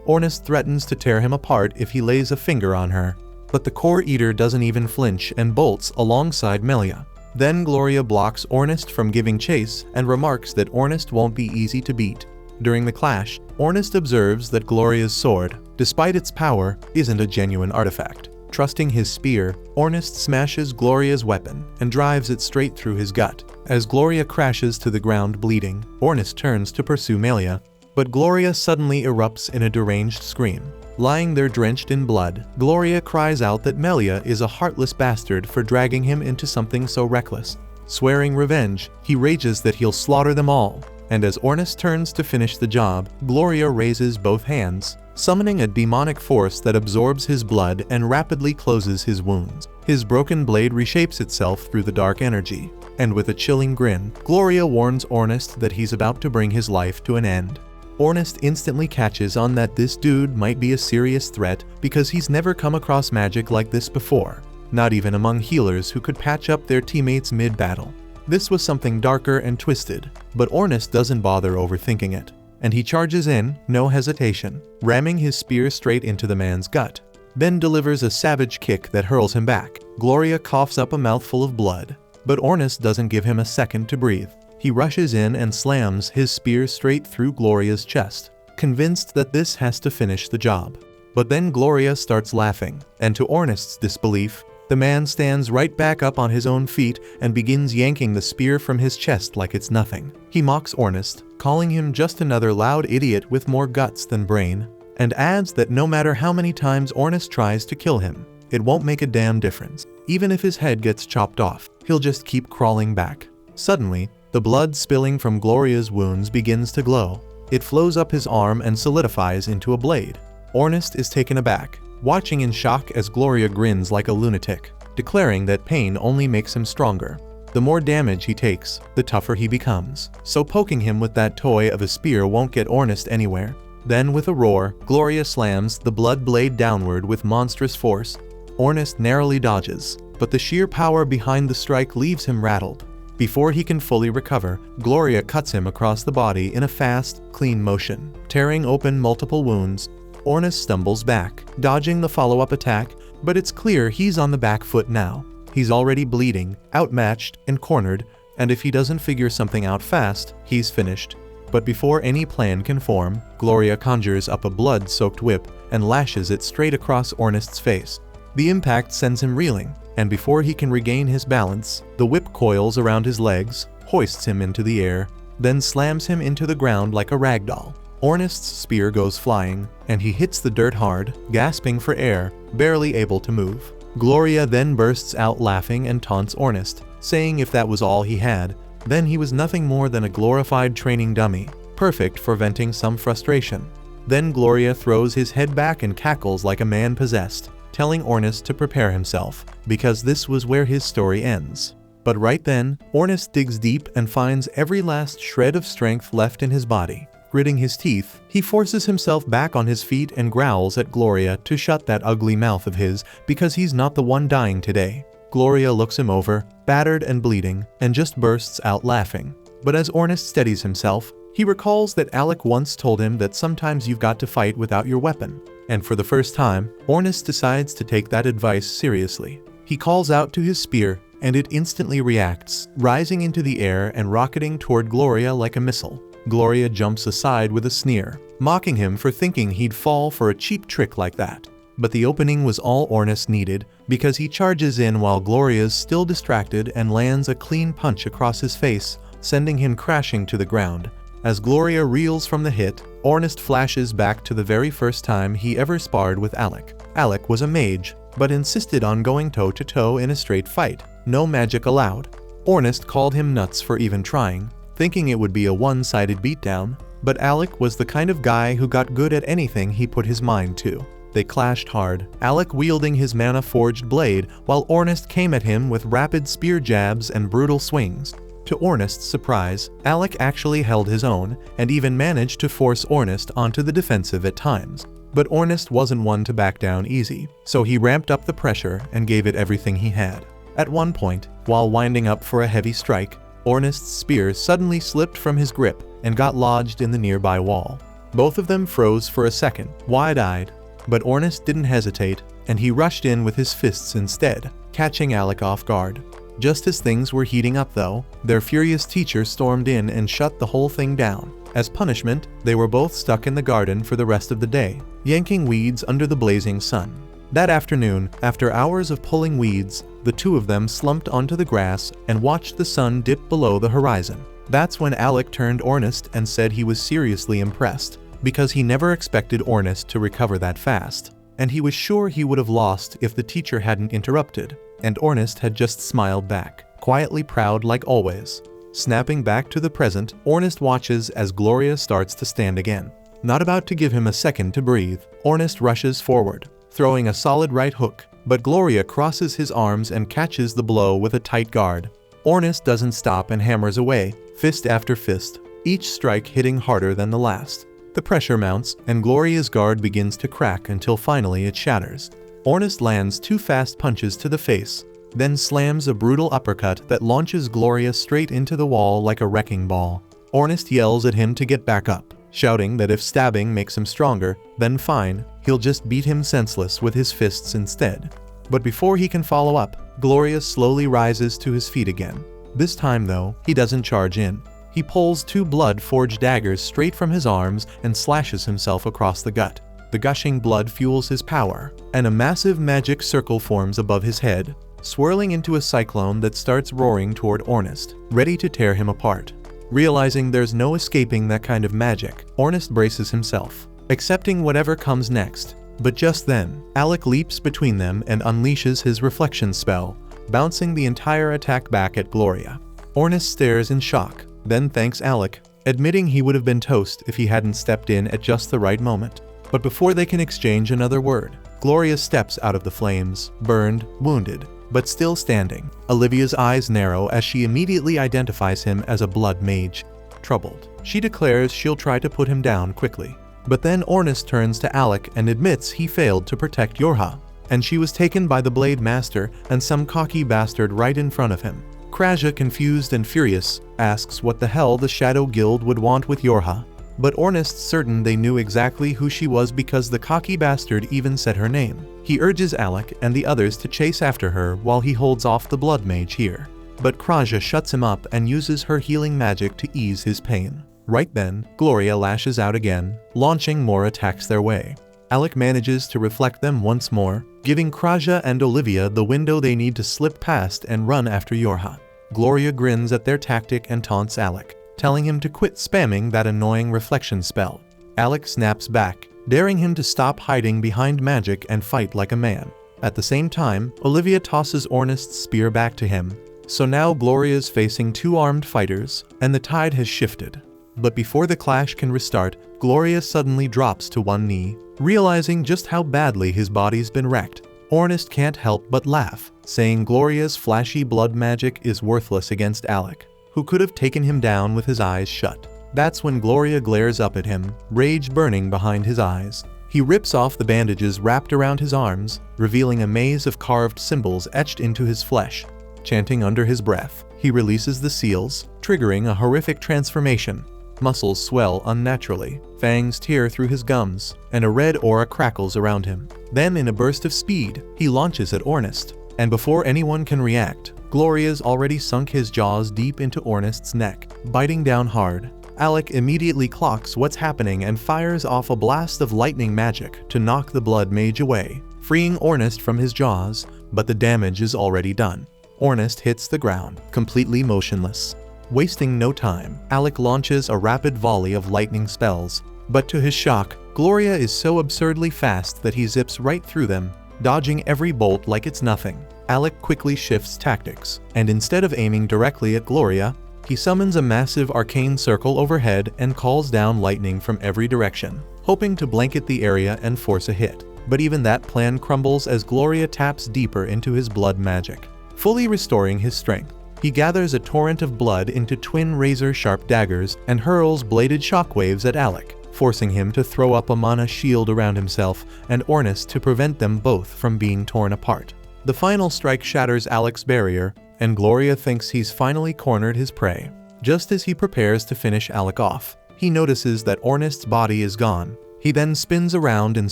Ornest threatens to tear him apart if he lays a finger on her, but the core eater doesn't even flinch and bolts alongside Melia. Then Gloria blocks Ornest from giving chase and remarks that Ornest won't be easy to beat. During the clash, Ornest observes that Gloria's sword, despite its power, isn't a genuine artifact. Trusting his spear, Ornest smashes Gloria's weapon and drives it straight through his gut. As Gloria crashes to the ground bleeding, Ornest turns to pursue Melia, but Gloria suddenly erupts in a deranged scream. Lying there drenched in blood, Gloria cries out that Melia is a heartless bastard for dragging him into something so reckless. Swearing revenge, he rages that he'll slaughter them all, and as Ornest turns to finish the job, Gloria raises both hands, summoning a demonic force that absorbs his blood and rapidly closes his wounds. His broken blade reshapes itself through the dark energy, and with a chilling grin, Gloria warns Ornest that he's about to bring his life to an end. Ornest instantly catches on that this dude might be a serious threat because he's never come across magic like this before, not even among healers who could patch up their teammates mid-battle. This was something darker and twisted, but Ornest doesn't bother overthinking it, and he charges in, no hesitation, ramming his spear straight into the man's gut, then delivers a savage kick that hurls him back. Gloria coughs up a mouthful of blood, but Ornest doesn't give him a second to breathe. He rushes in and slams his spear straight through Gloria's chest, convinced that this has to finish the job. But then Gloria starts laughing, and to Ornest's disbelief, the man stands right back up on his own feet and begins yanking the spear from his chest like it's nothing. He mocks Ornest, calling him just another loud idiot with more guts than brain, and adds that no matter how many times Ornest tries to kill him, it won't make a damn difference. Even if his head gets chopped off, he'll just keep crawling back. Suddenly, the blood spilling from Gloria's wounds begins to glow. It flows up his arm and solidifies into a blade. Ornest is taken aback, watching in shock as Gloria grins like a lunatic, declaring that pain only makes him stronger. The more damage he takes, the tougher he becomes, so poking him with that toy of a spear won't get Ornest anywhere. Then with a roar, Gloria slams the blood blade downward with monstrous force. Ornest narrowly dodges, but the sheer power behind the strike leaves him rattled. Before he can fully recover, Gloria cuts him across the body in a fast, clean motion, tearing open multiple wounds. Ornest stumbles back, dodging the follow-up attack, but it's clear he's on the back foot now. He's already bleeding, outmatched, and cornered, and if he doesn't figure something out fast, he's finished. But before any plan can form, Gloria conjures up a blood-soaked whip and lashes it straight across Ornest's face. The impact sends him reeling, and before he can regain his balance, the whip coils around his legs, hoists him into the air, then slams him into the ground like a ragdoll. Ornest's spear goes flying, and he hits the dirt hard, gasping for air, barely able to move. Gloria then bursts out laughing and taunts Ornest, saying if that was all he had, then he was nothing more than a glorified training dummy, perfect for venting some frustration. Then Gloria throws his head back and cackles like a man possessed, telling Ornest to prepare himself, because this was where his story ends. But right then, Ornest digs deep and finds every last shred of strength left in his body. Gritting his teeth, he forces himself back on his feet and growls at Gloria to shut that ugly mouth of his, because he's not the one dying today. Gloria looks him over, battered and bleeding, and just bursts out laughing. But as Ornest steadies himself, he recalls that Alec once told him that sometimes you've got to fight without your weapon. And for the first time, Ornest decides to take that advice seriously. He calls out to his spear, and it instantly reacts, rising into the air and rocketing toward Gloria like a missile. Gloria jumps aside with a sneer, mocking him for thinking he'd fall for a cheap trick like that. But the opening was all Ornest needed, because he charges in while Gloria's still distracted and lands a clean punch across his face, sending him crashing to the ground. As Gloria reels from the hit, Ornest flashes back to the very first time he ever sparred with Alec. Alec was a mage, but insisted on going toe-to-toe in a straight fight, no magic allowed. Ornest called him nuts for even trying, thinking it would be a one-sided beatdown, but Alec was the kind of guy who got good at anything he put his mind to. They clashed hard, Alec wielding his mana-forged blade, while Ornest came at him with rapid spear jabs and brutal swings. To Ornest's surprise, Alec actually held his own, and even managed to force Ornest onto the defensive at times. But Ornest wasn't one to back down easy, so he ramped up the pressure and gave it everything he had. At one point, while winding up for a heavy strike, Ornest's spear suddenly slipped from his grip and got lodged in the nearby wall. Both of them froze for a second, wide-eyed, but Ornest didn't hesitate, and he rushed in with his fists instead, catching Alec off guard. Just as things were heating up though, their furious teacher stormed in and shut the whole thing down. As punishment, they were both stuck in the garden for the rest of the day, yanking weeds under the blazing sun. That afternoon, after hours of pulling weeds, the two of them slumped onto the grass and watched the sun dip below the horizon. That's when Alec turned Ornest and said he was seriously impressed, because he never expected Ornest to recover that fast, and he was sure he would have lost if the teacher hadn't interrupted, and Ornest had just smiled back, quietly proud like always. Snapping back to the present, Ornest watches as Gloria starts to stand again. Not about to give him a second to breathe, Ornest rushes forward, throwing a solid right hook, but Gloria crosses his arms and catches the blow with a tight guard. Ornest doesn't stop and hammers away, fist after fist, each strike hitting harder than the last. The pressure mounts, and Gloria's guard begins to crack until finally it shatters. Ornest lands 2 fast punches to the face, then slams a brutal uppercut that launches Gloria straight into the wall like a wrecking ball. Ornest yells at him to get back up, shouting that if stabbing makes him stronger, then fine, he'll just beat him senseless with his fists instead. But before he can follow up, Gloria slowly rises to his feet again. This time though, he doesn't charge in. He pulls 2 blood-forged daggers straight from his arms and slashes himself across the gut. The gushing blood fuels his power, and a massive magic circle forms above his head, swirling into a cyclone that starts roaring toward Ornest, ready to tear him apart. Realizing there's no escaping that kind of magic, Ornest braces himself, accepting whatever comes next. But just then, Alec leaps between them and unleashes his reflection spell, bouncing the entire attack back at Gloria. Ornus stares in shock, then thanks Alec, admitting he would have been toast if he hadn't stepped in at just the right moment. But before they can exchange another word, Gloria steps out of the flames, burned, wounded, but still standing. Olivia's eyes narrow as she immediately identifies him as a blood mage. Troubled, she declares she'll try to put him down quickly. But then Ornus turns to Alec and admits he failed to protect Yorha, and she was taken by the Blade Master and some cocky bastard right in front of him. Kraja, confused and furious, asks what the hell the Shadow Guild would want with Yorha, but Ornus certain they knew exactly who she was because the cocky bastard even said her name. He urges Alec and the others to chase after her while he holds off the Blood Mage here. But Kraja shuts him up and uses her healing magic to ease his pain. Right then, Gloria lashes out again, launching more attacks their way. Alec manages to reflect them once more, giving Kraja and Olivia the window they need to slip past and run after Yorha. Gloria grins at their tactic and taunts Alec, telling him to quit spamming that annoying reflection spell. Alec snaps back, daring him to stop hiding behind magic and fight like a man. At the same time, Olivia tosses Ornust's spear back to him. So now Gloria's facing two armed fighters, and the tide has shifted. But before the clash can restart, Gloria suddenly drops to one knee, realizing just how badly his body's been wrecked. Ornust can't help but laugh, saying Gloria's flashy blood magic is worthless against Alec, who could have taken him down with his eyes shut. That's when Gloria glares up at him, rage burning behind his eyes. He rips off the bandages wrapped around his arms, revealing a maze of carved symbols etched into his flesh. Chanting under his breath, he releases the seals, triggering a horrific transformation. Muscles swell unnaturally, fangs tear through his gums, and a red aura crackles around him. Then in a burst of speed, he launches at Ornust, and before anyone can react, Gloria's already sunk his jaws deep into Ornust's neck, biting down hard. Alec immediately clocks what's happening and fires off a blast of lightning magic to knock the blood mage away, freeing Ornust from his jaws, but the damage is already done. Ornust hits the ground, completely motionless. Wasting no time, Alec launches a rapid volley of lightning spells, but to his shock, Gloria is so absurdly fast that he zips right through them, dodging every bolt like it's nothing. Alec quickly shifts tactics, and instead of aiming directly at Gloria, he summons a massive arcane circle overhead and calls down lightning from every direction, hoping to blanket the area and force a hit. But even that plan crumbles as Gloria taps deeper into his blood magic, fully restoring his strength. He gathers a torrent of blood into twin razor-sharp daggers and hurls bladed shockwaves at Alec, forcing him to throw up a mana shield around himself and Ornust to prevent them both from being torn apart. The final strike shatters Alec's barrier, and Gloria thinks he's finally cornered his prey. Just as he prepares to finish Alec off, he notices that Ornust's body is gone. He then spins around and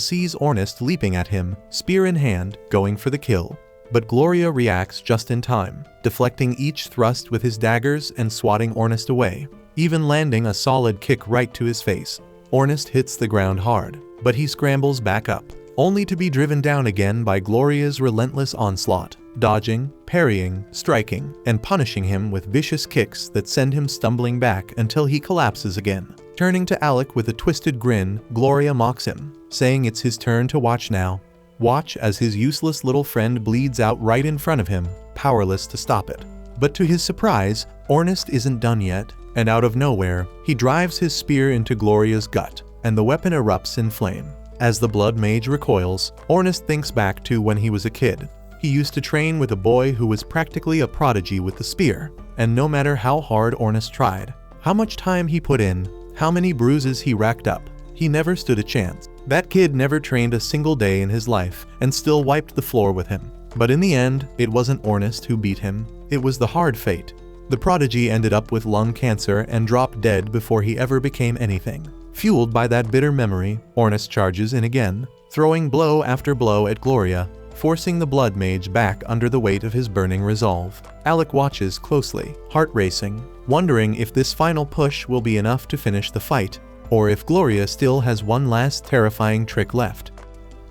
sees Ornust leaping at him, spear in hand, going for the kill. But Gloria reacts just in time, deflecting each thrust with his daggers and swatting Ornust away, even landing a solid kick right to his face. Ornust hits the ground hard, but he scrambles back up, only to be driven down again by Gloria's relentless onslaught, dodging, parrying, striking, and punishing him with vicious kicks that send him stumbling back until he collapses again. Turning to Alec with a twisted grin, Gloria mocks him, saying it's his turn to watch now. Watch as his useless little friend bleeds out right in front of him, powerless to stop it. But to his surprise, Ornust isn't done yet, and out of nowhere, he drives his spear into Gloria's gut, and the weapon erupts in flame. As the blood mage recoils, Ornust thinks back to when he was a kid. He used to train with a boy who was practically a prodigy with the spear, and no matter how hard Ornust tried, how much time he put in, how many bruises he racked up, he never stood a chance. That kid never trained a single day in his life and still wiped the floor with him. But in the end, it wasn't Ornust who beat him, it was the hard fate. The prodigy ended up with lung cancer and dropped dead before he ever became anything. Fueled by that bitter memory, Ornust charges in again, throwing blow after blow at Gloria, forcing the blood mage back under the weight of his burning resolve. Alec watches closely, heart racing, wondering if this final push will be enough to finish the fight, or if Gloria still has one last terrifying trick left.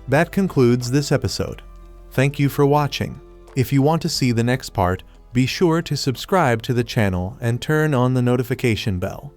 That concludes this episode. Thank you for watching. If you want to see the next part, be sure to subscribe to the channel and turn on the notification bell.